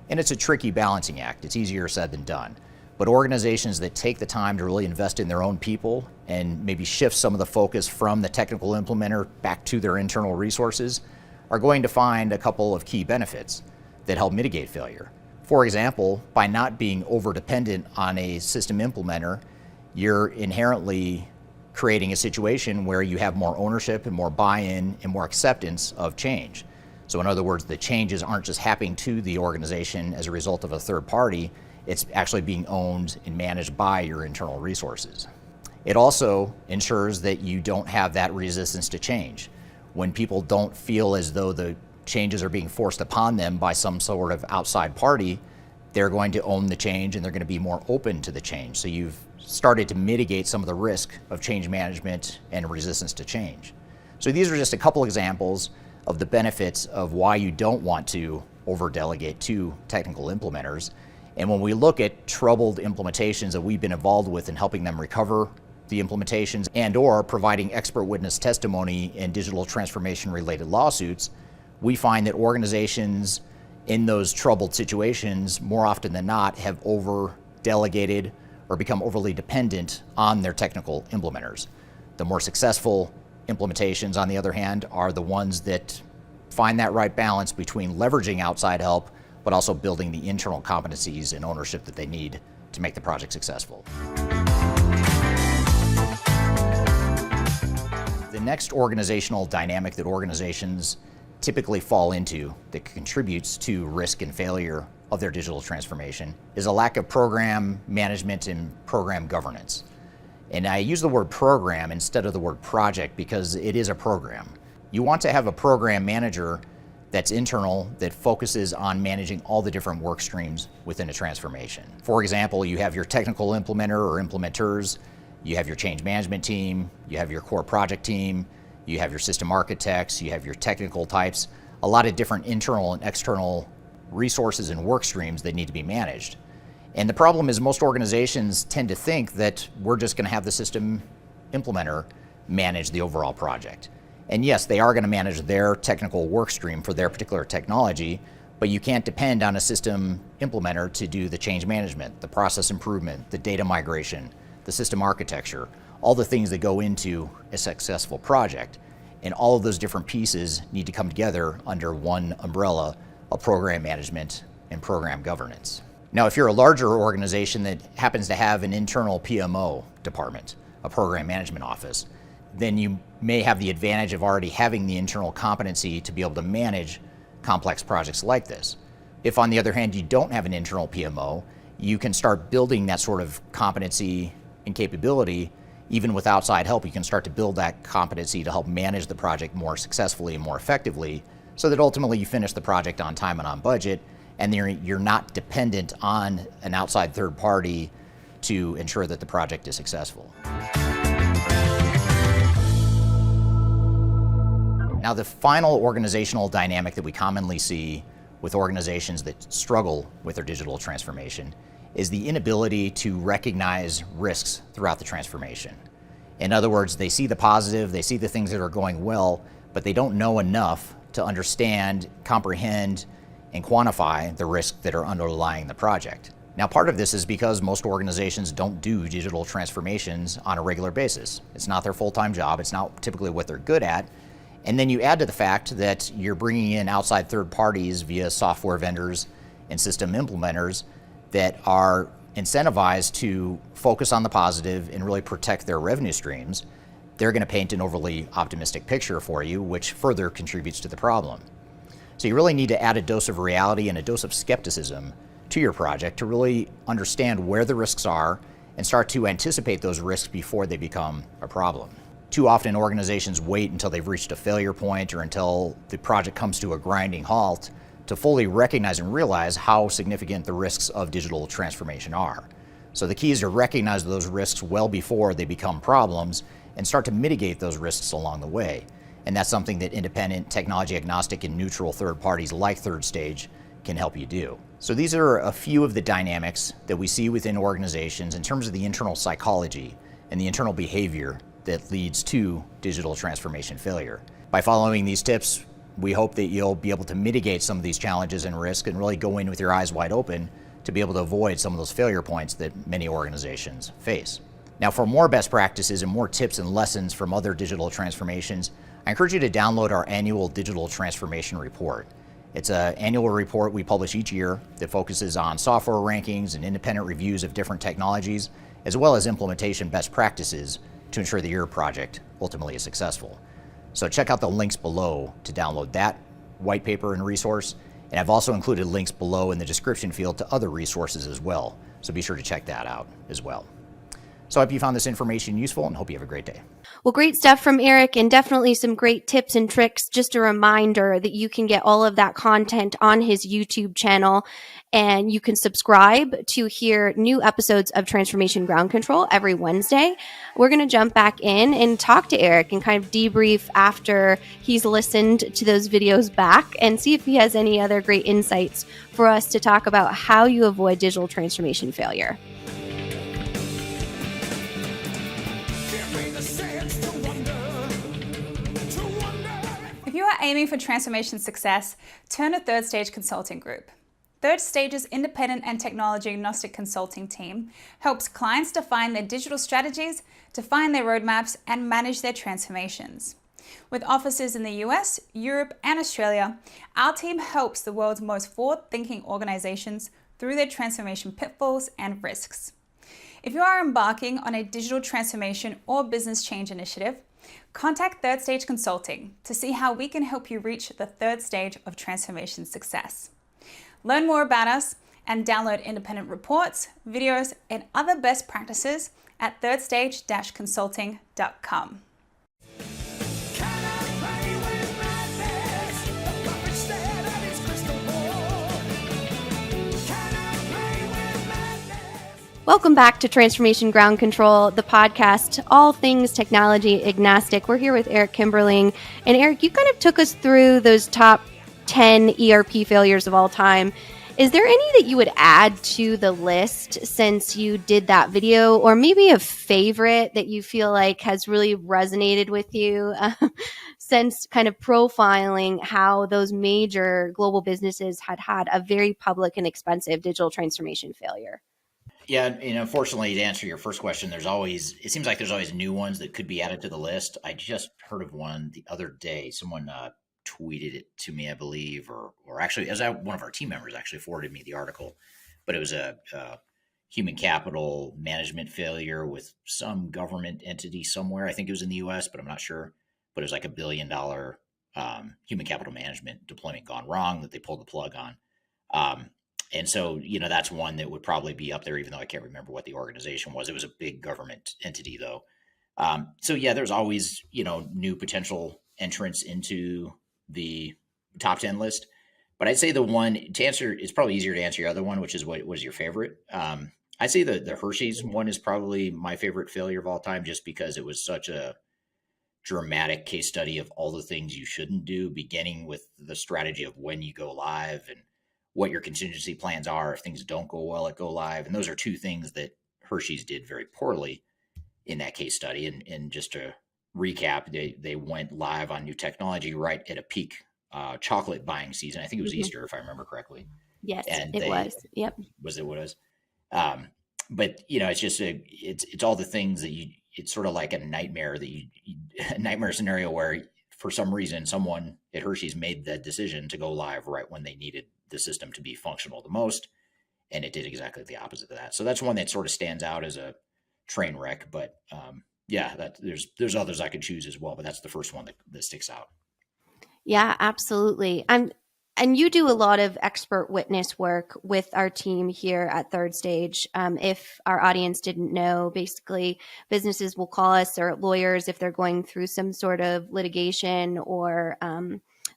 And it's a tricky balancing act. It's easier said than done. But organizations that take the time to really invest in their own people and maybe shift some of the focus from the technical implementer back to their internal resources are going to find a couple of key benefits that help mitigate failure. For example, by not being over-dependent on a system implementer, you're inherently creating a situation where you have more ownership and more buy-in and more acceptance of change. So in other words, the changes aren't just happening to the organization as a result of a third party, it's actually being owned and managed by your internal resources. It also ensures that you don't have that resistance to change. When people don't feel as though the changes are being forced upon them by some sort of outside party, they're going to own the change and they're going to be more open to the change. So you've started to mitigate some of the risk of change management and resistance to change. So these are just a couple examples of the benefits of why you don't want to over-delegate to technical implementers. And when we look at troubled implementations that we've been involved with in helping them recover the implementations and/or providing expert witness testimony in digital transformation related lawsuits, we find that organizations in those troubled situations, more often than not, have over-delegated or become overly dependent on their technical implementers. The more successful implementations, on the other hand, are the ones that find that right balance between leveraging outside help, but also building the internal competencies and ownership that they need to make the project successful. The next organizational dynamic that organizations typically fall into that contributes to risk and failure of their digital transformation is a lack of program management and program governance. And I use the word program instead of the word project because it is a program. You want to have a program manager that's internal, that focuses on managing all the different work streams within a transformation. For example, you have your technical implementer or implementers, you have your change management team, you have your core project team, you have your system architects, you have your technical types, a lot of different internal and external resources and work streams that need to be managed. And the problem is most organizations tend to think that we're just going to have the system implementer manage the overall project. And yes, they are going to manage their technical work stream for their particular technology, but you can't depend on a system implementer to do the change management, the process improvement, the data migration, the system architecture, all the things that go into a successful project. And all of those different pieces need to come together under one umbrella of program management and program governance. Now, if you're a larger organization that happens to have an internal PMO department, a program management office, then you may have the advantage of already having the internal competency to be able to manage complex projects like this. If, on the other hand, you don't have an internal PMO, you can start building that sort of competency and capability. Even with outside help, you can start to build that competency to help manage the project more successfully and more effectively so that ultimately you finish the project on time and on budget, and you're not dependent on an outside third party to ensure that the project is successful. Now, the final organizational dynamic that we commonly see with organizations that struggle with their digital transformation is the inability to recognize risks throughout the transformation. In other words, they see the positive, they see the things that are going well, but they don't know enough to understand, comprehend, and quantify the risks that are underlying the project. Now, part of this is because most organizations don't do digital transformations on a regular basis. It's not their full-time job, it's not typically what they're good at. And then you add to the fact that you're bringing in outside third parties via software vendors and system implementers that are incentivized to focus on the positive and really protect their revenue streams. They're going to paint an overly optimistic picture for you, which further contributes to the problem. So you really need to add a dose of reality and a dose of skepticism to your project to really understand where the risks are and start to anticipate those risks before they become a problem. Too often organizations wait until they've reached a failure point or until the project comes to a grinding halt to fully recognize and realize how significant the risks of digital transformation are. So the key is to recognize those risks well before they become problems and start to mitigate those risks along the way. And that's something that independent, technology agnostic, and neutral third parties like Third Stage can help you do. So these are a few of the dynamics that we see within organizations in terms of the internal psychology and the internal behavior that leads to digital transformation failure. By following these tips, we hope that you'll be able to mitigate some of these challenges and risk and really go in with your eyes wide open to be able to avoid some of those failure points that many organizations face. Now, for more best practices and more tips and lessons from other digital transformations, I encourage you to download our annual digital transformation report. It's an annual report we publish each year that focuses on software rankings and independent reviews of different technologies, as well as implementation best practices to ensure that your project ultimately is successful. So check out the links below to download that white paper and resource. And I've also included links below in the description field to other resources as well. So be sure to check that out as well. So I hope you found this information useful and hope you have a great day. Well, great stuff from Eric, and definitely some great tips and tricks. Just a reminder that you can get all of that content on his YouTube channel, and you can subscribe to hear new episodes of Transformation Ground Control every Wednesday. We're going to jump back in and talk to Eric and kind of debrief after he's listened to those videos back and see if he has any other great insights for us to talk about how you avoid digital transformation failure. If you are aiming for transformation success, turn to Third Stage Consulting Group. Third Stage's independent and technology agnostic consulting team helps clients define their digital strategies, define their roadmaps, and manage their transformations. With offices in the US, Europe, and Australia, our team helps the world's most forward-thinking organizations through their transformation pitfalls and risks. If you are embarking on a digital transformation or business change initiative, contact Third Stage Consulting to see how we can help you reach the third stage of transformation success. Learn more about us and download independent reports, videos, and other best practices at thirdstage-consulting.com. Welcome back to Transformation Ground Control, the podcast, all things technology agnostic. We're here with Eric Kimberling. And Eric, you kind of took us through those top 10 ERP failures of all time. Is there any that you would add to the list since you did that video, or maybe a favorite that you feel like has really resonated with you since kind of profiling how those major global businesses had a very public and expensive digital transformation failure? Yeah, and unfortunately, to answer your first question, it seems like there's always new ones that could be added to the list. I just heard of one the other day. Someone tweeted it to me, I believe, or actually, one of our team members actually forwarded me the article, but it was a human capital management failure with some government entity somewhere. I think it was in the US, but I'm not sure. But it was like $1 billion human capital management deployment gone wrong that they pulled the plug on. And so, that's one that would probably be up there, even though I can't remember what the organization was. It was a big government entity, though. So, yeah, there's always, new potential entrants into the top 10 list. But I'd say the one to answer, it's probably easier to answer your other one, which is what was your favorite. I'd say the Hershey's one is probably my favorite failure of all time, just because it was such a dramatic case study of all the things you shouldn't do, beginning with the strategy of when you go live and what your contingency plans are if things don't go well at go live. And those are two things that Hershey's did very poorly in that case study. And just to recap, they went live on new technology right at a peak chocolate buying season. I think it was Easter, if I remember correctly. Yes, and it was. Yep. Was it what it was? But it's just it's all the things that it's sort of like a nightmare a nightmare scenario where for some reason someone at Hershey's made the decision to go live right when they needed the system to be functional the most, and it did exactly the opposite of that. So that's one that sort of stands out as a train wreck. But there's others I could choose as well, but that's the first one that sticks out. Yeah, absolutely. And you do a lot of expert witness work with our team here at Third Stage. If our audience didn't know, basically businesses will call us, or lawyers, if they're going through some sort of litigation or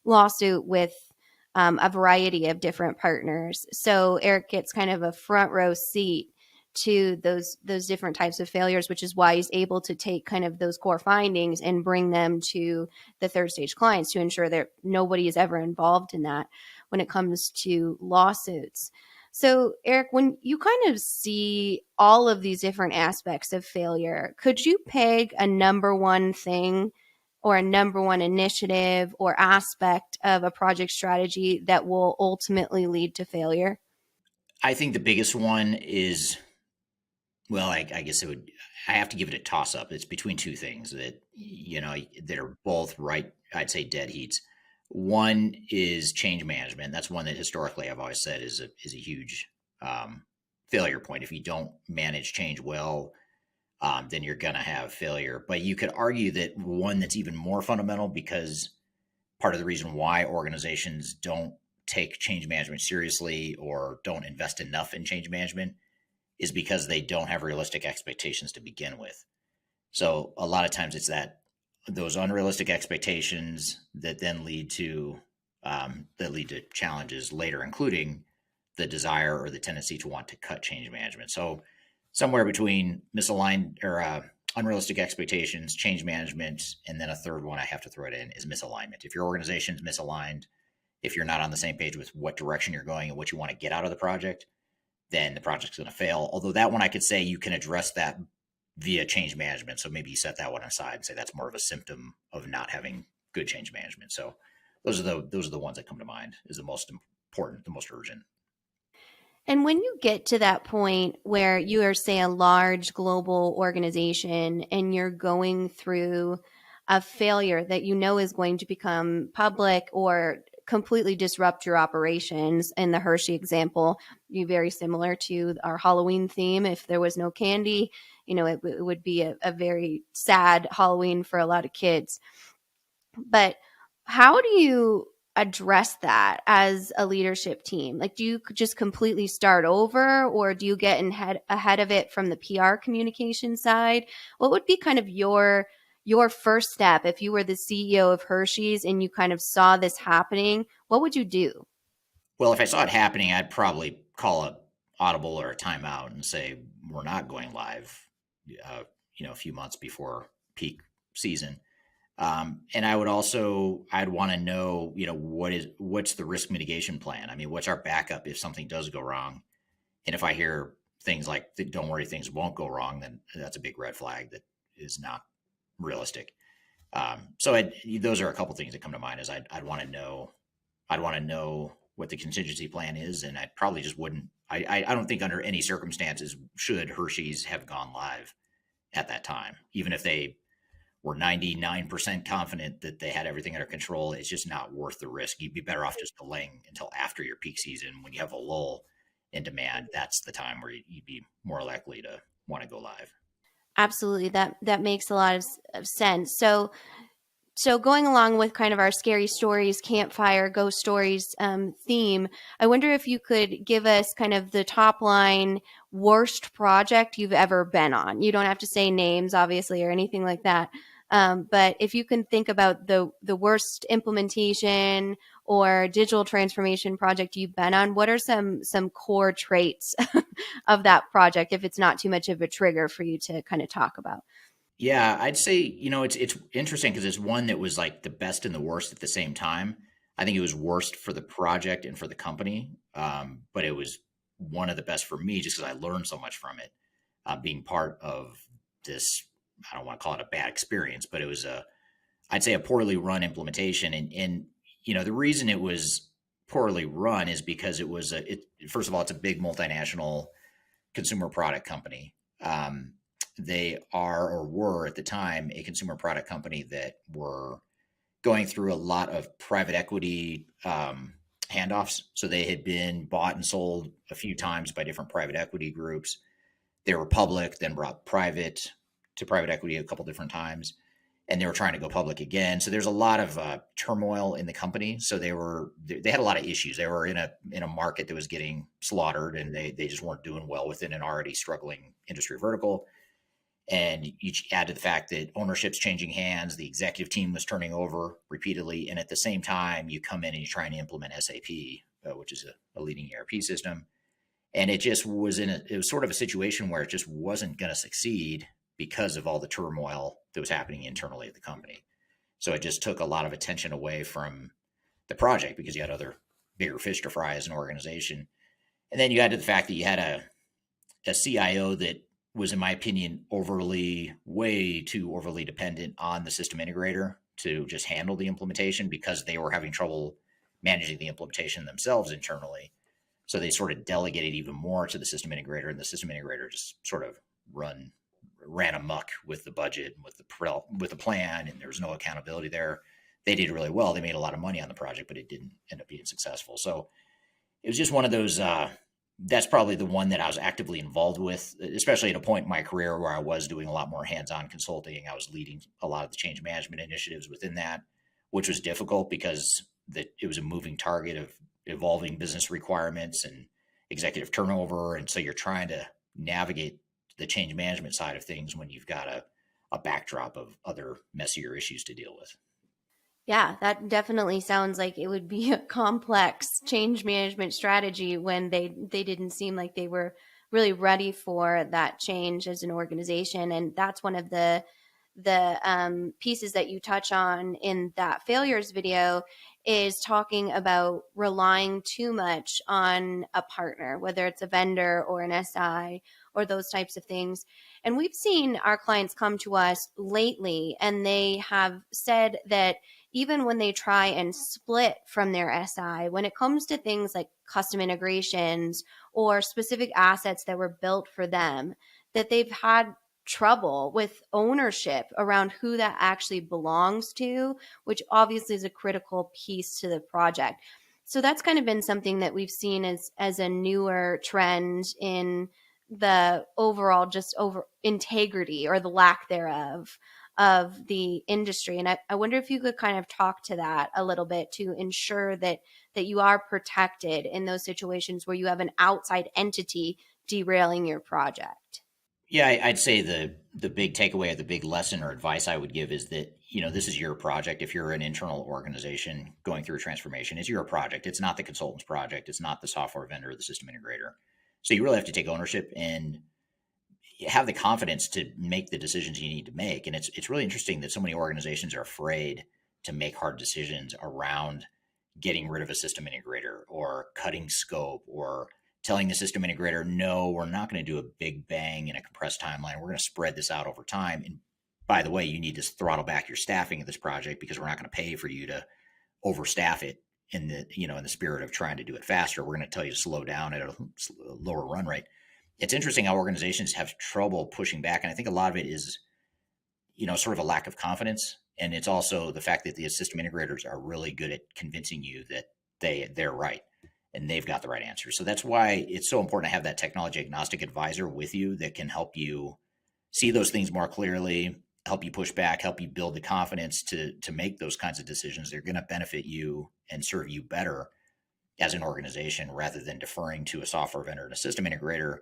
lawsuit with a variety of different partners. So Eric gets kind of a front row seat to those different types of failures, which is why he's able to take kind of those core findings and bring them to the Third Stage clients to ensure that nobody is ever involved in that when it comes to lawsuits. So Eric, when you kind of see all of these different aspects of failure, could you peg a number one thing or a number one initiative or aspect of a project strategy that will ultimately lead to failure? I think the biggest one is, well, I guess I have to give it a toss up. It's between two things that, that are both right. I'd say dead heats. One is change management. That's one that historically I've always said is a huge failure point. If you don't manage change well, then you're going to have failure. But you could argue that one that's even more fundamental, because part of the reason why organizations don't take change management seriously or don't invest enough in change management is because they don't have realistic expectations to begin with. So a lot of times it's those unrealistic expectations that then lead to challenges later, including the desire or the tendency to want to cut change management. So somewhere between misaligned or unrealistic expectations, change management, and then a third one I have to throw it in is misalignment. If your organization is misaligned, if you're not on the same page with what direction you're going and what you want to get out of the project, then the project's going to fail. Although that one I could say you can address that via change management. So maybe you set that one aside and say that's more of a symptom of not having good change management. So those are the ones that come to mind as the most important, the most urgent. And when you get to that point where you are, say, a large global organization and you're going through a failure that you know is going to become public or completely disrupt your operations, in the Hershey example, be very similar to our Halloween theme. If there was no candy, it would be a very sad Halloween for a lot of kids. But how do you address that as a leadership team? Like, do you just completely start over, or do you get ahead of it from the PR communication side? What would be kind of your first step if you were the CEO of Hershey's and you kind of saw this happening? What would you do? Well, if I saw it happening, I'd probably call a audible or a timeout and say, we're not going live, a few months before peak season. And I'd want to know, what's the risk mitigation plan? I mean, what's our backup if something does go wrong? And if I hear things like, don't worry, things won't go wrong, then that's a big red flag that is not realistic. Those are a couple things that come to mind. Is I'd want to know what the contingency plan is, and I probably just wouldn't. I don't think under any circumstances should Hershey's have gone live at that time, even if they were 99% confident that they had everything under control. It's just not worth the risk. You'd be better off just delaying until after your peak season when you have a lull in demand. That's the time where you'd be more likely to want to go live. Absolutely. That makes a lot of sense. So going along with kind of our scary stories, campfire, ghost stories theme, I wonder if you could give us kind of the top line worst project you've ever been on. You don't have to say names, obviously, or anything like that. But if you can think about the worst implementation or digital transformation project you've been on, what are some core traits of that project, if it's not too much of a trigger for you to kind of talk about? Yeah, I'd say, it's interesting because it's one that was like the best and the worst at the same time. I think it was worst for the project and for the company, but it was one of the best for me just because I learned so much from it, being part of this. I don't want to call it a bad experience, but it was I'd say a poorly run implementation. And the reason it was poorly run is because it was first of all, it's a big multinational consumer product company. They are or were at the time a consumer product company that were going through a lot of private equity handoffs. So they had been bought and sold a few times by different private equity groups. They were public, then brought private to private equity a couple different times, and they were trying to go public again. So there's a lot of turmoil in the company. So they had a lot of issues. They were in a market that was getting slaughtered, and they just weren't doing well within an already struggling industry vertical. And you add to the fact that ownership's changing hands, the executive team was turning over repeatedly, and at the same time, you come in and you're trying to implement SAP, which is a leading ERP system, and it just was it was sort of a situation where it just wasn't going to succeed because of all the turmoil that was happening internally at the company. So it just took a lot of attention away from the project because you had other bigger fish to fry as an organization, and then you add to the fact that you had a CIO that was, in my opinion, way too overly dependent on the system integrator to just handle the implementation because they were having trouble managing the implementation themselves internally. So they sort of delegated even more to the system integrator, and the system integrator just sort of ran amok with the budget and with the plan, and there was no accountability there. They did really well. They made a lot of money on the project, but it didn't end up being successful. So it was just one of those that's probably the one that I was actively involved with, especially at a point in my career where I was doing a lot more hands-on consulting. I was leading a lot of the change management initiatives within that, which was difficult because it was a moving target of evolving business requirements and executive turnover. And so you're trying to navigate the change management side of things when you've got a backdrop of other messier issues to deal with. Yeah, that definitely sounds like it would be a complex change management strategy when they didn't seem like they were really ready for that change as an organization. And that's one of the pieces that you touch on in that failures video is talking about relying too much on a partner, whether it's a vendor or an SI or those types of things. And we've seen our clients come to us lately and they have said that even when they try and split from their SI, when it comes to things like custom integrations or specific assets that were built for them, that they've had trouble with ownership around who that actually belongs to, which obviously is a critical piece to the project. So that's kind of been something that we've seen as a newer trend in the overall just over integrity or the lack thereof of the industry. And I wonder if you could kind of talk to that a little bit to ensure that you are protected in those situations where you have an outside entity derailing your project. Yeah, I'd say the big takeaway or the big lesson or advice I would give is that, this is your project. If you're an internal organization going through a transformation, it's your project. It's not the consultant's project. It's not the software vendor or the system integrator. So you really have to take ownership and have the confidence to make the decisions you need to make. And it's really interesting that so many organizations are afraid to make hard decisions around getting rid of a system integrator or cutting scope or telling the system integrator, no, we're not going to do a big bang in a compressed timeline. We're going to spread this out over time. And by the way, you need to throttle back your staffing of this project because we're not going to pay for you to overstaff it in the spirit of trying to do it faster. We're going to tell you to slow down at a lower run rate. It's interesting how organizations have trouble pushing back. And I think a lot of it is, sort of a lack of confidence. And it's also the fact that the system integrators are really good at convincing you that they're right and they've got the right answer. So that's why it's so important to have that technology agnostic advisor with you that can help you see those things more clearly, help you push back, help you build the confidence to make those kinds of decisions. They're going to benefit you and serve you better as an organization rather than deferring to a software vendor and a system integrator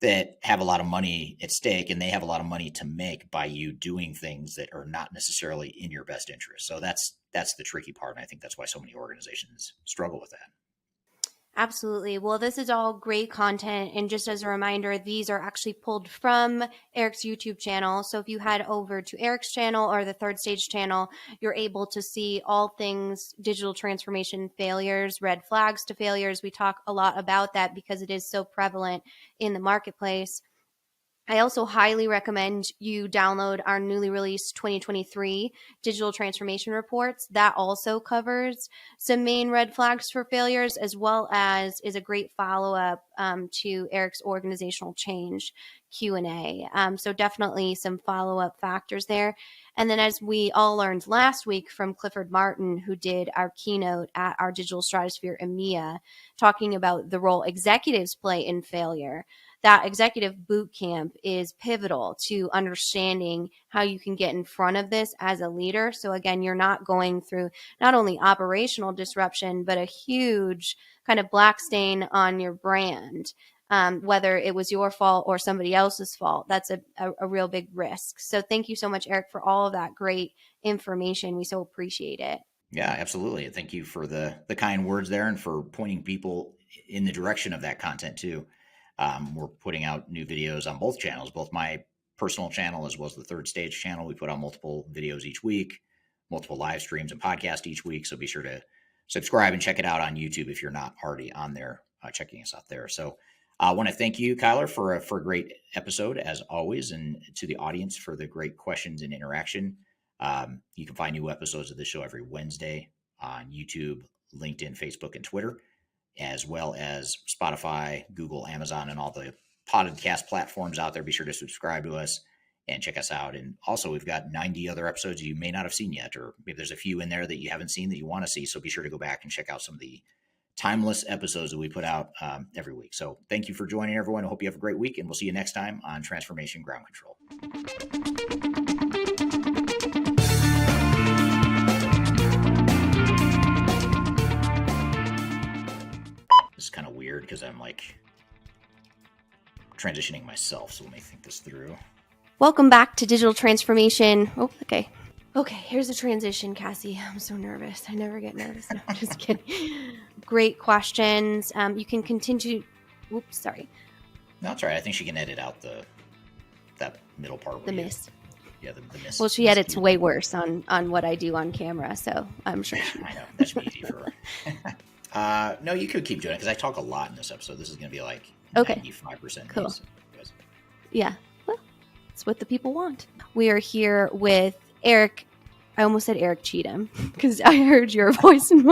that have a lot of money at stake, and they have a lot of money to make by you doing things that are not necessarily in your best interest. So that's the tricky part. And I think that's why so many organizations struggle with that. Absolutely. Well, this is all great content. And just as a reminder, these are actually pulled from Eric's YouTube channel. So if you head over to Eric's channel or the Third Stage channel, you're able to see all things digital transformation failures, red flags to failures. We talk a lot about that because it is so prevalent in the marketplace. I also highly recommend you download our newly released 2023 digital transformation reports. That also covers some main red flags for failures, as well as is a great follow-up to Eric's organizational change Q&A. So definitely some follow-up factors there. And then as we all learned last week from Clifford Martin, who did our keynote at our Digital Stratosphere EMEA, talking about the role executives play in failure, that executive boot camp is pivotal to understanding how you can get in front of this as a leader. So again, you're not going through not only operational disruption, but a huge kind of black stain on your brand, whether it was your fault or somebody else's fault. That's a real big risk. So thank you so much, Eric, for all of that great information. We so appreciate it. Yeah, absolutely. Thank you for the kind words there and for pointing people in the direction of that content too. We're putting out new videos on both channels, both my personal channel as well as the Third Stage channel. We put out multiple videos each week, multiple live streams and podcasts each week. So be sure to subscribe and check it out on YouTube if you're not already on there, checking us out there. So I want to thank you, Kyler, for a great episode as always, and to the audience for the great questions and interaction. You can find new episodes of the show every Wednesday on YouTube, LinkedIn, Facebook, and Twitter, as well as Spotify, Google, Amazon, and all the podcast platforms out there. Be sure to subscribe to us and check us out. And also, we've got 90 other episodes you may not have seen yet, or maybe there's a few in there that you haven't seen that you want to see. So be sure to go back and check out some of the timeless episodes that we put out every week. So thank you for joining, everyone. I hope you have a great week, and we'll see you next time on Transformation Ground Control. This is kind of weird because I'm like transitioning myself. So let me think this through. Welcome back to Digital Transformation. Oh, okay. Okay, here's a transition, Cassie. I'm so nervous. I never get nervous. No, I'm just kidding. Great questions. You can continue. Oops, sorry. No, that's all right. I think she can edit out that middle part. The miss. Yeah, the miss. Well, she edits way worse on what I do on camera, so I'm sure she... I know. That should be easy for her. No, you could keep doing it because I talk a lot in this episode. This is going to be like 95% cool. News. Yeah, well, it's what the people want. We are here with Eric I almost said Eric Cheatham because I heard your voice in my